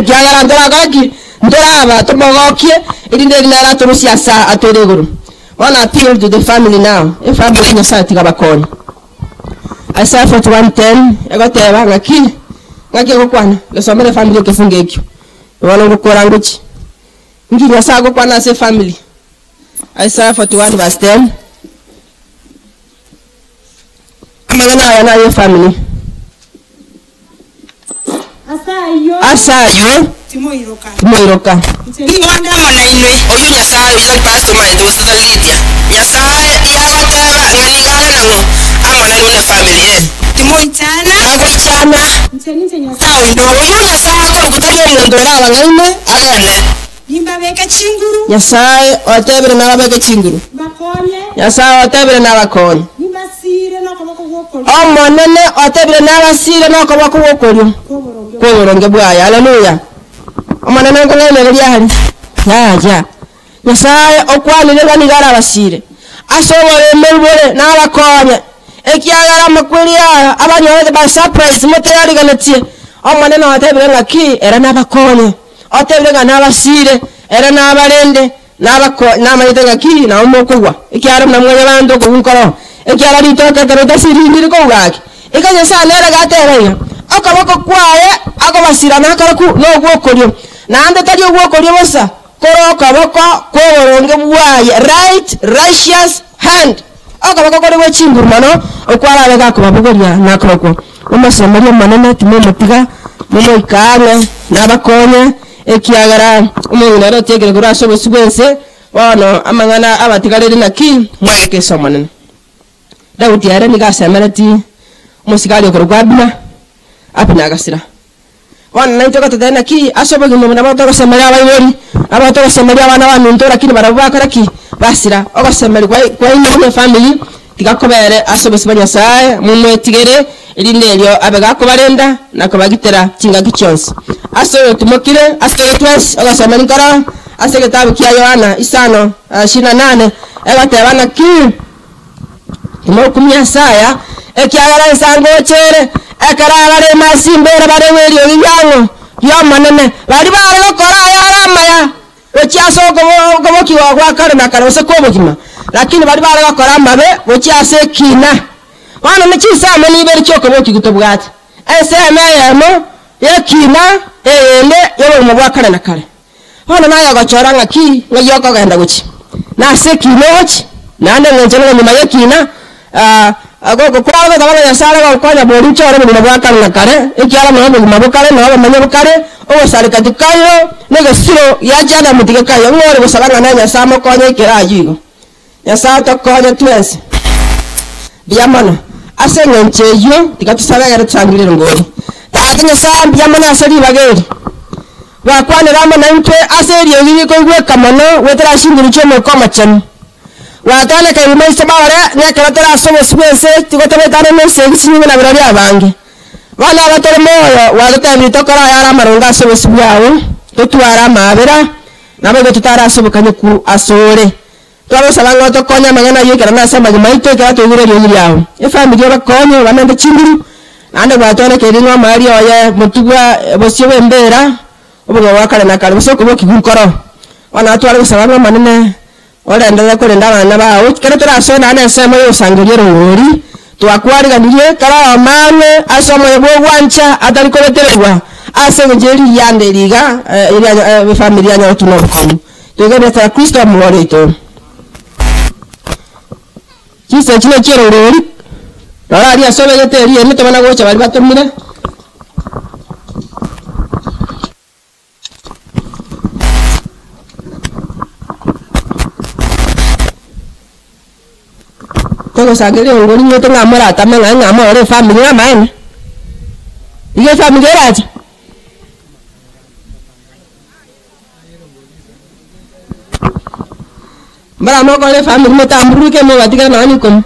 byagara ndaragaki ndaraba tomogokie irinde rinara turusiasa atoreguru one appeal to the family now if family Nyasaye tigabakoni Isaiah 41:10 egoteba ngaki gokwana lesomere family kefungekyo wala gukora nguchi ngi Nyasaye gokwana se family Isaiah 41:10 amagana yana ye family asayo timoiroka ngwanda mana inwe oyu Nyasaye yo pastor mai to sa Lydia Nyasaye yagateba nganigala nango amana nune family timoitana agochana ntenite Nyasaye ndo oyu Nyasaye ko gutamo muntu raba ngaine agane nimba beka chinguru Nyasaye otebere na beka chinguru bakonye Nyasaye otebere na bakonye nimba sire no koboko gokoro omonene otebere na basire no koboko gokoro koboronge bwaya haleluya omonene ngo ngene lyari yaja Nyasaye okwanire nganigara basire ashobore melbore na bakonye ekiagara makwiriya abanyore ba surprise muteyari ganatie omane no atebere ngaki era nabakonye otebere ngana basire era nabarende namanyete ng'aki namo mokogwa ekiara muna mwanya bantu okunkoro ekiara ritoke kerota sirindiri kougaki ikanya sana era gatebaiga akaboko kwaye akobasira nakaraku nogwokorio naende tari ogwokorio bosa koro akaboko koboronge bwaye right righteous hand akaboko kore gwechimburu mano okwarabe gakobabogoria nakorokwo omasemeria manene timo motiga momoikane nabakonye ekiagara omong'ina rotegere kora asobosi bwense bono amang'ana abatigarire naki mwageke esomanene Daudi yare nigasemereti omosigari okorwa bina apina agasira bono naitoka tatena ki asobogi nomuna botogosemeria abaibori abotogosemeria abana baminto lakini barabakora ki basira ogosemeri kwa ine family tigakobere asobosi banyasaye mumwetigere irinde elio abegakobarenda nakobagitera chingaki chonse asoyo tumokire asege twes ogosemeri nkara asege tabu kia Yohana isano 28 egatebana ki timokumia saya ekiagara ensango chere ekaragare masimbere barewerio giyango yomanene bari bare gokora yaramaya ochiasoko gobokiwa gwakare nakarose kobogima lakini bari bare gokora mabe ochiase kina bana mechisa mani bere choko boki gutobwate eseme yemo yekina ende yobo mubwakare nakare bana nayo gochora ngaki ngayoko genda guchi na sekinochi nande ngenjelo nyuma yekina agogo kwaro tabana ya sara kwanya bori chora mu mabwakare nakare ekiara mu mabwakare no manyabukare o sare katikayo nego siro ya jana mutige kayo ngore busabanga nanya samo konye kirayigo ya sato konye twese biamano asenye ncheyo tikatusabagara tsangire ngori tatinye sambi yamana aseri bageri wakwane rama na mtwe aseri yiri ko gwe kamano wetara shingiri chomo koma chan watane kai mai sabare ne karatara sobo swese tikotobe tane ne sengi na birari abange bana batore moyo wadata mitokora yara maronga sobo sibyawo totwara mabera nabo tutara sobo kanyeku asore twaro sabango tokonya mangana yekera na sema maito kera to yire yiri yawo e family bakonye banande chinguru nande batone kerinwa mari oye mutugwa bosyo bembera obugo wakale nakale bosoko bokigukoro wana twara sabango manene ora ndada ko ndaba bana bawo kera turaso nane sema yo sangiriro ngori twakwariganirie kara amane asomo yebo wancha atari ko beterwa asengeri yande liga iri family yanyo tunokomu tegene ta Kristo amorito kisa chino chero ngori ora ari asobe geteri emito bana gocha bari batomire Todo sangre ngori nyoto ngamora tamanga ngamora family ngamaene ile family raja mara mo ko le family motamburu ke mo batika nani kom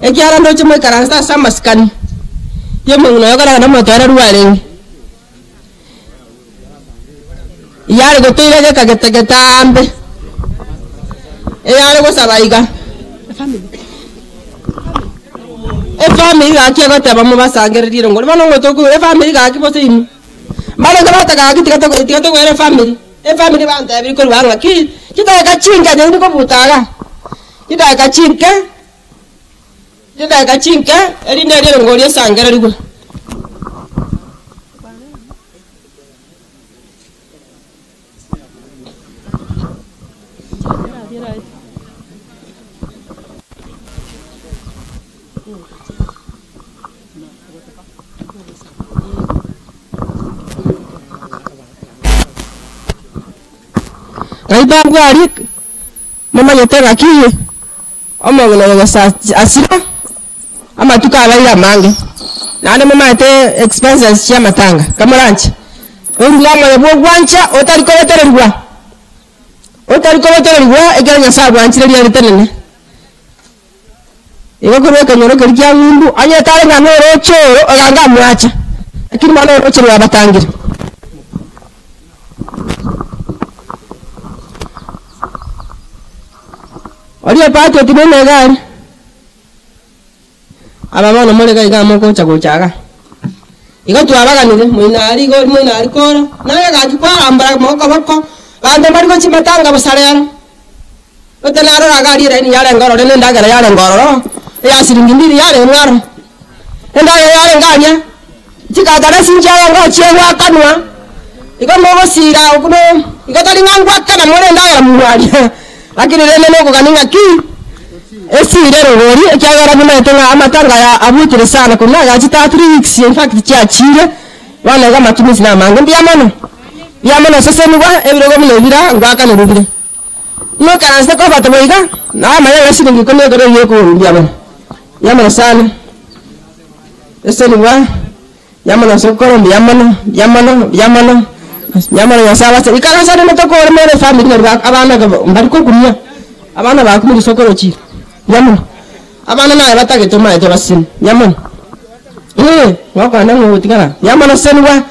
ekiara ndo chimo karasta samaskan yo mo no yogara na motara ruare yare go tire ke kageta ambe yare go sabaiga family ga ke gote ba mo basangerire ngori bano ngoto ku family ga ke bosini bano ga bata ga tikata ko ere family banta bi ko wanga ki kita ga chinga nyandu ko butaga kita ga chinga eri ne ere ngori sangere rigo Aiba ngwari mama yotega kiye omongona yosa asira ama tukabaya mange nane mama te expenses ya matanga kamuranchi urulama yebo gwancha otariko betererwa eganya sabu anchire ya ritenene ego kore kanyoro kerya ngundu anya tare ngano rocho oganga mwacha lakini mano rocho ya batangira Oria pato tibene gari ababona mole ga igamo ko chaga igo twabaganire muinari kora naga ga kwara ambara moko bako bantu bari ko chimatanga basarera otenaro agari re ni yale ngoro ne ndagara yale ngoro ya siringi mbili yale ngaro enda yale nganya chikatara sinjaya ngo chengwa kanwa iko nobo sira ukuno iko tali ngangwa kana mwere ndagara muwali lakini rene noko kaninga ki esire rogori ekyagara bino etenga amatanga ya abutire sana kuna gachi 3 weeks in fact cyachire wana ga matumizi na mango biyamano sese niwa ebirogo bino bira ngwaka ne rubire no karanse ko bato boiga na maya yasiringi ko ne gore yeko biyamano sana ese niwa yamano sokoro biyamano ya sawa se ikaransa ne to ko mere family ne abana ga mbari ko kumya abana ba kumuri sokoro chi yamano abana na batage to mai to basin yamano wako na ngo tikana yamano senwa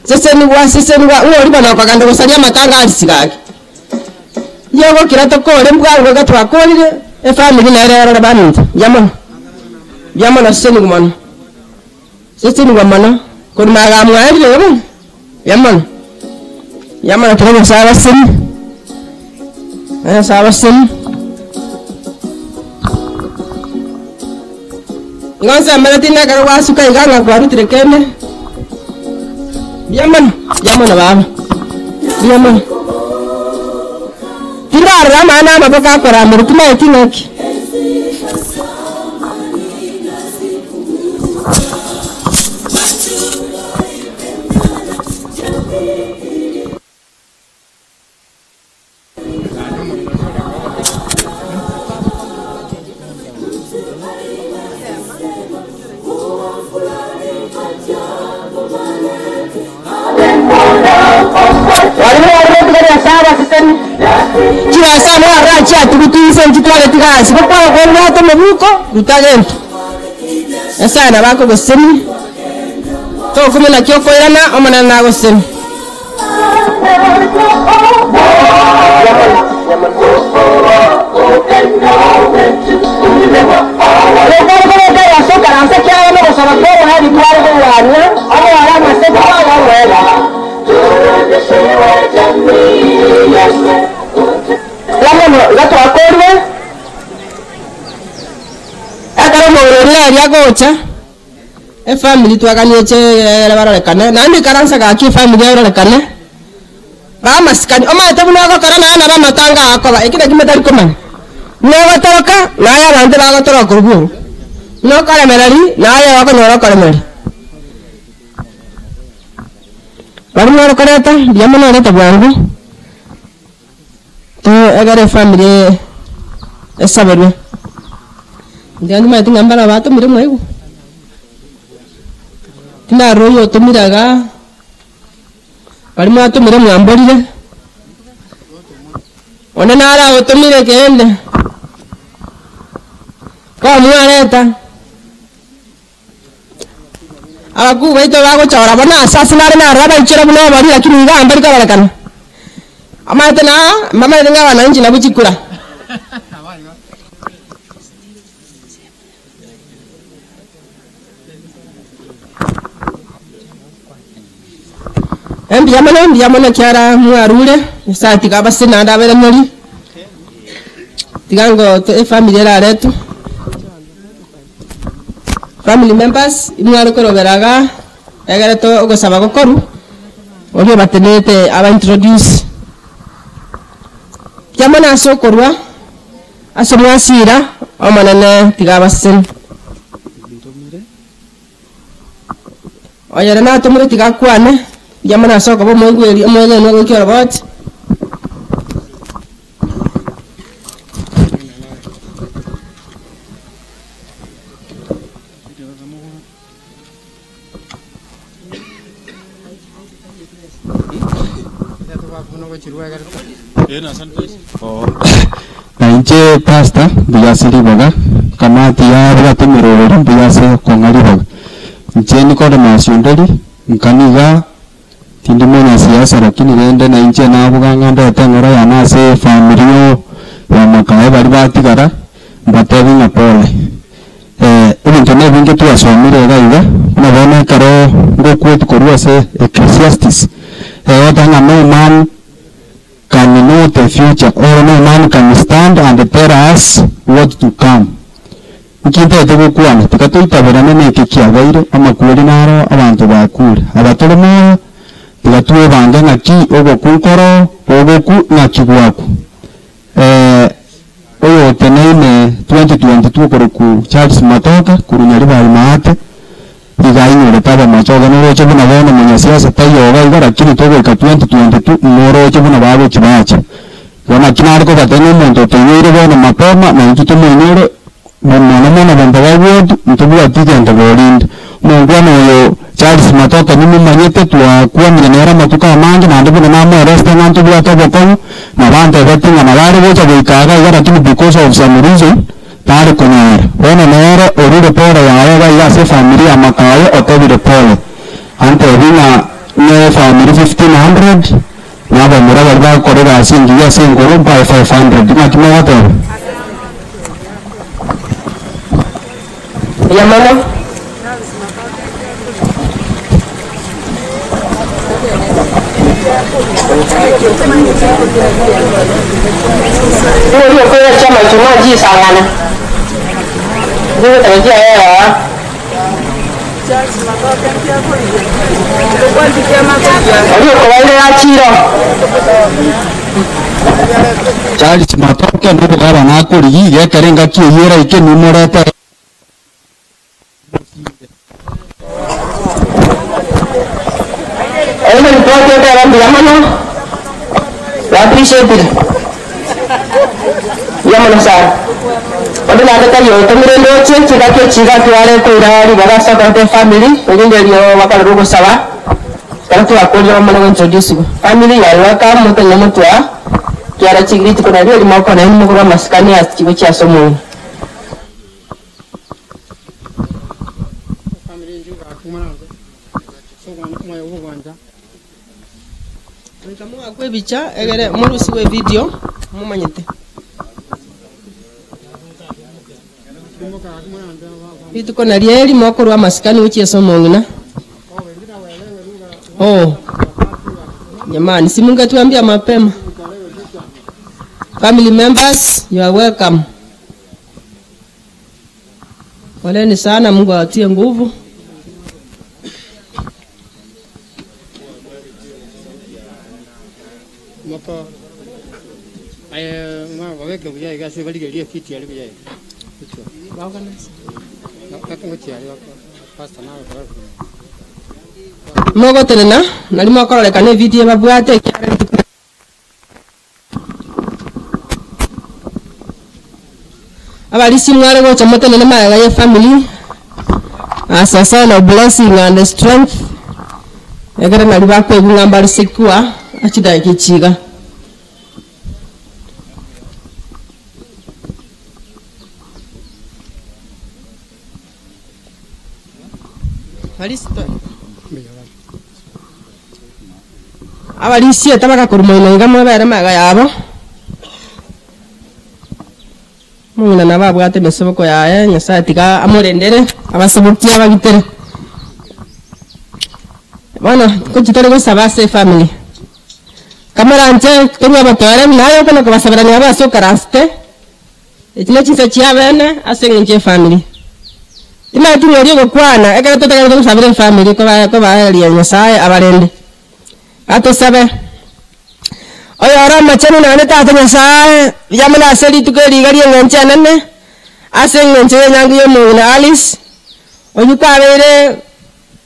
ngori bana kwa kando salia matanga alisigaki yego kirato ko le mbwango gatwa ko ile e family na era bantu yamano senwa mano ko maga mwari le yamano tena sawa sin ngonsa maratina karwa suka iganga kwa rutire kene yamano baba yamano tirara mana mabaka kora murtuma etinaki Kira sana raja tukutuisa mchitwale tigasi kwa watu mabuko utagento sana bako goseni to kumena kyoko yana omana na goseni gato akorwe akara mongolera ya gocha e family twaganie che barolekane nandi karansa ga ki family barolekane ba maskani oma tabuna go karana na ba matanga akoba ikida kimetari komani no batoroka na ya bande ba gotoro kurbu no kala melari na ya wako no kala melari barumaro kareta yamana reta bwangu to agare family esaberwe ndiandi mati ngambara bato mire mwegu tina royo to miraga bari mato mire mwamborire ona nara o to mire kende ko muareta abaku baito bago chora bana asasinare na raba ichira buno bari lakini ngambari ka balakana amate na mama idenga wananchi na buchikura Mbiyamana kyara mwarule sati kabasina ndabere muri tigango to family la letu family members imwaro ko beraga egere to ogosaba gokoru oge batenete aba introduce yamana sokorwa asomwasira omanene tigabasin oyere na to muri tigakwane yamana soko bo mwegweri omwene no gukira bot Nainche pasta biyasiri baga kamati ya bwate miroro biyase kongari baga ncheni ko demasiondari nkaniga tindimona siasa lakini rende nainche na buganga ndete ngora ya nase familio ya makae bali batigara mbatebi na pole ibintu ne binge tu asomire gaiga na bone karo ngokwetu korwa se Ecclesiastes otanga no man can know the future, or no man can stand and tell us what to come. Ikinte tego kuana tikatuita verana neke kiawaire amakuri naro abantu bakuri abatolemo tikatuwe banga ngaki ogo kunkoro ogo ku nakigwaku oyo teneine 2022 koroku Charles Matoka kurunyari bali maate igainyo letaba machoga no roche buna bona mwenye siasa tayo igara kini togo ka 2022 moroche buna babo chibacha wana kinari ko batene muntu tenyire bona mapema na ntutu mwenye mwana banda wawodi mtubu atijenda golinda mungwana yo Charles Matoka ni mumanyete twa kuwa minera matuka amangi na ndipo na mama resta na ntubu atoboko na banda batinga na bari bocha boikaga igara kini because of some reason tare konara wana nere orure pora ya awa ya se familia makayo otobire pole ante bina ne family 1500 na ba mura ba korera asingi ya sengoro by 500 dina kimawato ya mana Ini kaya chama cuma ji sangana. Ini terjadi ya. Ini kaya ciro. Charles Matoka no bugaba nakuri yiga karenga kiyera ike numorata Ini dipoto dalam mana? Appreciate it. Ya mana sah? Pada nanti kali itu mereka cika tuare kuira di bawah satu family, mungkin dari wakal rugo sawah. Kalau tu aku yang mana introduce family ya, wakam mungkin nama tua. Kiara cingri tu kena dia di mau kena ini mau kena masukkan ya ciku cia semua. Kamu aku bicara, agar mulu sih video, mau manyete. Itu kau narieli mau kau masukkan uci semua na. Oh, jamani, si munga tuambia mapema. Family members, you are welcome. Poleni sana, Mungu awatie nguvu. Mapa waweke kujai kasi bali gelia kiti ali kujai. Bawa kan? Kata kecil ali pas tanah berapa? Mogo tenena, nali mo akora lekane video mabuate kiare. Abalisi mware go chamote nene maga ya family. As a sign of blessing and strength. Egere nali bakwe ngambali sekua achida ikichiga. Abalisi tabaka kurumoina ngamo bere maga yabo. Muna na babu ate mesoko yae nyasa tika amorendere abasobokia bagitere. Bana ko chitore ko sabase family. Kamera nje kenya batore nayo kono ko basabrani abaso karaste. Etine chinsa chia bene asenje family. Tina tunyori ko kwana ekara totaka ko sabre family ko ba ya nyasa abarende. Ato sabe oyo ora machani na neta atanya sa yamana aseli tukeri gari ngancha nanne aseng ngancha nyangi yo muna Alice oyu ka bere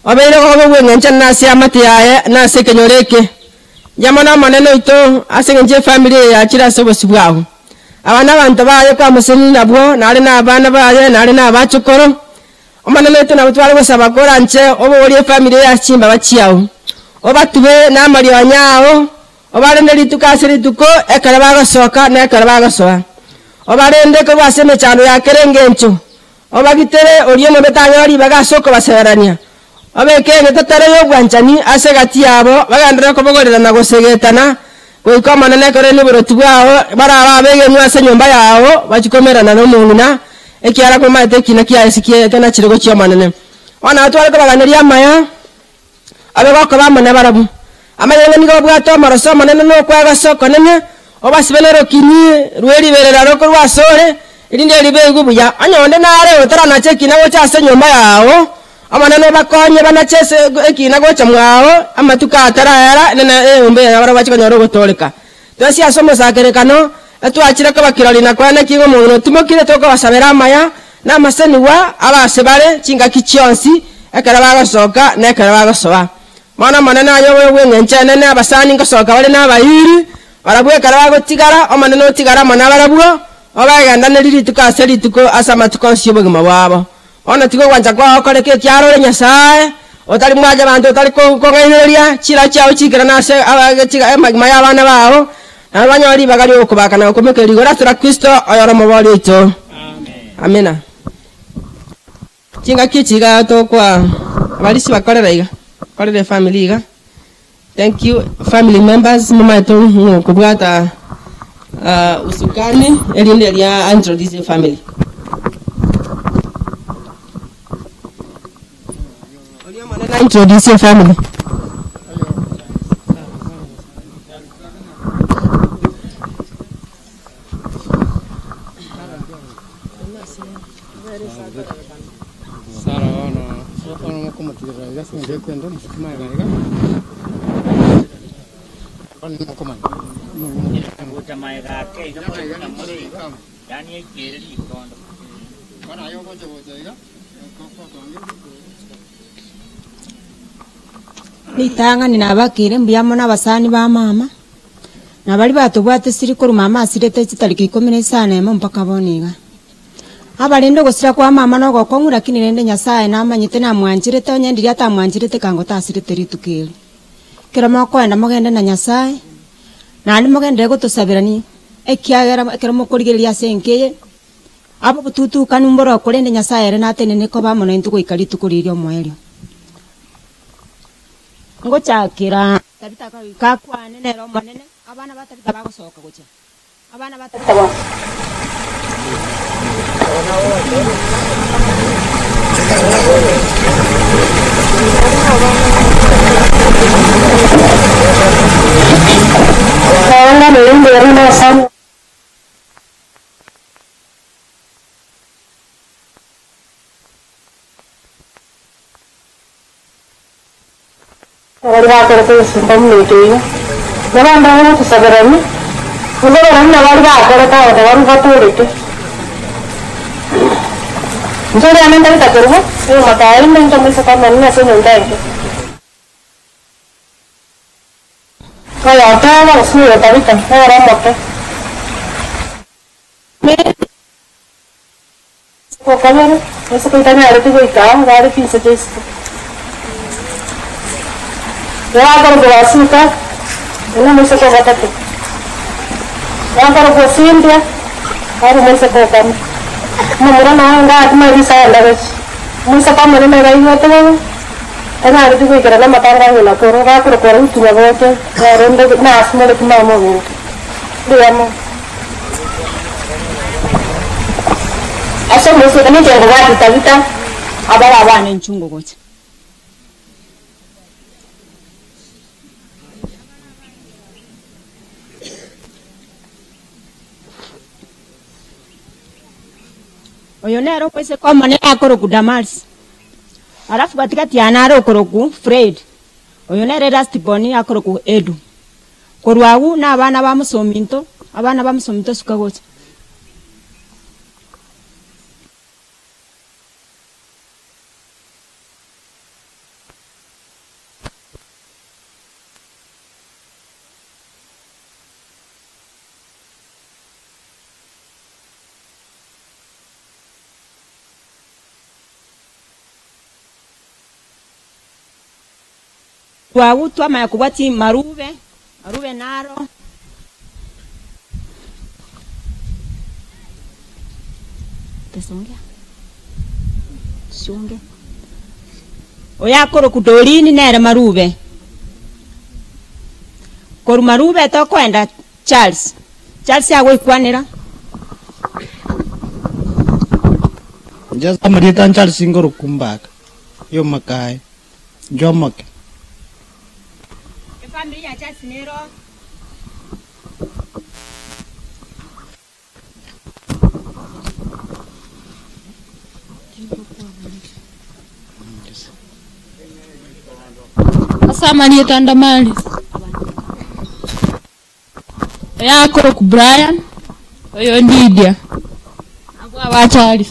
obere ko go ngancha na sia matiaye na se kenyoreke yamana maneno ito aseng nje family ya chira sobo sibwaho abana bantu bayo kwa museni nabwo nari na abana bayo nari na abachukoro omaneno ito na butwale bosaba kora nche obo oli family ya chimba bachiawo obatube na mari wanyao obarende litukasiri tuko ekarabaga soka na ekarabaga soa obarende ko baseme cyano yakerengencho obagitere oriye no betanyari baga soko baserania obeke ngetatare yo gwanchani asegati yabo bagandira ko bogorera na gosegetana ko ikomana ne kore ni borotu bwao baraba bege mwase nyomba yao bachikomerana no mungina ekiara ko mate kina kiya esikie kana chirego chiyo manene wana atwale ko baganira maya abe bako bamana barabu amanyene nigo bwato moroso manene no kwaga soko nene obasibenero kini rweri berera roko rwasore irinde ribegu buya anyonde nare utara na cheki na gocha ase nyumba yao amanene bakonye banachese ekina gocha mwao amatuka atarara nene umbe abara bachikonyoro gotoleka twasi asomo sakerekano atwachira ko bakirori na kwana kigo muno tumokire toko basabera amaya na maseniwa abasebare chinga kichionsi ekara bagasoka nekara bagasoa mana manene ayo wengenche nene abasani ngasoka bale nabayiri barabwe ekara bagotigara omanene otigara mana barabwo obagenda neriri tukaseri tuko asama tukonsibo gima bwabo ona tigo gwanja kwa okoreke kyaro Nyasaye otari mwaje bantu otari kongaineria chira chao chikira nase abagetiga magima y'abana babo abanyori bagari okubakana okomekeri gora tura Kristo ayora mubali ito amena chinga kichiga to kwa abalisi bakorera iga korera family iga thank you family members mama to kubwata usukani elinde ya introduce family introduce your family. Nitanga ninabakire mbiyamo n'abasani ba mama nabali batubwate siri ko mama asirete kitariki 14 mpaka boniga abalinde gusira kwa mama no gokongura kinirende Nyasaye namanyite namwanjirete onyendiri atamwanjirete kango tasirete ritukire kira makwenda mogende na Nyasaye nandi mogende gutusabirani ekiagera kira mukurigiria senkeye abo bututu kanumboro kurende Nyasaye rena atenene ko bamono intuko ikari tukuririo mwerio ngochakira tabitaka kakwane nero manene abana batabita bagosoka gocha abana batabita ba Sawana melinde rina sana Warga kerja sumpah meeting, jangan bangun tu sebenarnya, udah orang warga kerja ada orang batu itu. Jadi ane tadi tak kerja, makain dan cuma sekarang mana sih nunda itu. Kalau ada orang semua tapi tak orang apa. Pokoknya, sekitarnya ada tu ikan, ada pizza jenis. Yang kalau berasuka, ini mesti kau kata tu. Yang kalau bersin dia, harus mesti kau kan. Mungkin orang enggak ada bisa ada. Mesti kau mana mana ini tu. Karena ada tu kerana mata orang ini, korang itu juga tu. Orang tu nas mula tu mau. Dia mau. Asal mesti kami jangan buat kita, abang-abang yang cunggu goch. Oyonero kwese kwa mane akoroku Damals. Alafu katikati ya naro akoroku Fred. Oyonere Rastiboni akoroku Edu. Korwagu na abana bamusominto sukagocha. Wautwa mayakubati marube naro tesongia shunge oyakoro kudorini nere marube koru marube to kwenda Charles agwe kwanira just amrita Charles ngoro kumbaka yo makai jomoke family ya chasinero. Asamani tandamali. Ya koro ku Brian. Oyo Lydia. Agwa wachali.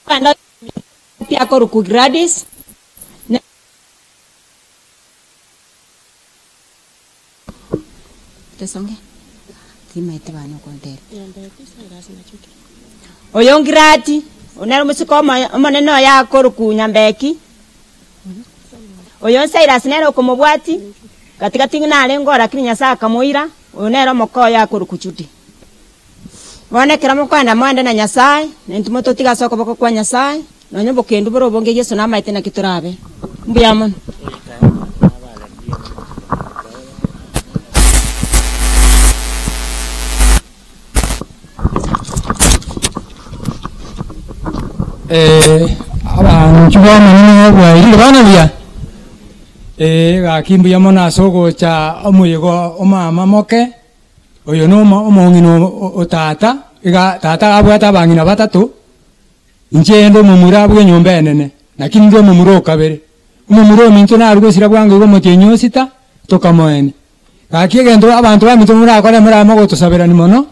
Panda pia koro ku Gladys. Tesonge. Kimete bana kontera. Oyo Ngirati, onero musikoma omaneno ya koro ku Nyambeki. Oyo Cyrus nero kumubwati katika tingina alengo lakini Nyasaye akamuira onero mokoya koro kuchuti. Bonekera mukwenda mwende na Nyasaye nentimoto tiga soko boko kwa Nyasaye nonyombo kendu boro bonge Yesu na maite na kiturabe. Mbuyamon. Abantu bamwe bwa bana bya gakimbu ya mona sogo cha omuyego omama moke oyo no omongino otata tata abwata bangina batatu injendo mumura bwe nyomba enene lakini ndo mumuro kabere mumuro minto na rugo sira bwange go motenyo sita tokamoene gakigendo abantu bamito muri akore muri amago tosabera ni mono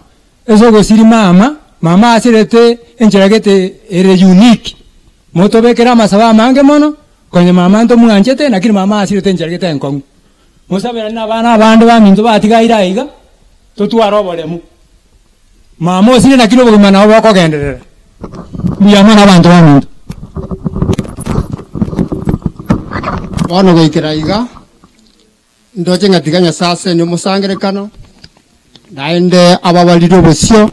ezo go siri mama asirete encheragete ere unique moto bekera masaba mange mono konye mama ndo mwanchete lakini mama asirete encheragete enkongu musabera na bana abandi baminto batigaira iga totwaroboremu mama osire nakino bugimana obo kogenderera biyamana abantu baminto wano goikera iga ndoje ngatiganya sase ni musangerekano naende ababaliro bosio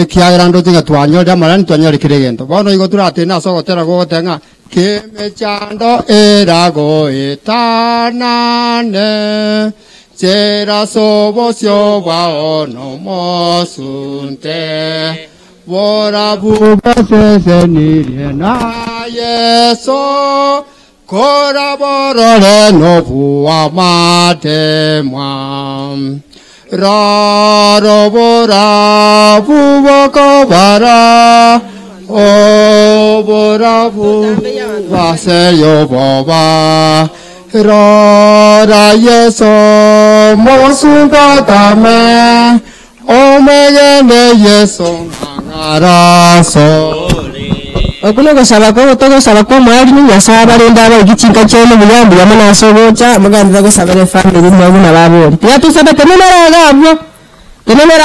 kiagira ndoje ngatwanyoda marani twanyore kiregendo bono igo turate na sogotera gogotenga kemechando erago etanane Chera sobosio waono mosunte Vora buba se nirie na yeso Kora borore no bua mate mwam Raro bora buba kobara O bora buba se yo boba Rora yeso mosunga tame omegene yeso ngaraso okuno gosaba ko togosaba ko mwali ni Nyasaye balinda aba igicika cyane muyambi yamana sogocha mugandira gosaba le family mwabu na babori ya tusaba tenera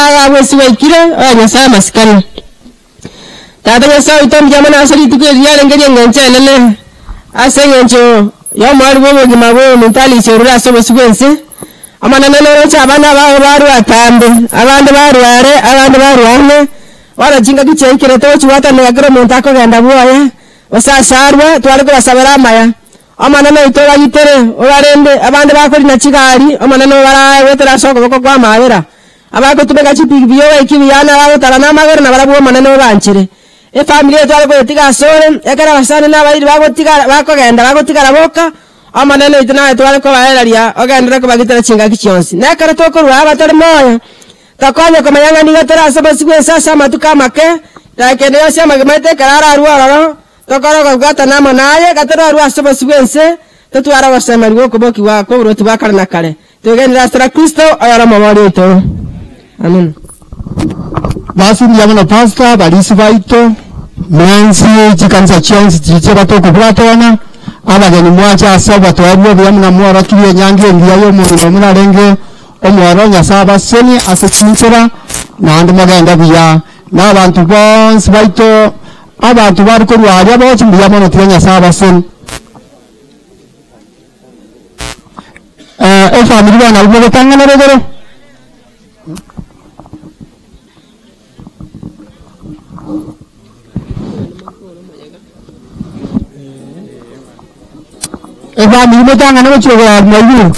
agabwo siwe ikire Nyasaye masikani tata Nyasaye itombi yamana asali tukiri yarengeri ngenchene asengencho yo mwali bobo gimabo mentali serura sobo sigwense amana nero cha abana baru atambe abandi barware abandi barwane wala jinga gichenkire to chiwata ne agro montako ganda buaye osasarwa twali ko basabara maya amana no itora yitere orarende abandi bakori na chigari amana no bara wetera soko boko kwa mabera abako tubega chipi biyo ikibiyana babo tarana magara na barabu amana no banchire family twali ko tiga sore ekara basane na bairi bako tiga bako genda bako tiga boka amanene itana twali ko baeraria ogendera ko bagitera chinga kichonsi na kara to ko rwa batari moya takonya ko mayanga ni gatera saba sigwe sasa matuka make takende yose magmete karara ruara to koro ko gata na manaye gatera ruwa saba sigwense to twara wasema riwo ko boki wa ko roti bakara na kale to gendera stra Kristo ayara mawali to amen basi ndiyamana pastor balisi baito mwanzi chikanza chionzi chicheba to kubratona abageni mwacha asaba twabwo byamuna mwara kiriye nyange ndiyayo mu murarenge omwaro Nyasaye seni asechinsera nandi magenda biya n'abantu bonse baito abantu bari ko rwari abo chimbiya mono tinya Nyasaye seni family bana albo tangana regoro family mo tangana mo choga mayu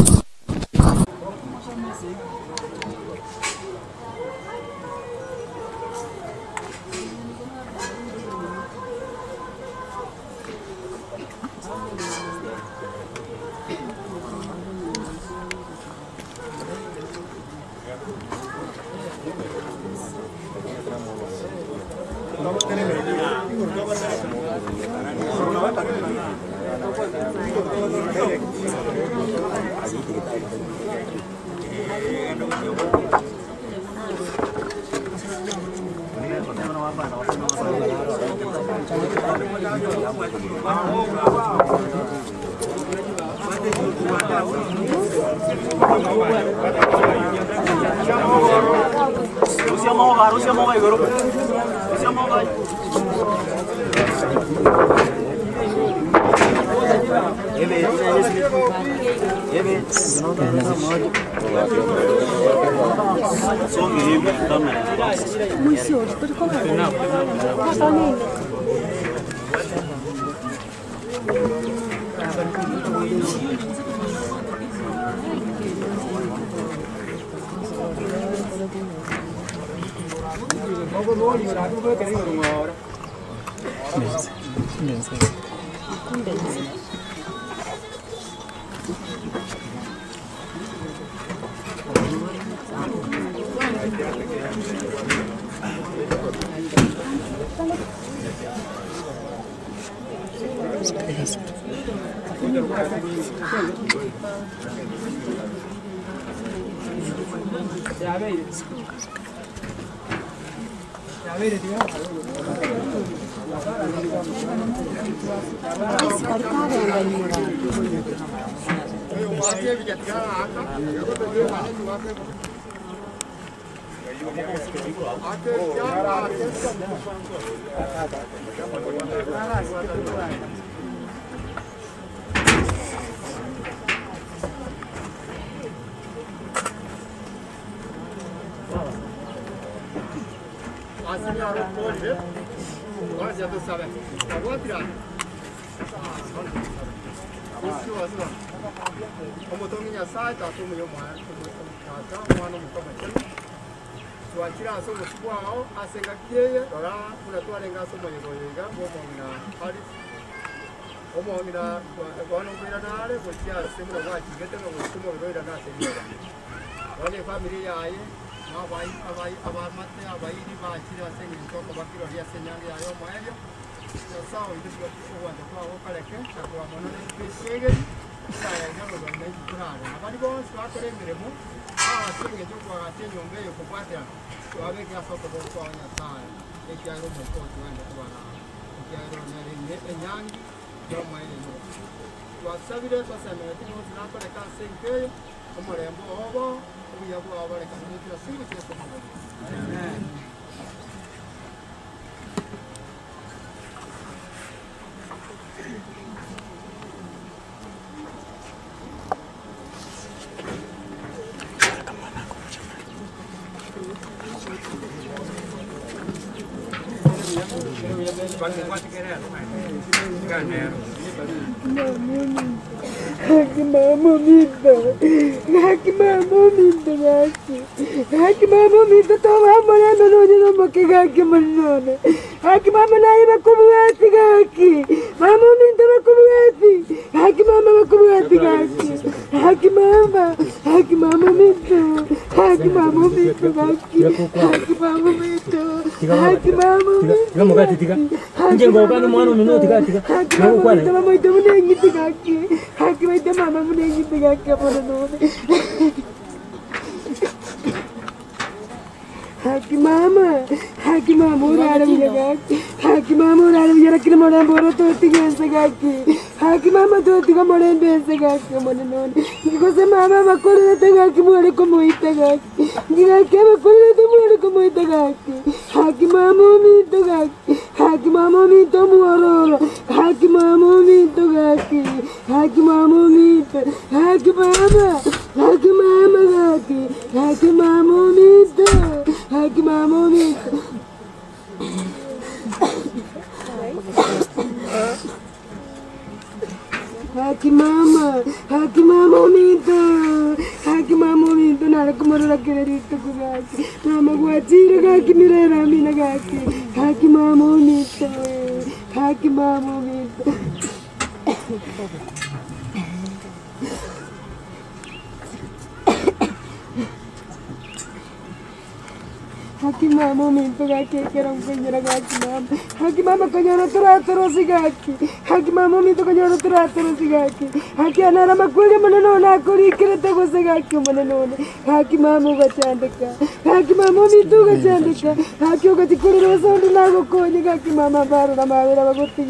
Haki mama minto gaki kera mkanyara gaki mama. Haki mama kanyara turatoro sigaki. Haki mama minto kanyara turatoro sigaki. Haki anara makwele maneno na kuri kire tego sigaki maneno. Haki mama gachandika. Haki mama minto gachandika. Haki ugati kuri rosondi nago konye gaki mama baro na mawera bagoti.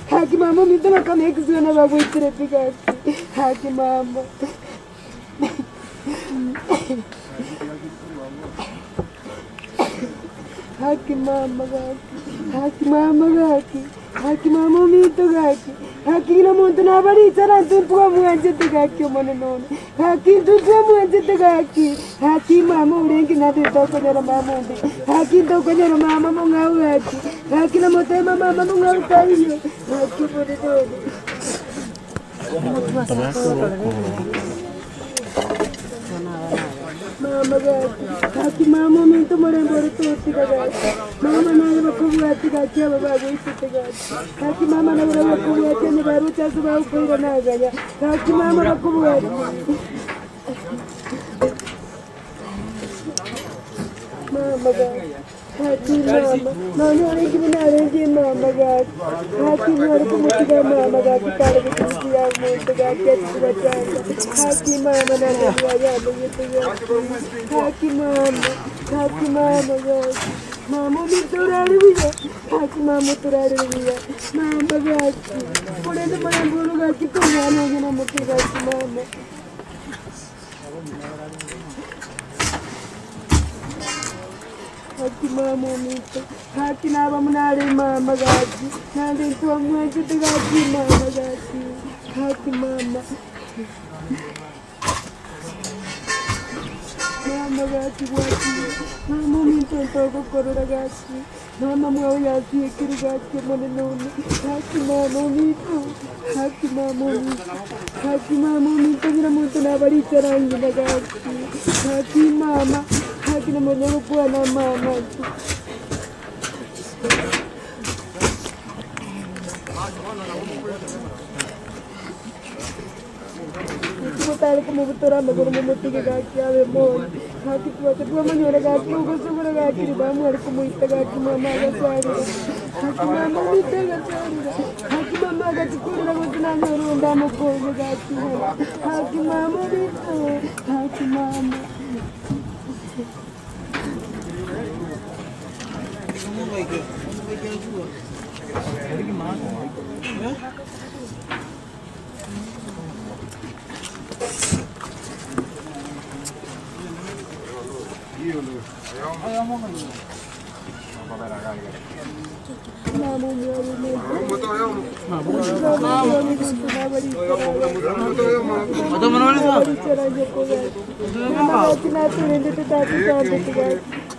Haki mama minto na kame kizuna bagwitire pigaki. Haki mama. Haki mama gaki, haki mama mito gaki, haki na muntu na bari tsara tumpwa muanje gaki monone, haki tumpwa muanje gaki, haki mama urengi na de to konyara mama undi, haki to konyara mama mungau gaki, haki na mote mama mungau tayo, haki bode do. Mama gaki, haki mama minto morembore tuti gaki, mama na bakubuati gaki baba gwisite gaki, haki mama na bakubuati ne barucha suba ukoira naganya, haki mama bakubuati. Mama gaki, haki mama, mama orange binarenje mama gaki, haki mama kumutiga mama gaki kare kusiya muntu gaki atubachanga, haki mama na ya haki mama gaki, mama miturari biya, haki mama turari biya, mama gaki, purende maramburu gaki tunyano gina muti gaki mama. Haki mama mito, haki na bamunare mama gaki, nande tuwa mwaje gaki mama gaki, haki mama. Mama gaki gaki, mama mito toko korora gaki, mama mwawe yasi ekiri gaki monenone, haki mama mito, haki mama mito, haki mama mito ngira muntu na bari charangi na gaki, haki mama. Haki na mwenye kuwa na mama. Kutari como butora magoro momuti ke gaki ave mo. Haki tuwa manyore gaki ugo sugura gaki ribamu ari como ita gaki mama gasari. Haki mama ita gasari. Haki mama gaki kurira mutuna nyoro ndamo ko gaki. Haki mama ita. Haki mama.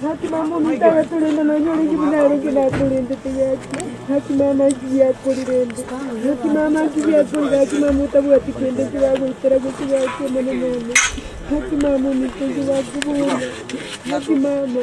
Haki mama minta tulenda na nyori kibinare kina tulenda tiyaki. Haki mama kiya kulirende. Haki mama kiya kulirende. Haki mama utabuati kwende kiwago itara kukiwaki monene. Haki mama minta kiwaki bune. Haki mama.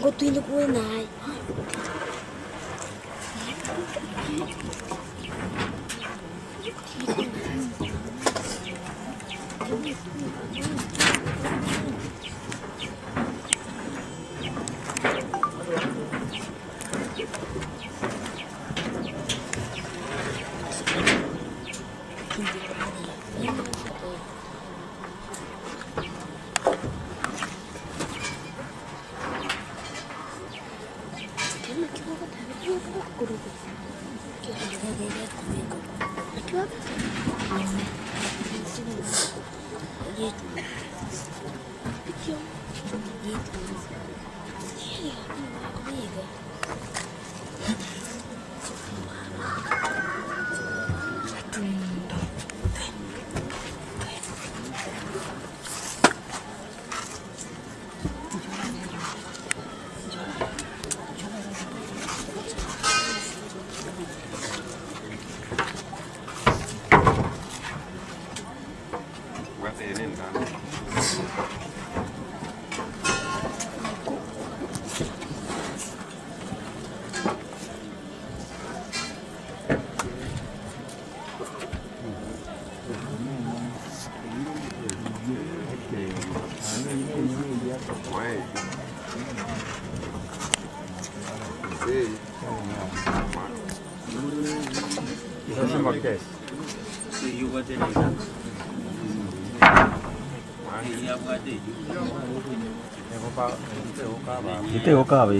Go to the Itu oka be.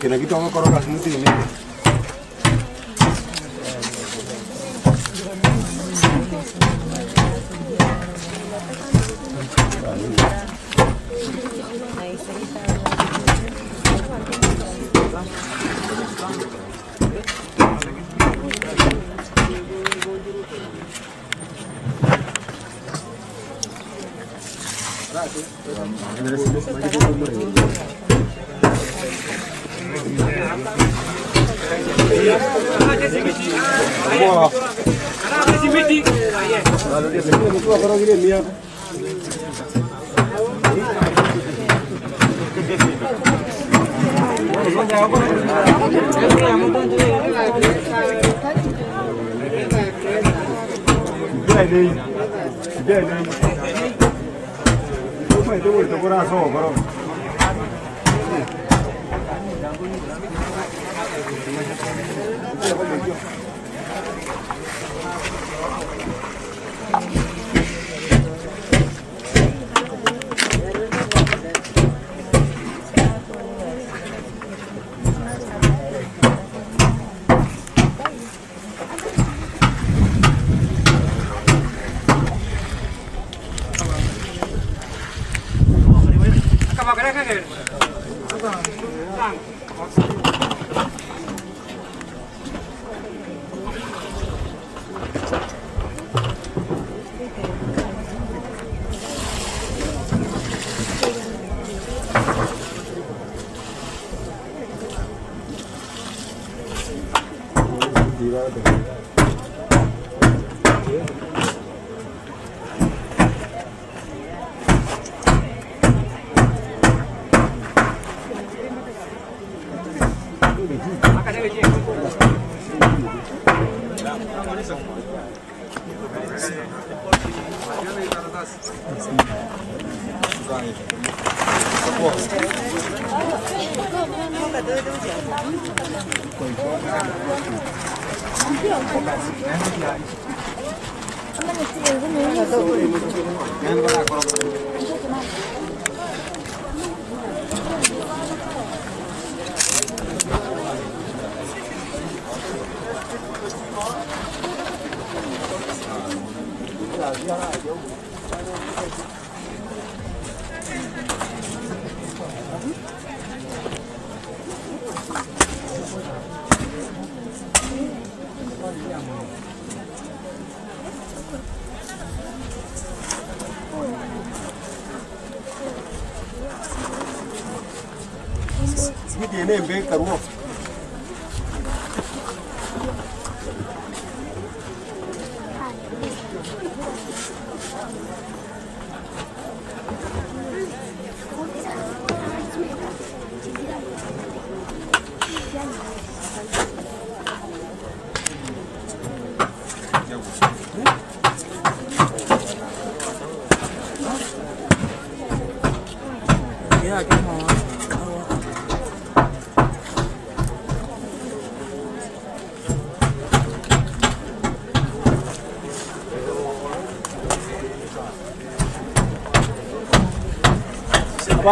Kena kita mau korokas muti ini.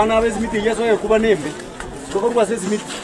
Abana bezimiti yasoye kuba nembe koko rwase zimiti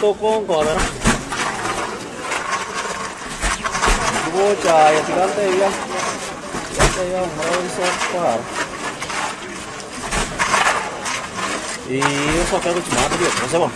Toko ancora. Boccia, ya tirante ya. Ya, mau sopar. Iyo sopar itu cuma dia, masa bang?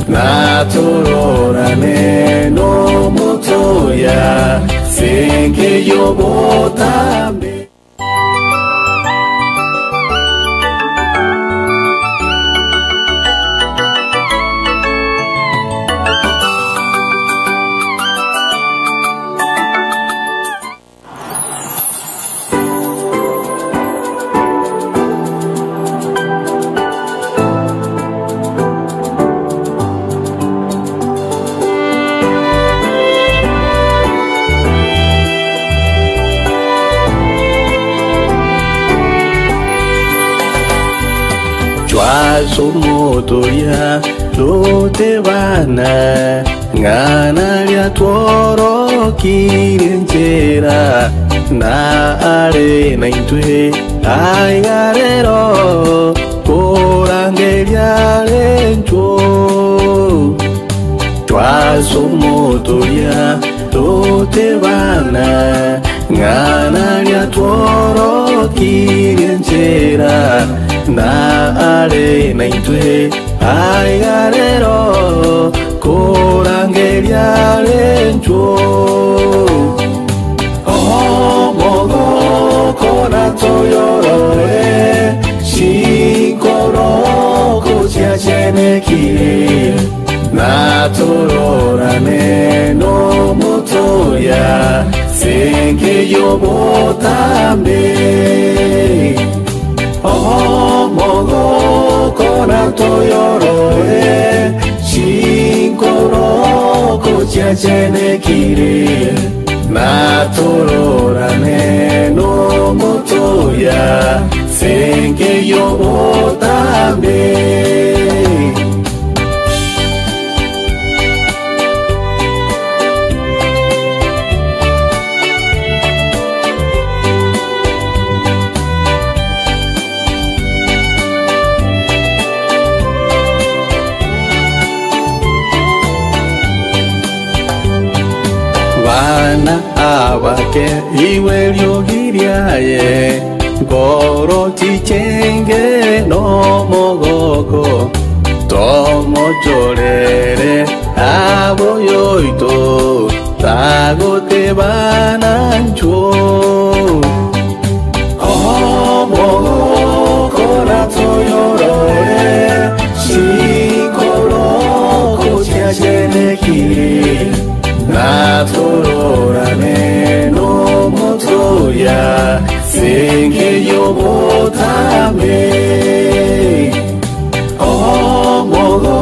Naturorane no motoya Senge yobotambe Sumotoya lote bana ngana lya tworo kirenjera na are na intwe aigarero korangeria lencho twa sumotoya lote bana ngana lya tworo kirenjera na are na intwe aigarero korangeria lencho mogo kona toyorore shinkoro kochiachene kire na tororane no motoya senge yobotambe mogo kona toyorore shinkoro kochiachene kire na tororane no motoya senge yobotambe Bana abake iwe lyogiriaye Goro tichenge no mogoko Tomo chorere abo yoito Tagote banancho mogoko na toyorore Shikoro kochiachene kiri na tororane no motoya senge yobotambe mogo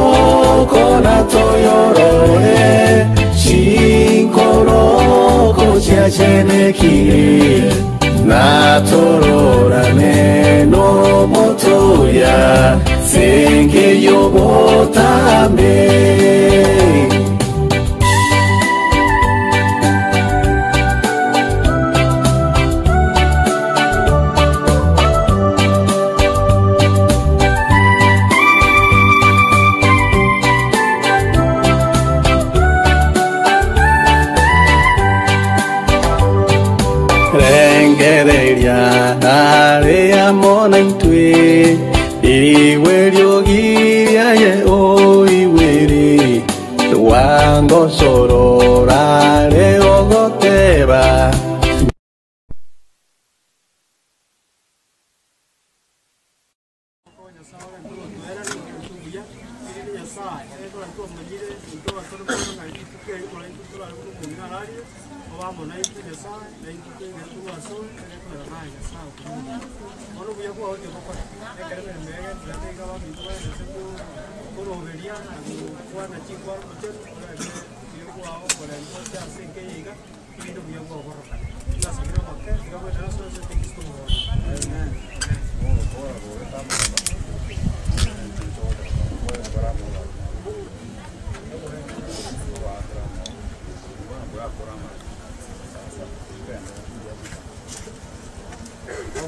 kona toyorore shinkoro kochiachene kiri na tororane no motoya senge yobotambe Rengereria area monaintwe iwe lyogiria ye o iwere wango sorora le ogoteba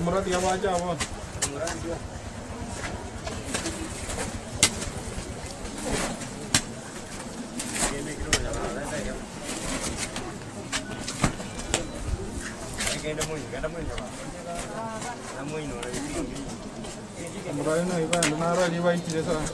Murad ya baca apa? Murad na iba, nara di baik tidak sah.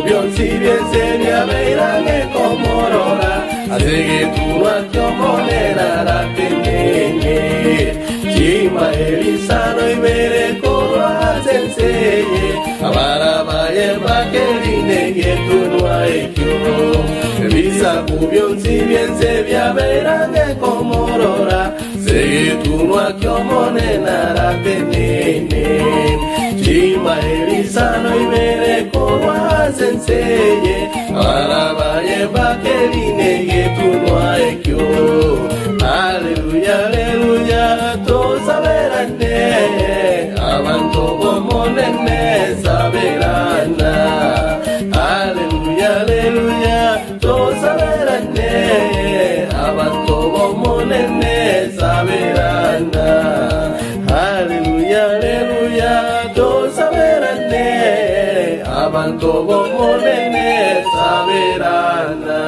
byonsi byese byabeerange komorora azegeturwa tyomonera ratenenge chima elisano iberekorwa senseye abarabaye bakeline yetunwa ekyo ebisaku byonsi byese byabeerange komorora zegeturwa tyomonera ratenenge chima elisano iberekorwa senseye abarabaye bakeline yetunwa ekyo Hallelujah, hallelujah, tosaberane abantu bomonene saberana Hallelujah, hallelujah, tosaberane abantu bomonene saberana Hallelujah, hallelujah, tosaberane abantu bomonene saberana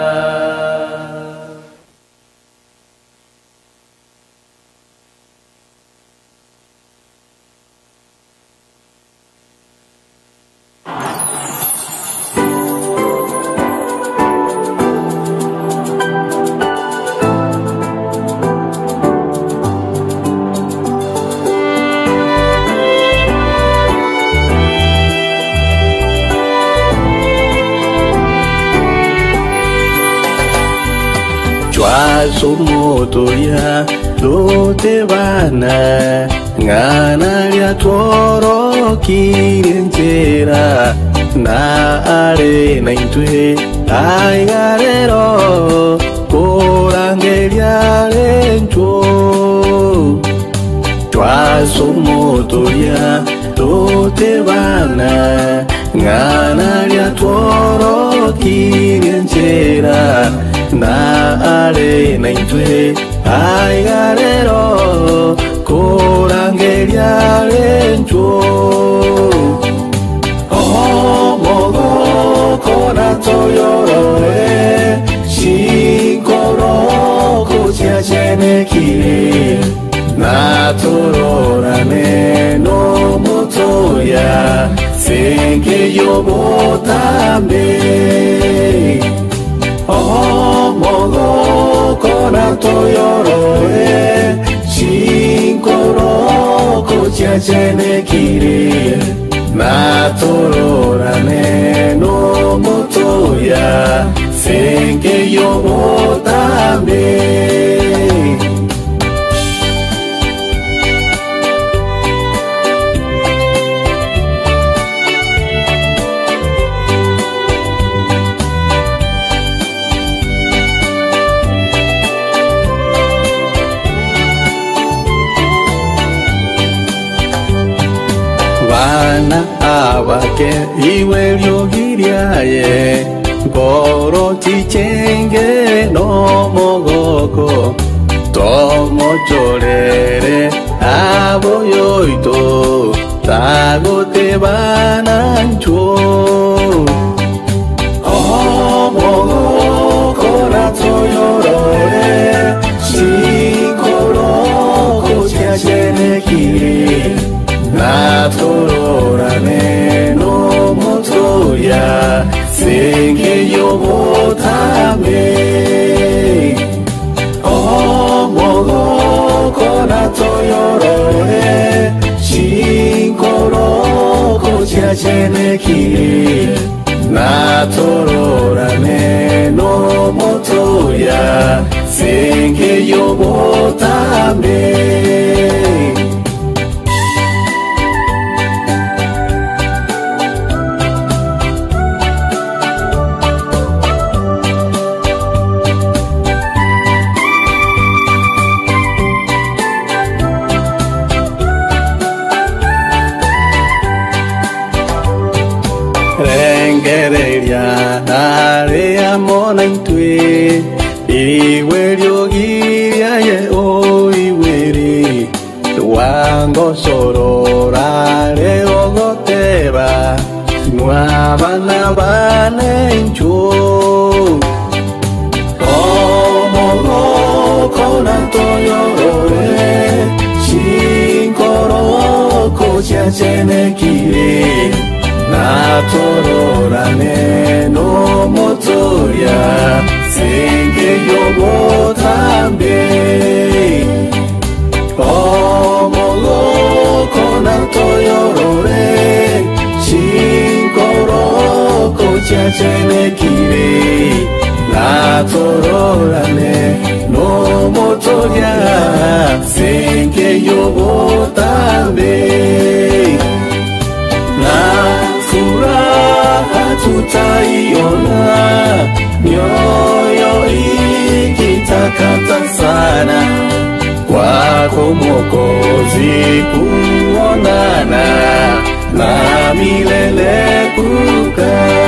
Sumotoya dote bana ngana lya tworo kirenjera na are na intwe aigarero korangeria rencho sumotoya dote bana ngana lya tworo kirenjera na are na intwe aigarero korangeria rencho mogo kona toyorore shinkoro kochiachene kire na tororane no motoya senke yobotambe mogo kona toyorore shinkoro kochiachene kire na tororane no motoya senke yobotambe Bana abake iwe lyogiriaye Goro tichenge no mogoko Tomo chorere aboyoito Tagote banancho mogoko ratoyorore Shinkoro kochiachene kiri na tororane no motoya senke yobotame mogo kona toyorore shinkoro kochiachene kiri na tororane no motoya senke yobotame Area mona intwe iwe lyogiria ye o iweri wango sorora le ogoteba mwabana bane incho mogo kona toyorore shinkoro kochiachene kire na tororane senge yobo tambe omogo kona toyorore shinkoro kochachene kire la tororane no motoya senge yobo tambe na furaha tutaiona mioyo ikitakata sana kwako Mwokozi kuonana na milele kukaa.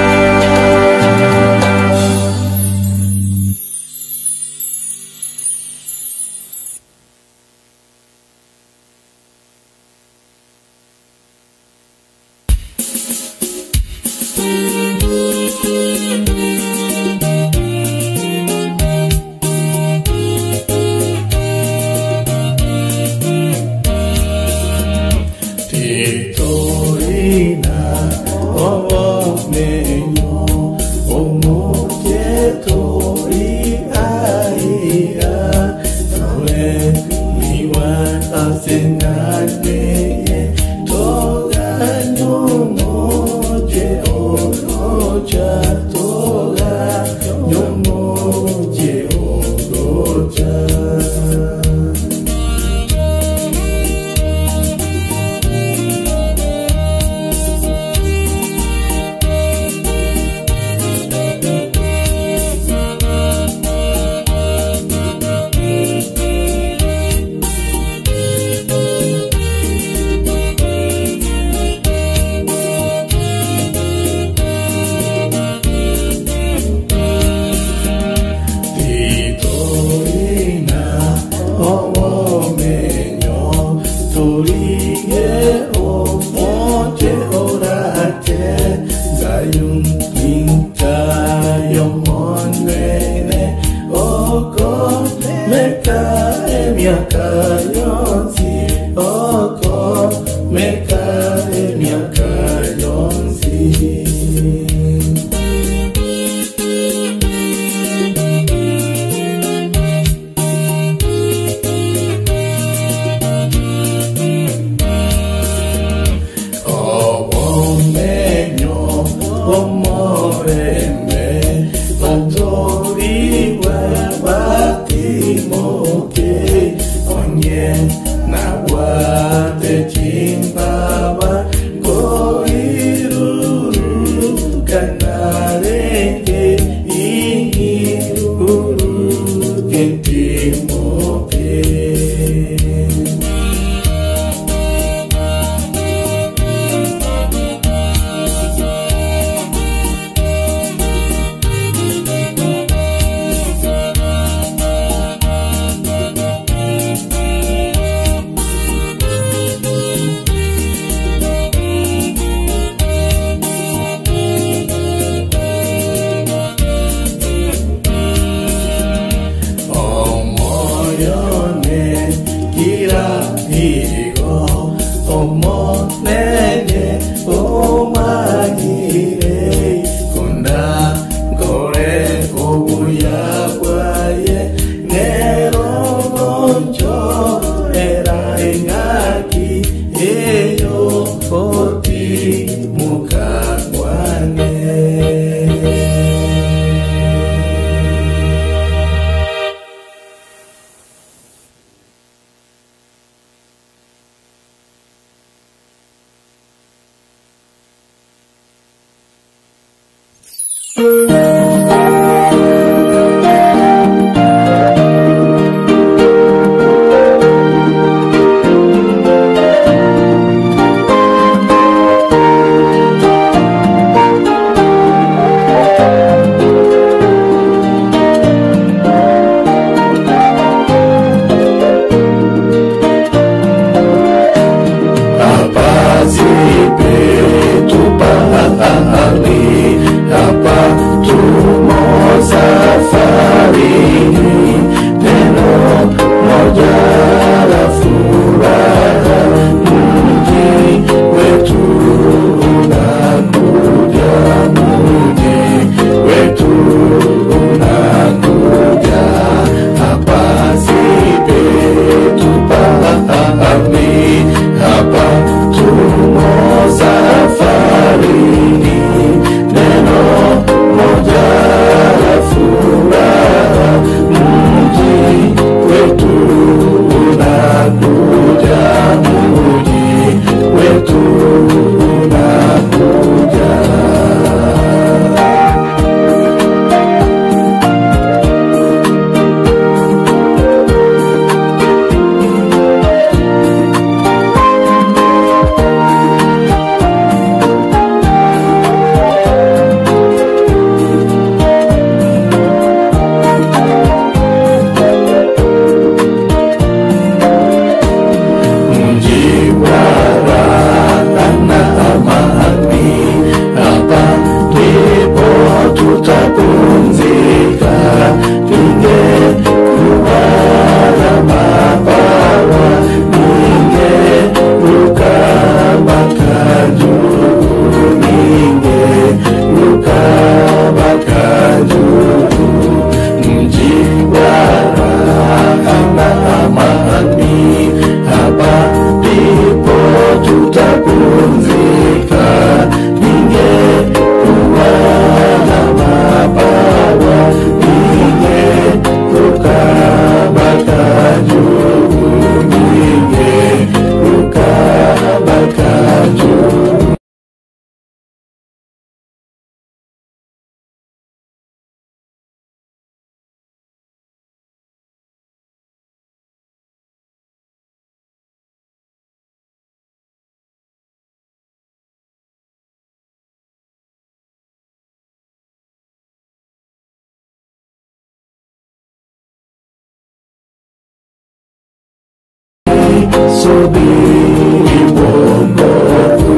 subiri wokovu,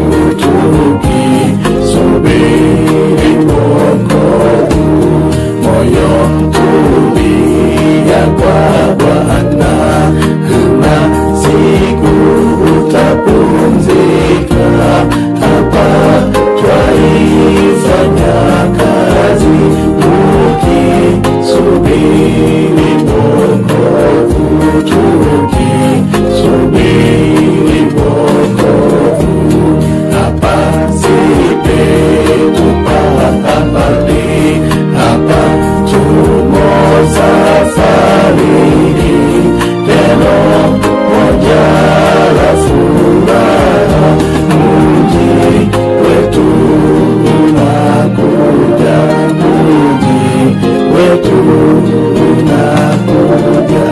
tukisubiri wokovu, moyo tulia kwa Bwana, kuna siku utapumzika. Hapa twaifanya kazi, tukisubiri wokovu, tukisubiri wokovu. Hapa si petu pahali, hapa tumo safarini, neno moja la furaha, mji wetu unakuja, mji wetu unakuja.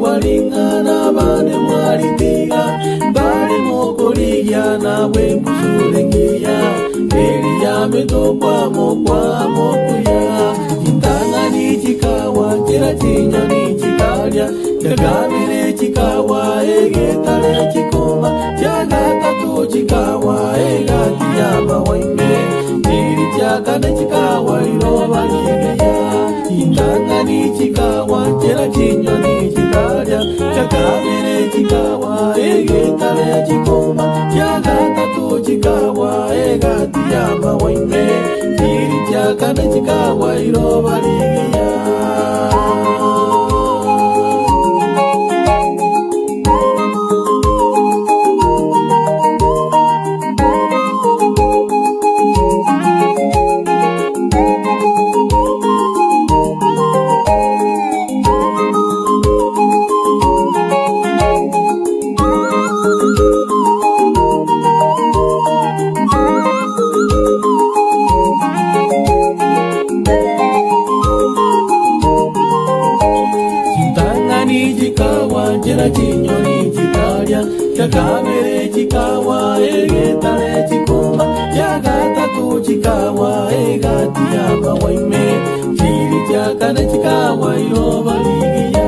walingana bane mwalitiga bali mokoligia na bwe musulengia eli ya metokwa mokwa mokuya intanga ni chikawa kira chinya ni chikalya kagabire chikawa egetale chikoma jagata tu chikawa egati ya mawaime ili chakane chikawa iloba ligeya intanga ni chikawa kira chinya ni chikalya kagabire chikawa egetale chikoma jagata tu chikawa egati ya mawaime ili chakane chikawa iloba ligeya. Jera chinyoni chikalya kakabere chikawa egetale chikoma jagata tu chikawa egati ya mawaime chiri chakane chikawa iloba ligiya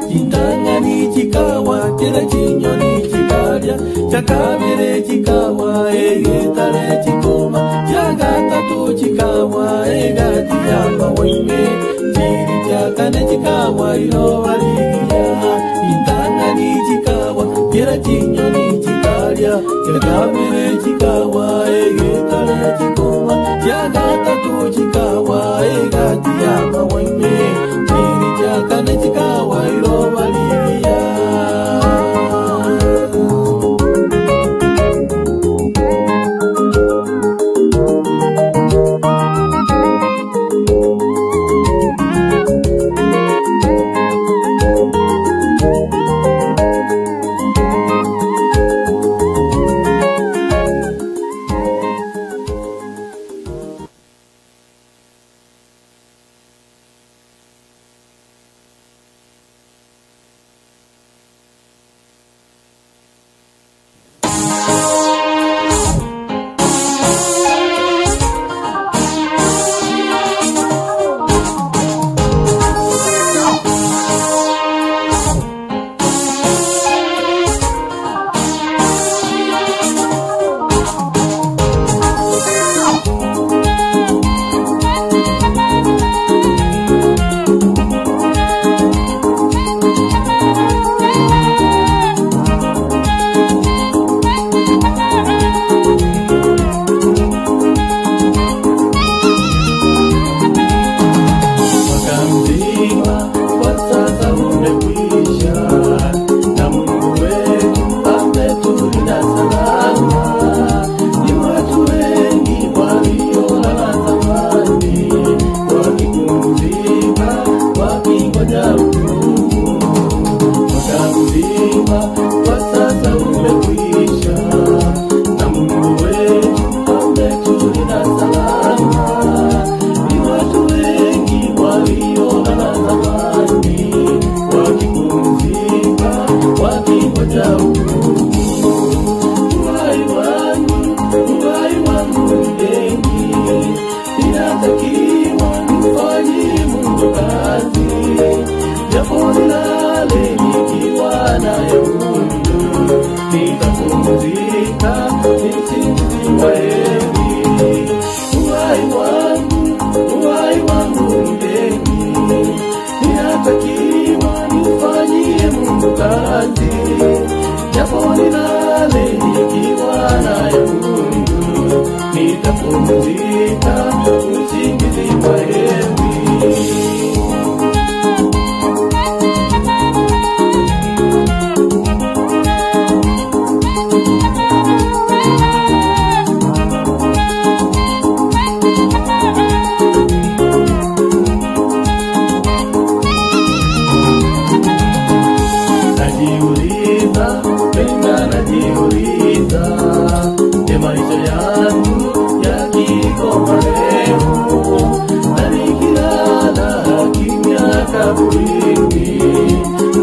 chintangani chikawa jera chinyoni chikalya kakabere chikawa egetale chikoma jagata tu chikawa egati ya mawaime chiri chakane chikawa iloba ligiya intangani chikawa kera chinyoni chikalya kakabere chikawa egetale chikoma jagata tu chikawa egati ya mawaime chiri chakane chikawa iloba ligiya.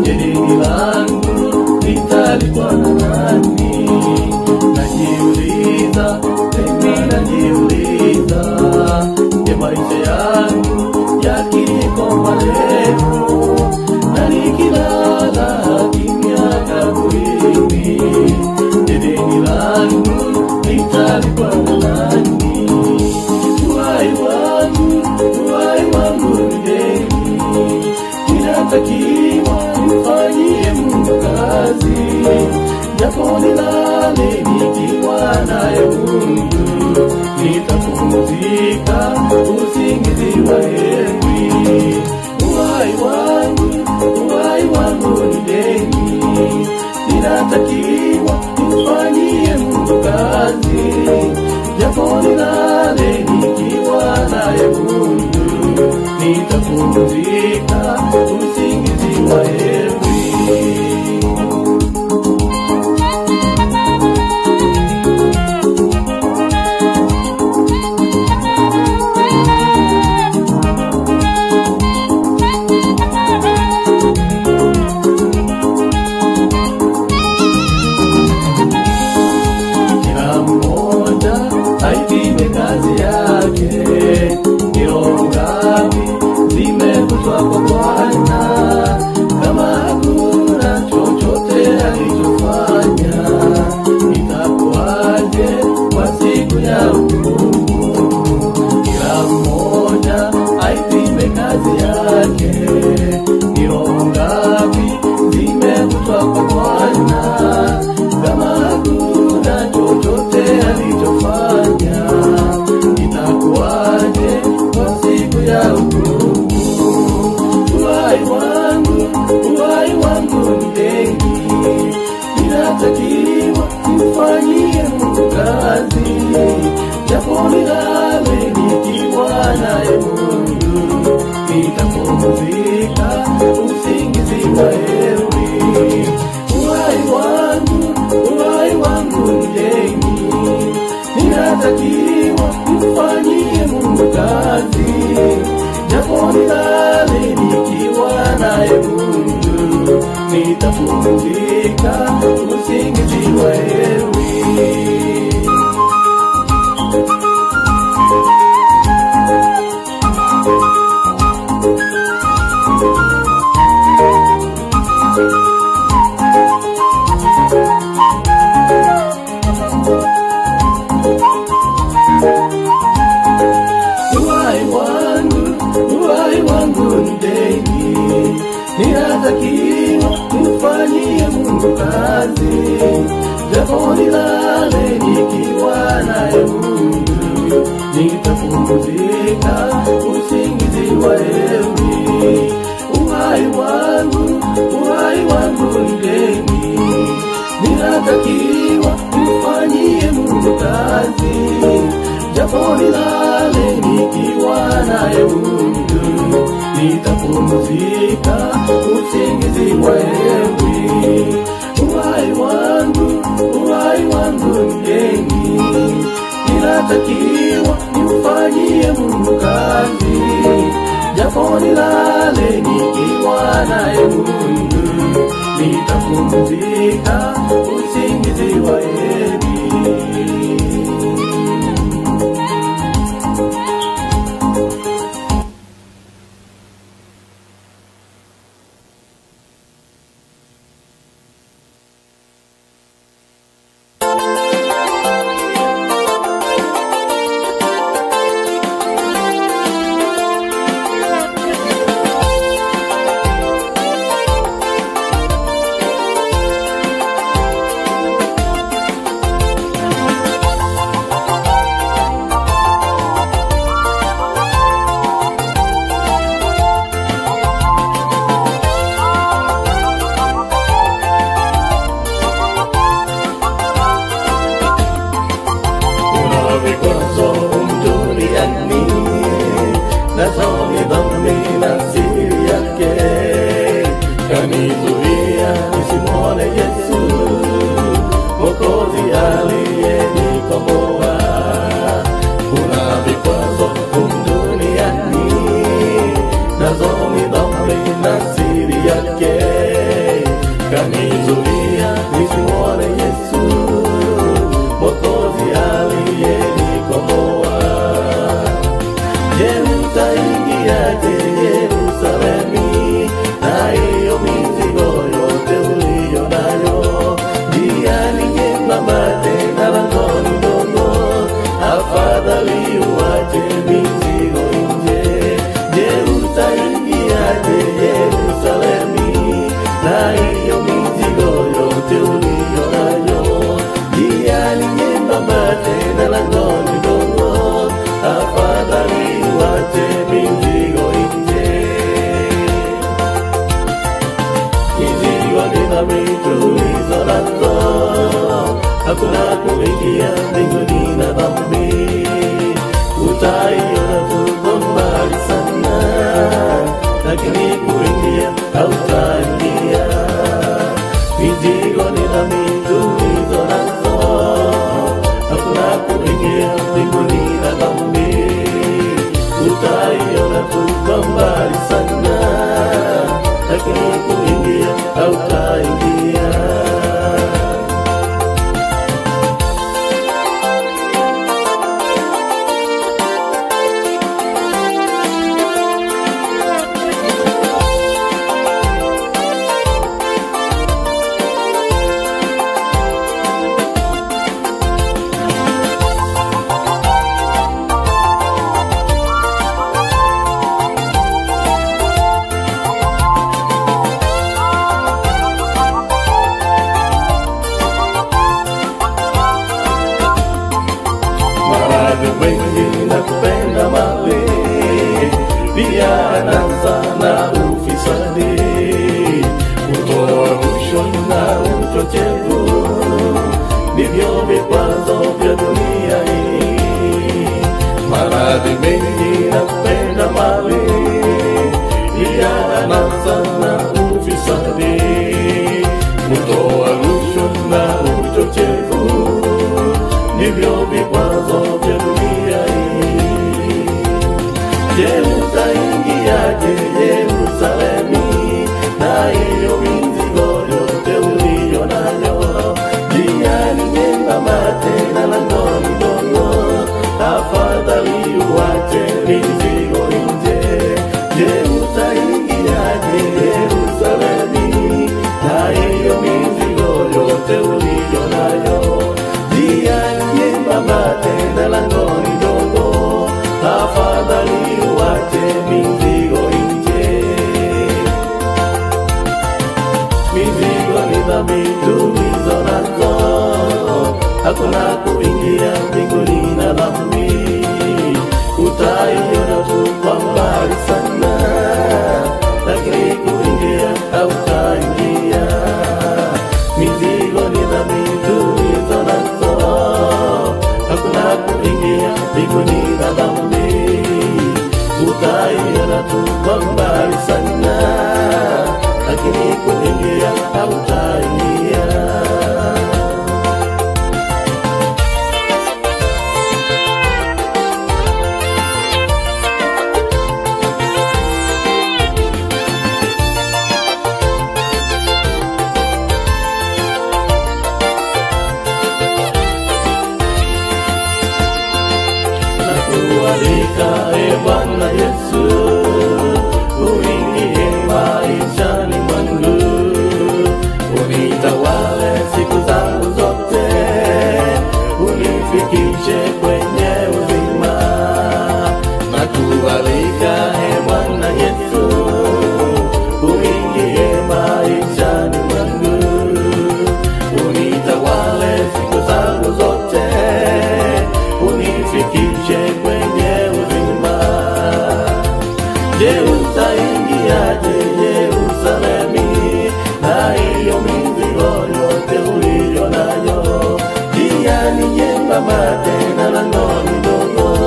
Jadi ninatakiwa nimfanyie Mungu kazi, japo nilale nikiwa naye Mungu, nitapumzika usingizi wa heri. Uhai wangu ni deni, ninatakiwa nimfanyie Mungu kazi, japo nilale nikiwa naye Mungu, nitapumzika usingizi wa heri. Yerusalemi, na hiyo mizigo dhambi tulizo nazo, hakuna kuingia mbinguni na dhambi. Utaiona tuko mbali sana, lakini kuingia hautaingia. Mizigo ni dhambi tulizo nazo, hakuna kuingia mbinguni na dhambi. Utaiona tuko mbali sana, lakini kuingia hautaingia. Maradhi mengi na kupenda mali, pia anasa na ufisadi, kutoa rushwa na uchochevu, ndivyo vikwazo vya dunia hii. Maradhi mengi na kupenda mali, pia anasa na ufisadi, kutoa rushwa na uchochevu, ndivyo vikwazo vya dunia hii. Je, utaingiaje Yerusalemu na hiyo mizigo yote uliyo nayo? Njia ni nyembamba tena langoni ndogo, afadhali uache mizigo nje. Je, utaingiaje Yerusalemu na hiyo mizigo yote uliyo nayo? Njia nyembamba tena langoni ndogo, afadhali uache mizigo nje. Mizigo ni dhambi tulizo nazo, hakuna kuingia mbinguni na dhambi. Utaiona tu kwa mbali sana, lakini kuingia hautaingia. Mizigo ni dhambi tulizo nazo, hakuna kuingia mbinguni na dhambi. Utaiona tu kwa mbali sana, lakini kuingia hautaingia. Nakualika Bwana Yesu, uingie maishani mwangu, unitawale siku zangu zote, unifikishe kwenye uzima. Nakualika Bwana Yesu, uingie maishani mwangu, unitawale siku zangu zote, unifikishe kwenye uzima. Je, utaingiaje Yerusalemu na hiyo mizigo yote uliyo nayo? Njia ni nyembamba tena langoni ndogo,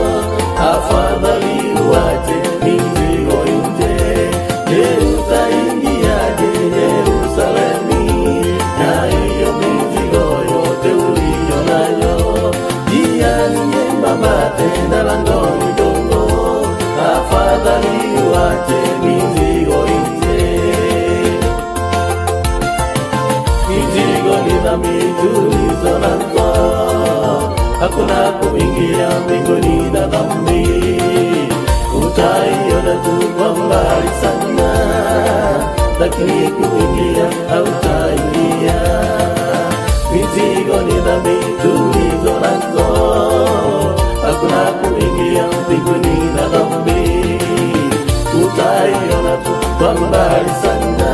afadhali uache mizigo nje. Je, utaingiaje Yerusalemu na hiyo mizigo yote uliyo nayo? Njia ni nyembamba tena langoni ndogo, afadhali uache mizigo nje. Mizigo ni dhambi tulizo nazo, hakuna kuingia mbinguni na dhambi. Utaiona tu kwa mbali sana, lakini kuingia hautaingia. Mizigo ni dhambi tulizo nazo, hakuna kuingia mbinguni na dhambi. Utaiona tu kwa mbali sana,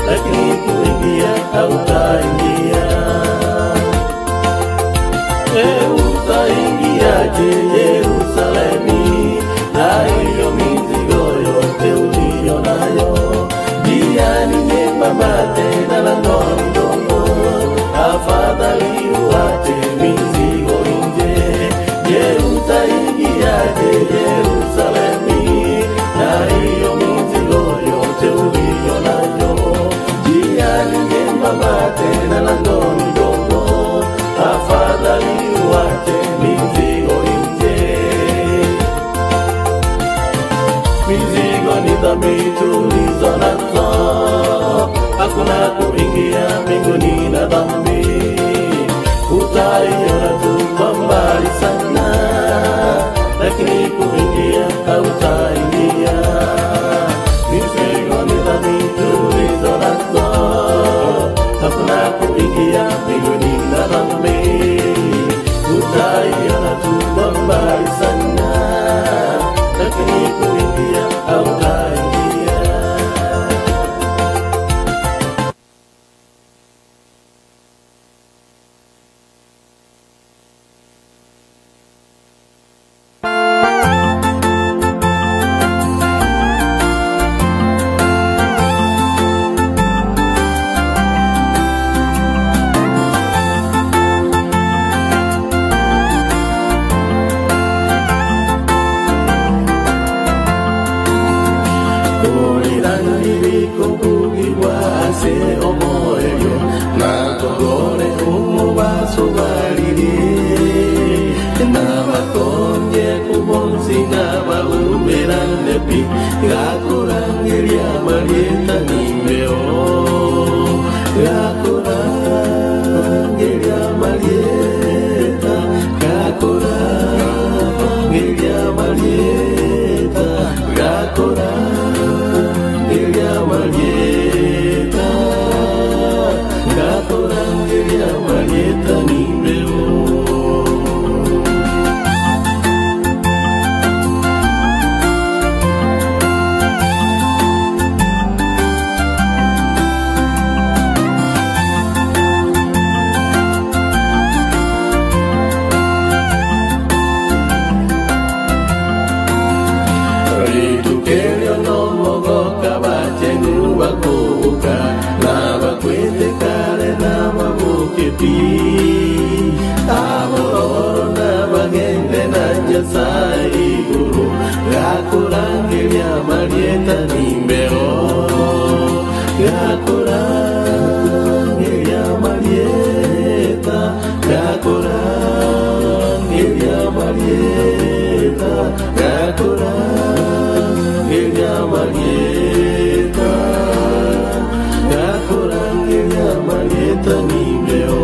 lakini kuingia hautaingia. Utaingiaje Yerusalemu na hiyo mizigo yote uliyo nayo? Njia ni nyembamba tena Marieta, Gatorangeria Marieta Nimbeo. Amor na magende na Nyasaye Guru, Gakurangeria Marieta Nimbeo, Gakurangeria Marieta, Gakurangeria Marieta, Gakurangeria Marieta, Gakurangeria Marieta Nimbeo.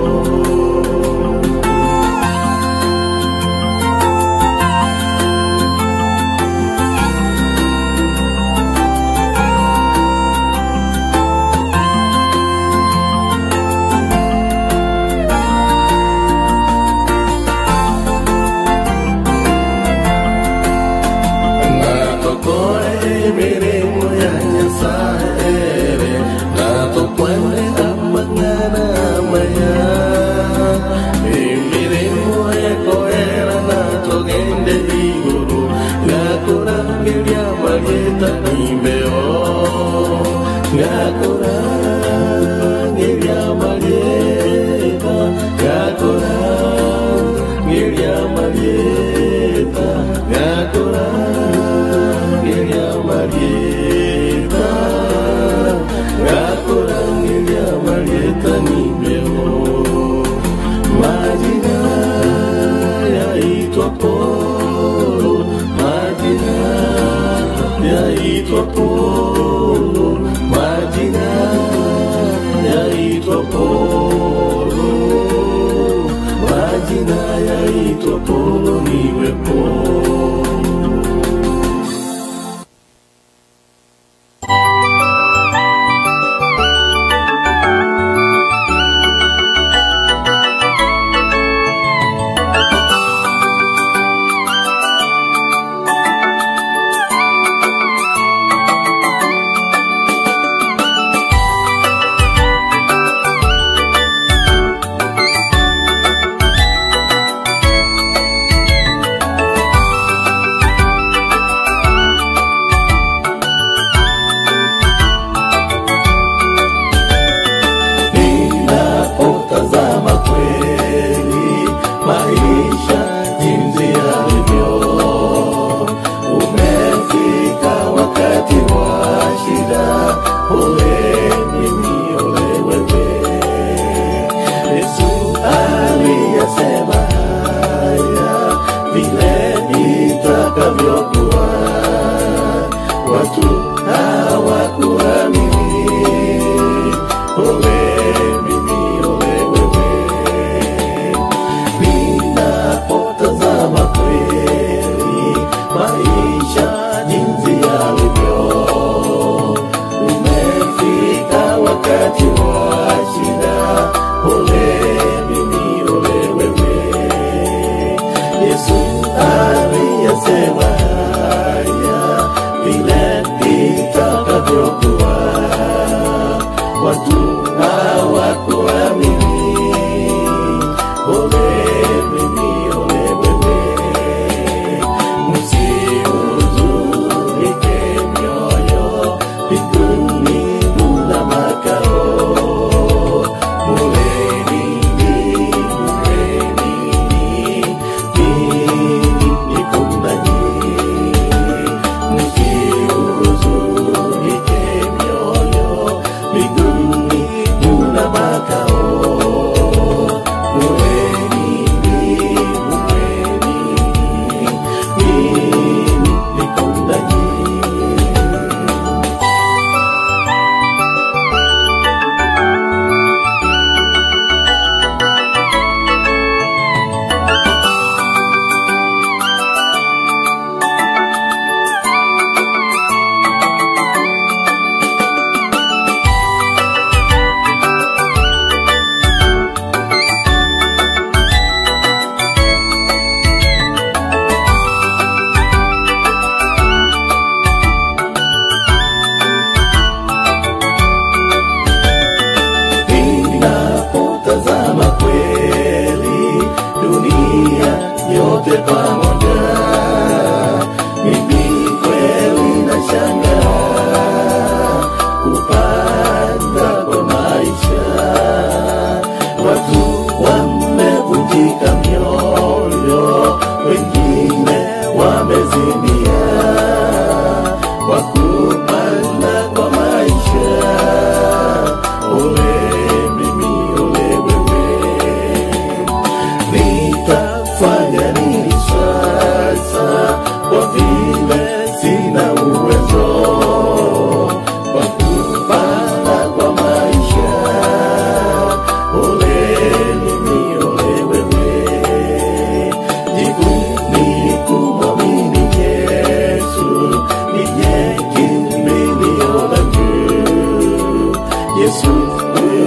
Yesu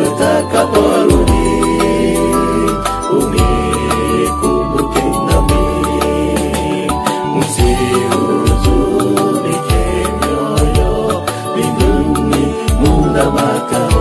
utakaporudi unikumbuke nami, usihuzunike moyo, mbinguni muna makao.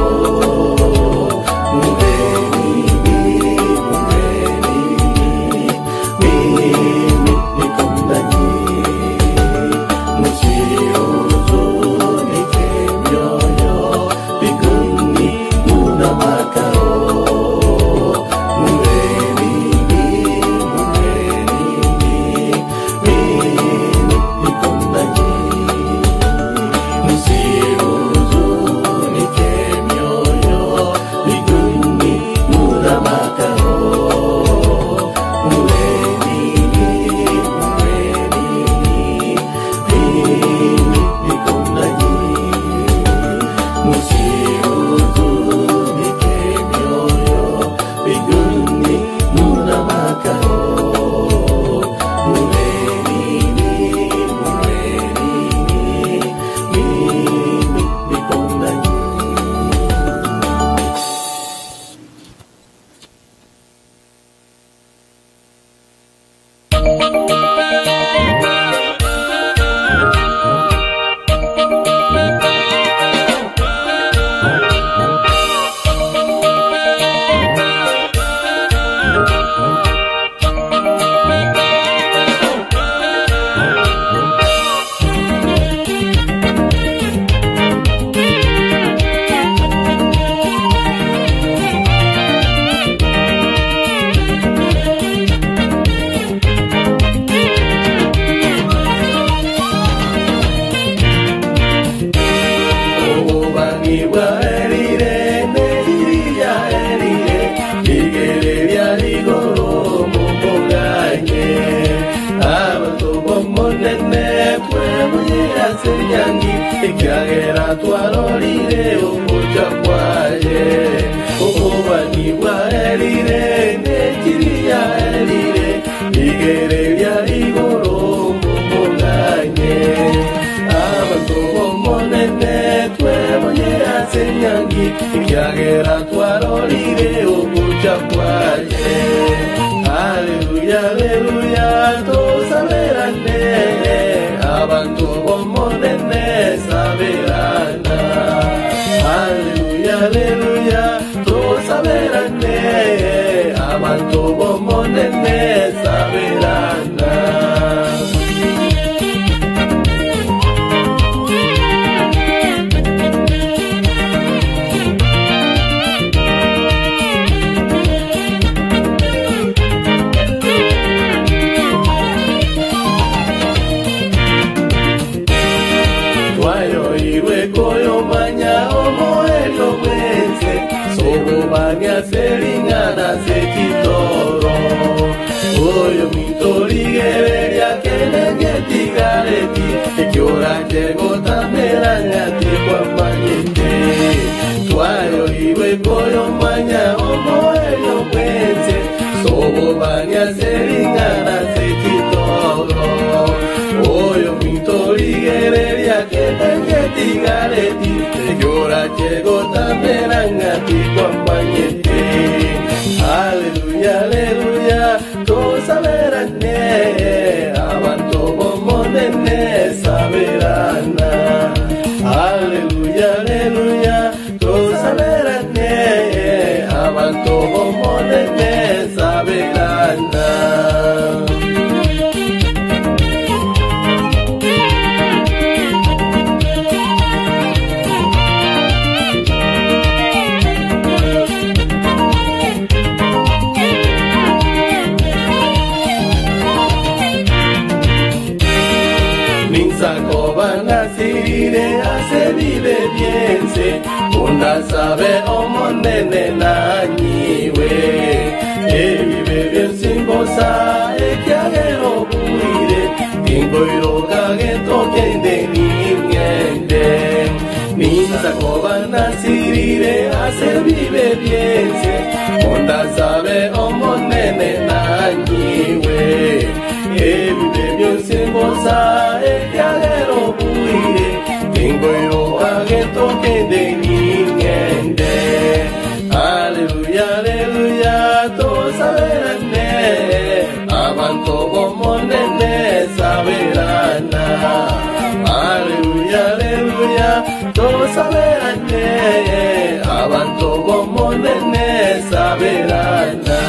Ikiagera twarorire umuca kwaye, ububani bwaherire nekiriya herire, igere rya igoro mumuganye. Abatobo monene twebonye asenyangi, ikiagera twarorire umuca kwaye. Haleluya, haleluya, tosaberane, abantu bomonene saberana. Haleluya, haleluya, tosaberane, abantu bomonene saberana. Banya seringana sekitoro, oyo mitorigere ya kenenge tigareti, ekiora jego tameranya tikwa manyete. Twayo iwe koyo manya omo elio kwense, sobo banya seringana sekitoro, oyo mitorigere ya kenenge tigareti, ekiora jego tameranya tikwa manyete. Haleluya, haleluya, tosaberane, abantu bomonene saberana. Haleluya, haleluya, tosaberane, abantu bomonene saberana. Se vive bien, se una sabe omonene nañiwe, vive bien sin gozar, que agero puire, tingo y roca que toque de niñende. Minsa cobana si vive, se vive bien, se una sabe omonene nañiwe, vive bien sin gozar, que agero puire, tengo yo a que toque de niñez. abantu bomonene saberana.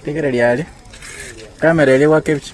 Tigereria ali. Kamera ile wa kepchi.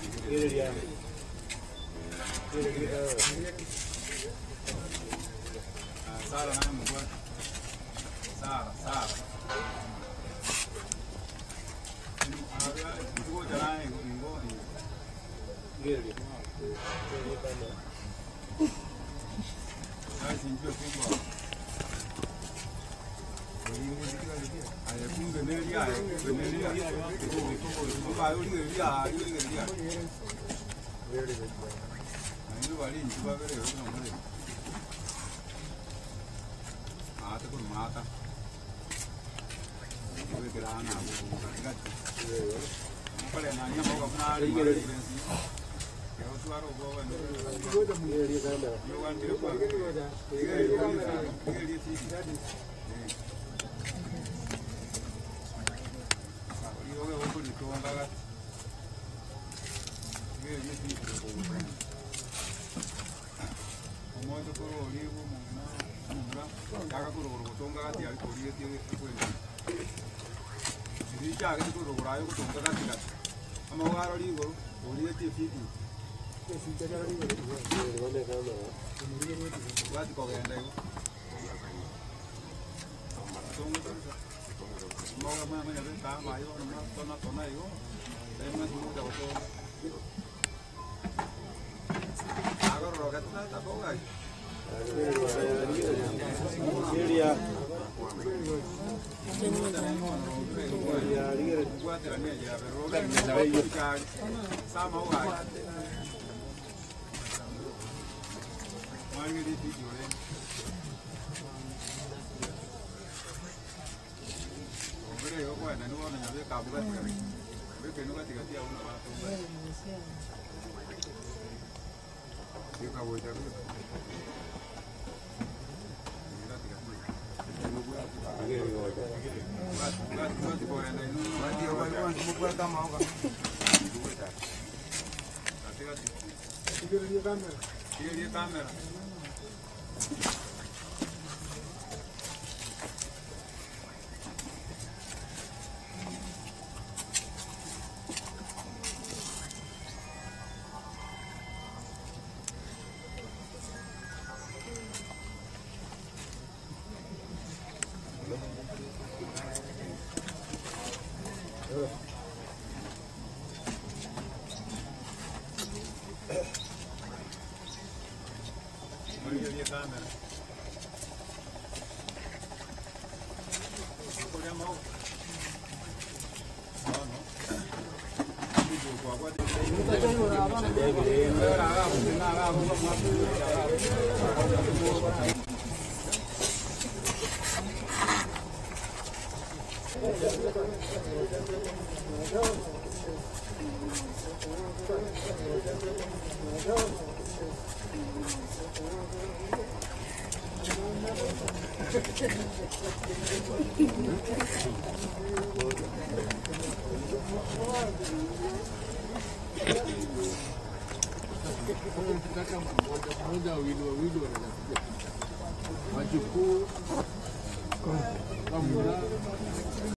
Wajukuu,